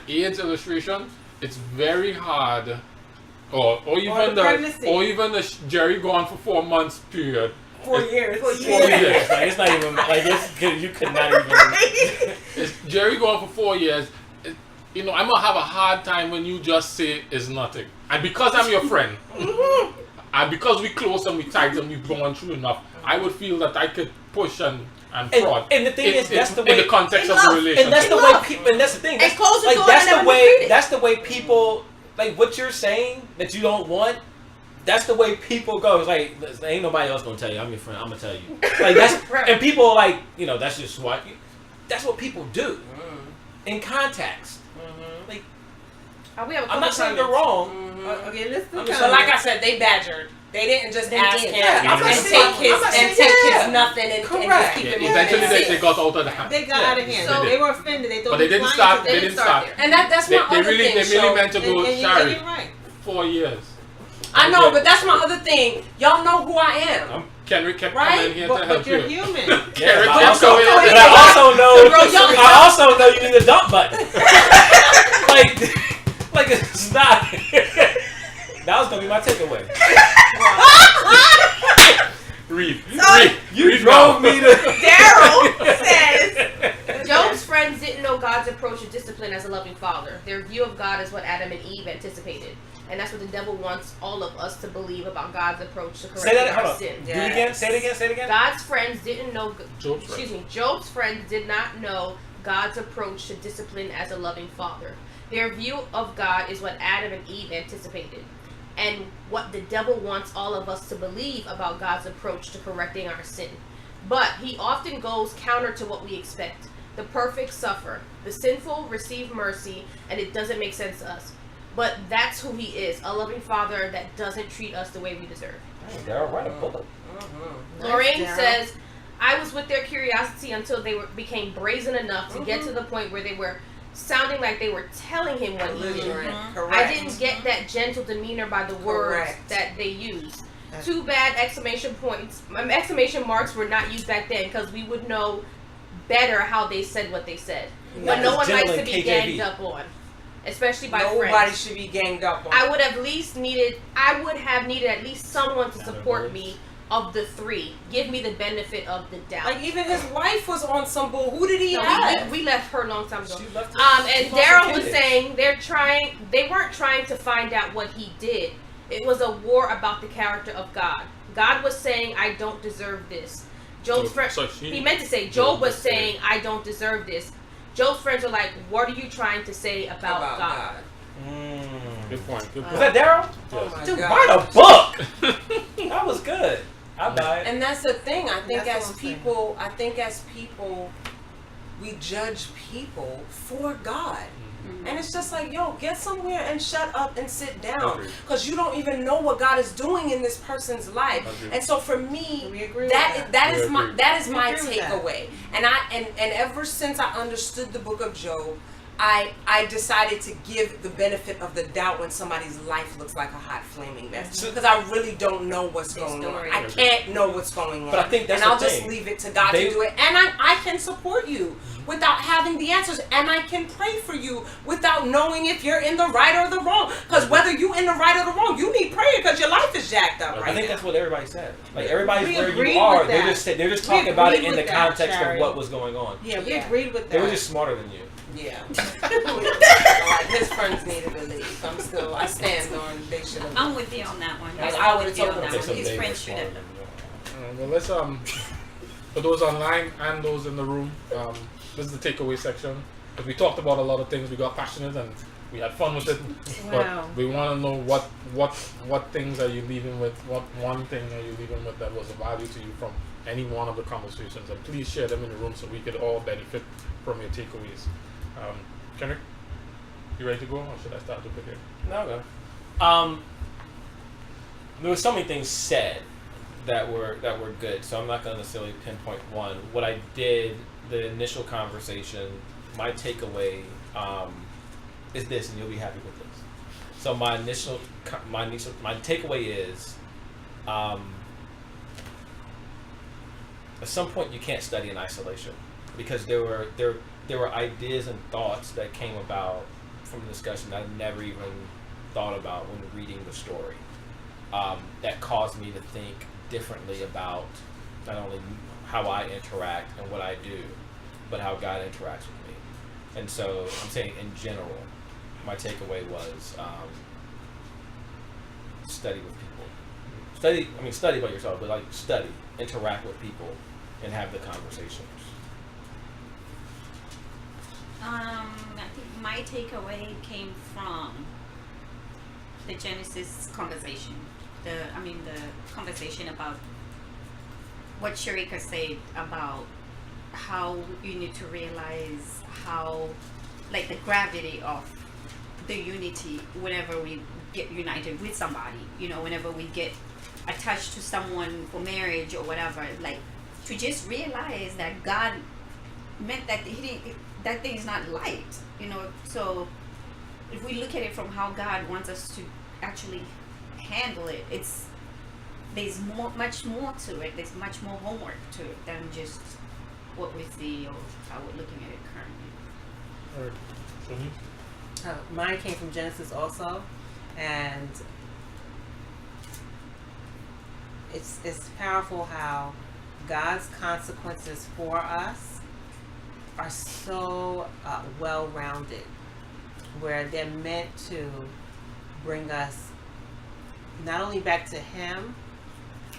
AIDS illustration, it's very hard. Or even the pregnancy. Jerry gone for 4 months period. 4 years. 4 years. Like, it's not even like you could not even. It's Jerry going for 4 years. I'm gonna have a hard time when you just say it's nothing. And because I'm your friend, and because we close and we tight and we've gone through enough, I would feel that I could push and prod. And the thing is, that's the way in the context of the relationship. And that's the way people. And that's the thing. That's, close the like door that's and the never way. repeat it. That's the way people like what you're saying that you don't want. That's the way people go. It's like ain't nobody else gonna tell you. I'm your friend. I'm gonna tell you. Like that's and people are like that's just what. That's what people do in context. Like We have a I'm not saying you're comments. wrong. okay, listen. So like I said, they badgered. They didn't just ask did. him Yeah, I'm and not take saying- I'm not saying- his nothing and just Correct. keep Yeah, it moving. eventually they got out of the hand. They got Yeah. out of hand. So- They were offended. They thought But they we didn't flying start. to They them. didn't start. And that's my They other really thing. meant to go. And Shari, you're right. 4 years. I know, but that's my other thing. Y'all know who I am. Kendrick kept Right? coming here to But help you're you. human. Yeah, Kendrick but I kept also, coming here to and help I also know. Bro, y'all- I also know you need a dump button. like it's not. That was gonna be my takeaway. Read. You Read drove now. me to. Daryl says. Job's friends didn't know God's approach to discipline as a loving father. Their view of God is what Adam and Eve anticipated. And that's what the devil wants all of us to believe about God's approach to Say correcting that. Hold our on. sin. Do it again. Say it again. Say it again. God's friends didn't know. Job's friends. Job's friends did not know God's approach to discipline as a loving father. Their view of God is what Adam and Eve anticipated, and what the devil wants all of us to believe about God's approach to correcting our sin. But he often goes counter to what we expect. The perfect suffer, the sinful receive mercy, and it doesn't make sense to us. But that's who he is, a loving father that doesn't treat us the way we deserve. Daryl, write a book. Lorraine Daryl. says, I was with their curiosity until they became brazen enough to get to the point where they were sounding like they were telling him what he did. Correct. I didn't get that gentle demeanor by the words Correct. that they used. Too bad exclamation marks were not used back then, because we would know better how they said what they said. But no one likes to be ganged up on, especially by Nobody friends. should be ganged up on. I would have needed at least someone to support me of the three. Give me the benefit of the doubt. Like even his wife was on some bull. Who did he No, have? we left her a long time ago. She left And she lost her Daryl was kids. saying they weren't trying to find out what he did. It was a war about the character of God. God was saying, I don't deserve this. Job's friend, he meant to say, Job was saying, I don't deserve this. Job's friends are like, what are you trying to say about God? Good point. Good Was point. that Daryl? Oh my Dude, God. write a book. That was good. I buy it. And that's the thing. I think That's as what I'm saying. people, we judge people for God. And it's just like, yo, get somewhere and shut up and sit down. Agreed. Because you don't even know what God is doing in this person's life. Agreed. And so for me, We agree with that that. We agree. that is We my agree with that. takeaway. And ever since I understood the book of Job, I decided to give the benefit of the doubt when somebody's life looks like a hot flaming mess, because I really don't know what's going on. I can't know what's going on. But I think that's and I'll the just thing. leave it to God They- to do it. And I can support you without having the answers, and I can pray for you without knowing if you're in the right or the wrong. Because whether you in the right or the wrong, you need prayer because your life is jacked up right I think now. that's what everybody said. Like everybody's We where agreed you are. with They're that. just We talking about it agreed in the with that, context Shari. of what was going on. Yeah, we Yeah. agreed with that. They were just smarter than you. Yeah. Like his friends needed to leave. I stand on they should have. I'm with you on that one. I would've told them that to. one. His friends should have. Well, let's for those online and those in the room, this is the takeaway section. Because we talked about a lot of things, we got passionate and we had fun with it. Wow. But we want to know what things are you leaving with? What one thing are you leaving with that was of value to you from any one of the conversations? And please share them in the room so we could all benefit from your takeaways. Kendrick, you ready to go, or should I start to pick it? No, go. There were so many things said that were good, so I'm not going to necessarily pinpoint one. What I did, the initial conversation, my takeaway is this, and you'll be happy with this. So my takeaway is at some point you can't study in isolation, because there were ideas and thoughts that came about from the discussion that I never even thought about when reading the story, that caused me to think differently about not only how I interact and what I do, but how God interacts with me. And so I'm saying in general, my takeaway was study with people. Study by yourself, but like study, interact with people, and have the conversations. I think my takeaway came from the Genesis conversation. The conversation about what Sharika said about how you need to realize how, like, the gravity of the unity whenever we get united with somebody. Whenever we get attached to someone for marriage or whatever, like, to just realize that God meant that that thing is not light. So if we look at it from how God wants us to actually handle it, there's much more to it. There's much more homework to it than just what we see or how we're looking at it currently. Mine came from Genesis also, and it's powerful how God's consequences for us are so well-rounded, where they're meant to bring us not only back to Him,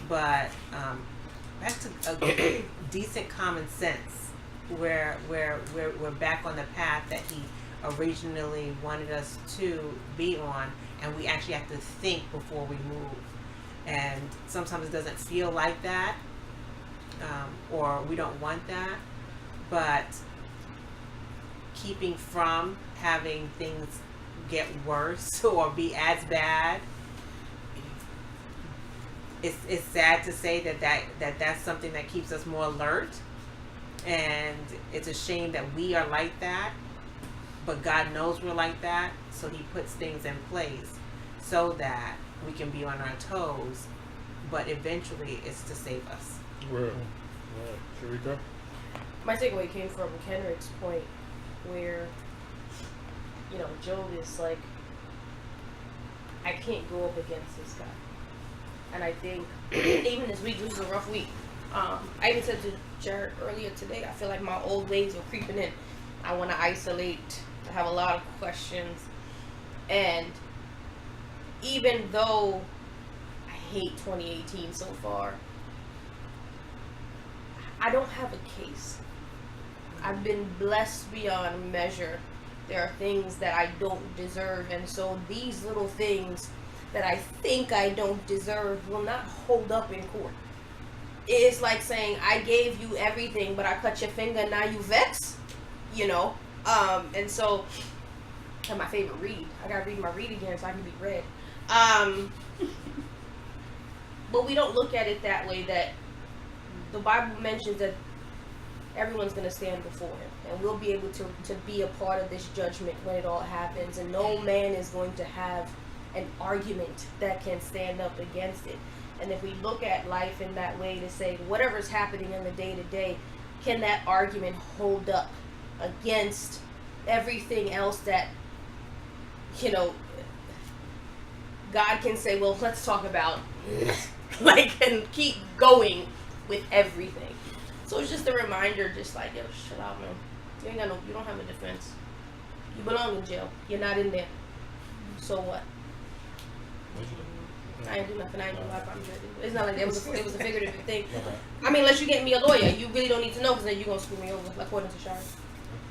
but back to a decent common sense, where we're back on the path that He originally wanted us to be on, and we actually have to think before we move. And sometimes it doesn't feel like that, or we don't want that, but keeping from having things get worse or be as bad, it's sad to say that's something that keeps us more alert, and it's a shame that we are like that, but God knows we're like that, so He puts things in place so that we can be on our toes, but eventually it's to save us. Right. Sharika? My takeaway came from Kenrick's point where, Job is like, I can't go up against this guy. And I think even this week, this is a rough week. I even said to Jared earlier today, I feel like my old ways are creeping in. I want to isolate. I have a lot of questions. And even though I hate 2018 so far, I don't have a case. I've been blessed beyond measure. There are things that I don't deserve, and so these little things that I think I don't deserve will not hold up in court. It's like saying, I gave you everything, but I cut your finger, now you vex, and so, and my favorite read, I gotta read my read again so I can be read. But we don't look at it that way, that the Bible mentions that everyone's going to stand before Him, and we'll be able to be a part of this judgment when it all happens, and no man is going to have an argument that can stand up against it. And if we look at life in that way, to say whatever's happening in the day-to-day, can that argument hold up against everything else that, God can say, well, let's talk about, and keep going with everything. So it's just a reminder, just like, yo, shut up, man. You don't have a defense. You belong in jail. You're not in there. So what? I ain't do nothing. I ain't do nothing. It's not like it was a figurative thing. I mean, unless you get me a lawyer, you really don't need to know, because then you're gonna screw me over, according to Shari.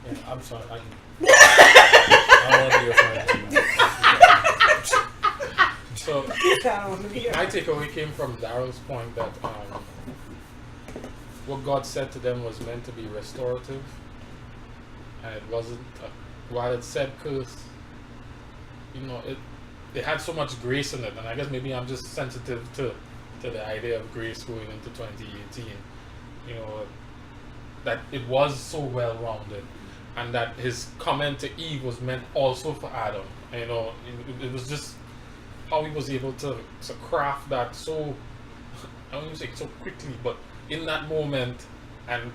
Yeah, I'm sorry. I don't want to be your friend. So my takeaway came from Daryl's point that what God said to them was meant to be restorative, and it wasn't. While it said curse, it had so much grace in it, and I guess maybe I'm just sensitive to the idea of grace going into 2018. That it was so well rounded, and that His comment to Eve was meant also for Adam. It was just how He was able to craft that so I don't even say so quickly, but in that moment, and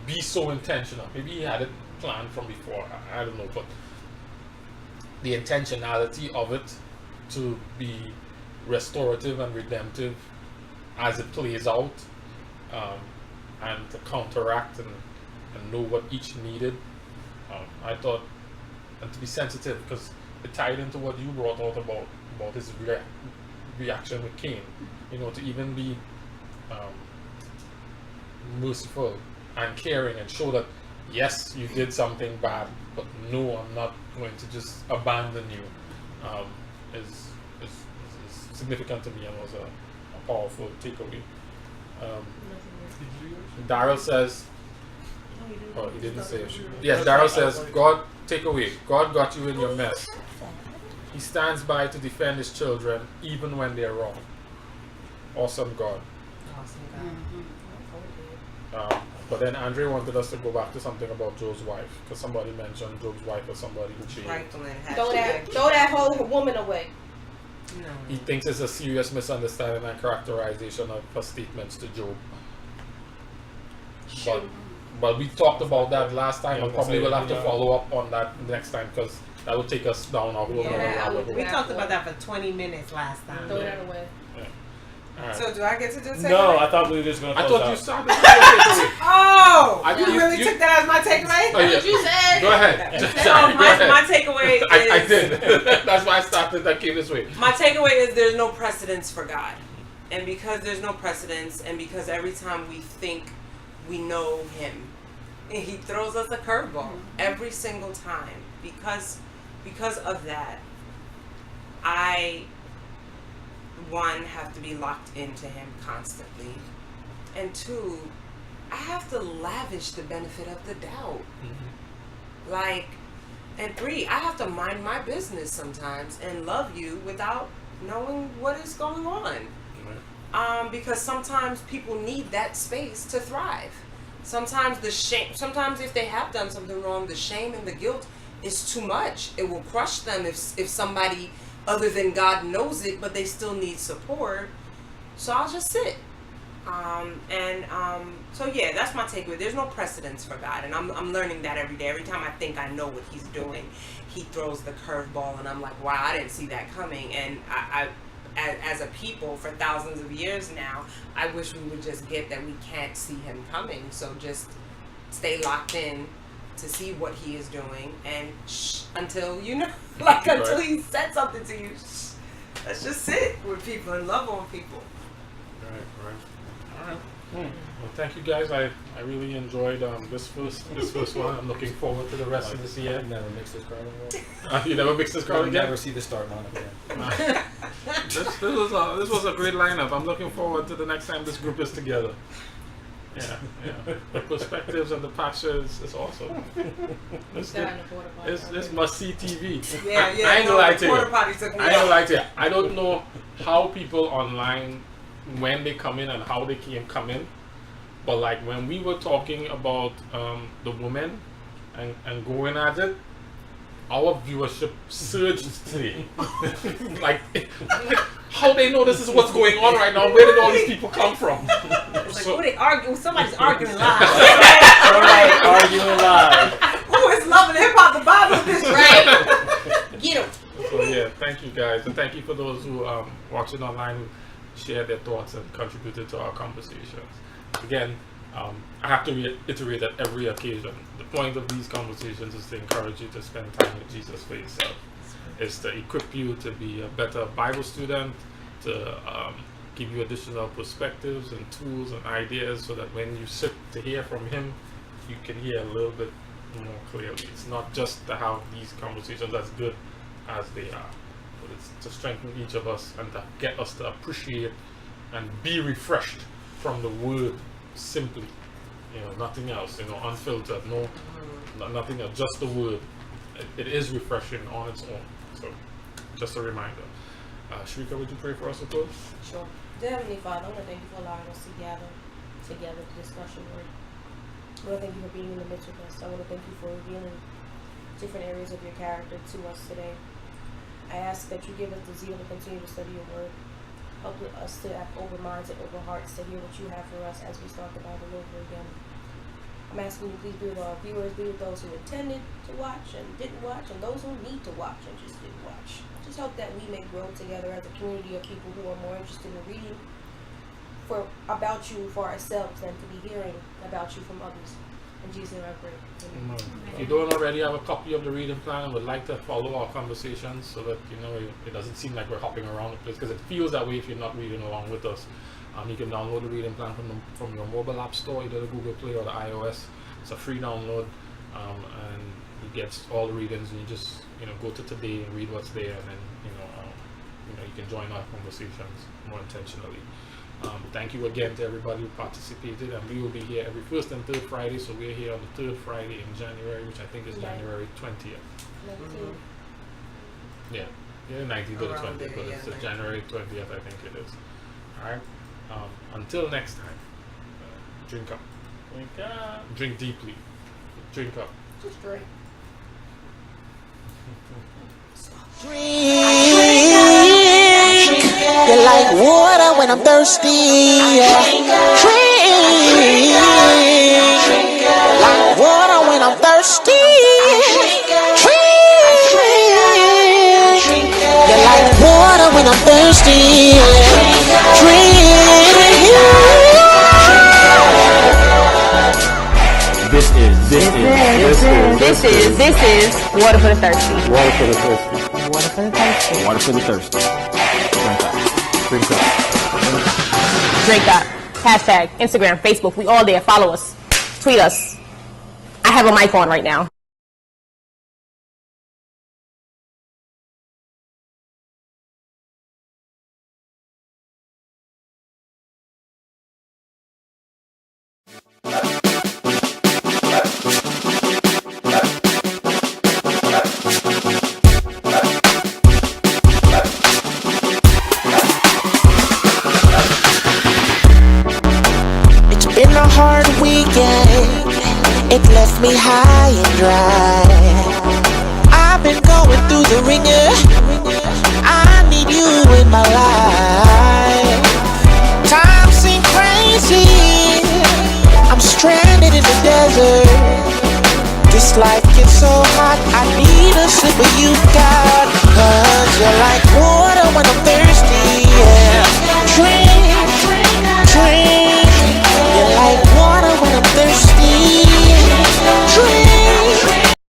be so intentional. Maybe he had it planned from before. I don't know, but the intentionality of it to be restorative and redemptive as it plays out, and to counteract and know what each needed. I thought, and to be sensitive, because it tied into what you brought out about his reaction with Cain. You know, to even be merciful and caring and show that yes, you did something bad, but no, I'm not going to just abandon you. Is significant to me and was a powerful takeaway. Daryl says, oh, he didn't say it. Yes, Daryl says, God, take away. God got you in your mess. He stands by to defend his children even when they're wrong. Awesome God. But then Andre wanted us to go back to something about Job's wife, because somebody mentioned Job's wife as somebody who changed. Throw that whole woman away. No. He thinks it's a serious misunderstanding and characterization of her statements to Job. But we talked about that last time, and probably we'll have to follow up on that next time, because that will take us down a whole rabbit hole. We talked about that for 20 minutes last time. Throw that away. Right. So do I get to do takeaway? No, I thought we were just going to I close thought out. you started with your takeaway. Oh! You really took that as my takeaway? Oh, yeah. What you said? Go ahead. So my takeaway is... I did. That's why I started. That came this way. My takeaway is there's no precedence for God. And because there's no precedence, and because every time we think we know him, he throws us a curveball every single time. Because of that, I, one, have to be locked into him constantly. And two, I have to lavish the benefit of the doubt. Like, and three, I have to mind my business sometimes and love you without knowing what is going on. Because sometimes people need that space to thrive. Sometimes the shame, sometimes if they have done something wrong, the shame and the guilt is too much. It will crush them if somebody other than God knows it, but they still need support. So I'll just sit. So yeah, that's my takeaway. There's no precedence for God, and I'm learning that every day. Every time I think I know what he's doing, he throws the curveball, and I'm like, wow, I didn't see that coming. And I as a people for thousands of years now, I wish we would just get that we can't see him coming. So just stay locked in to see what he is doing, and until you know, like until he said something to you, let's just sit with people and love on people. Right. Well, thank you guys. I really enjoyed this first one. I'm looking forward to the rest of this year. I've never mixed this crowd again. You never mixed this crowd I'll again? never see the start line again. This was a great lineup. I'm looking forward to the next time this group is together. Yeah. The perspectives and the passions is awesome. It's must-see TV. Yeah. I ain't gonna lie to you. Porta potty took me I ain't gonna out. lie to you. I don't know how people online, when they come in and how they come in, but like when we were talking about the women and going at it, our viewership surged today. like how they know this is what's going on right now? Where did all these people come from? It's like, who they arguing? Somebody's arguing live. Somebody arguing live. Who is loving hip hop? The Bible is this Right. Get him. So yeah, thank you guys, and thank you for those who watching online who shared their thoughts and contributed to our conversations. Again, I have to reiterate at every occasion, the point of these conversations is to encourage you to spend time with Jesus for yourself. It's to equip you to be a better Bible student, to give you additional perspectives and tools and ideas so that when you sit to hear from him, you can hear a little bit more clearly. It's not just to have these conversations as good as they are, but it's to strengthen each of us and to get us to appreciate and be refreshed from the word simply, nothing else, unfiltered, nothing else, just the word. It is refreshing on its own. So just a reminder. Shrika, would you pray for us to close? Sure. Dear Heavenly Father, I want to thank you for allowing us to gather together to discuss your word. I want to thank you for being in the midst of us. I want to thank you for revealing different areas of your character to us today. I ask that you give us the zeal to continue to study your word. help us to have open minds and open hearts to hear what you have for us as we start the Bible over again. I'm asking you please be with our viewers, be with those who intended to watch and didn't watch, and those who need to watch and just didn't watch. Just hope that we may grow together as a community of people who are more interested in reading about you for ourselves than to be hearing about you from others. In Jesus' name I pray. Amen. If you don't already have a copy of the reading plan and would like to follow our conversations so that it doesn't seem like we're hopping around the place, because it feels that way if you're not reading along with us. You can download the reading plan from your mobile app store, either the Google Play or the iOS. It's a free download, and it gets all the readings, and you just go to today and read what's there, and then you can join our conversations more intentionally. Thank you again to everybody who participated, and we will be here every first and third Friday. So we're here on the third Friday in January, which I think is January 20th. Yeah, 19th to the 20th, but it's January 20th, I think it is. All right. Until next time, drink up. Drink up. Drink deeply. Drink up. Just drink. Drink. You're like water when I'm thirsty. Drink. Like water when I'm thirsty. Drink. You're like water when I'm thirsty. Drink. This is water for the thirsty. Water for the thirsty. Water for the thirsty. Water for the thirsty. Drink up. Drink up. Hashtag Instagram, Facebook. We all there. Follow us. Tweet us. I have a mic on right now. Been a hard weekend, it left me high and dry. I've been going through the ringer, I need you in my life. Time seems crazy, I'm stranded in the desert. This life gets so hot, I need a sip of you, God.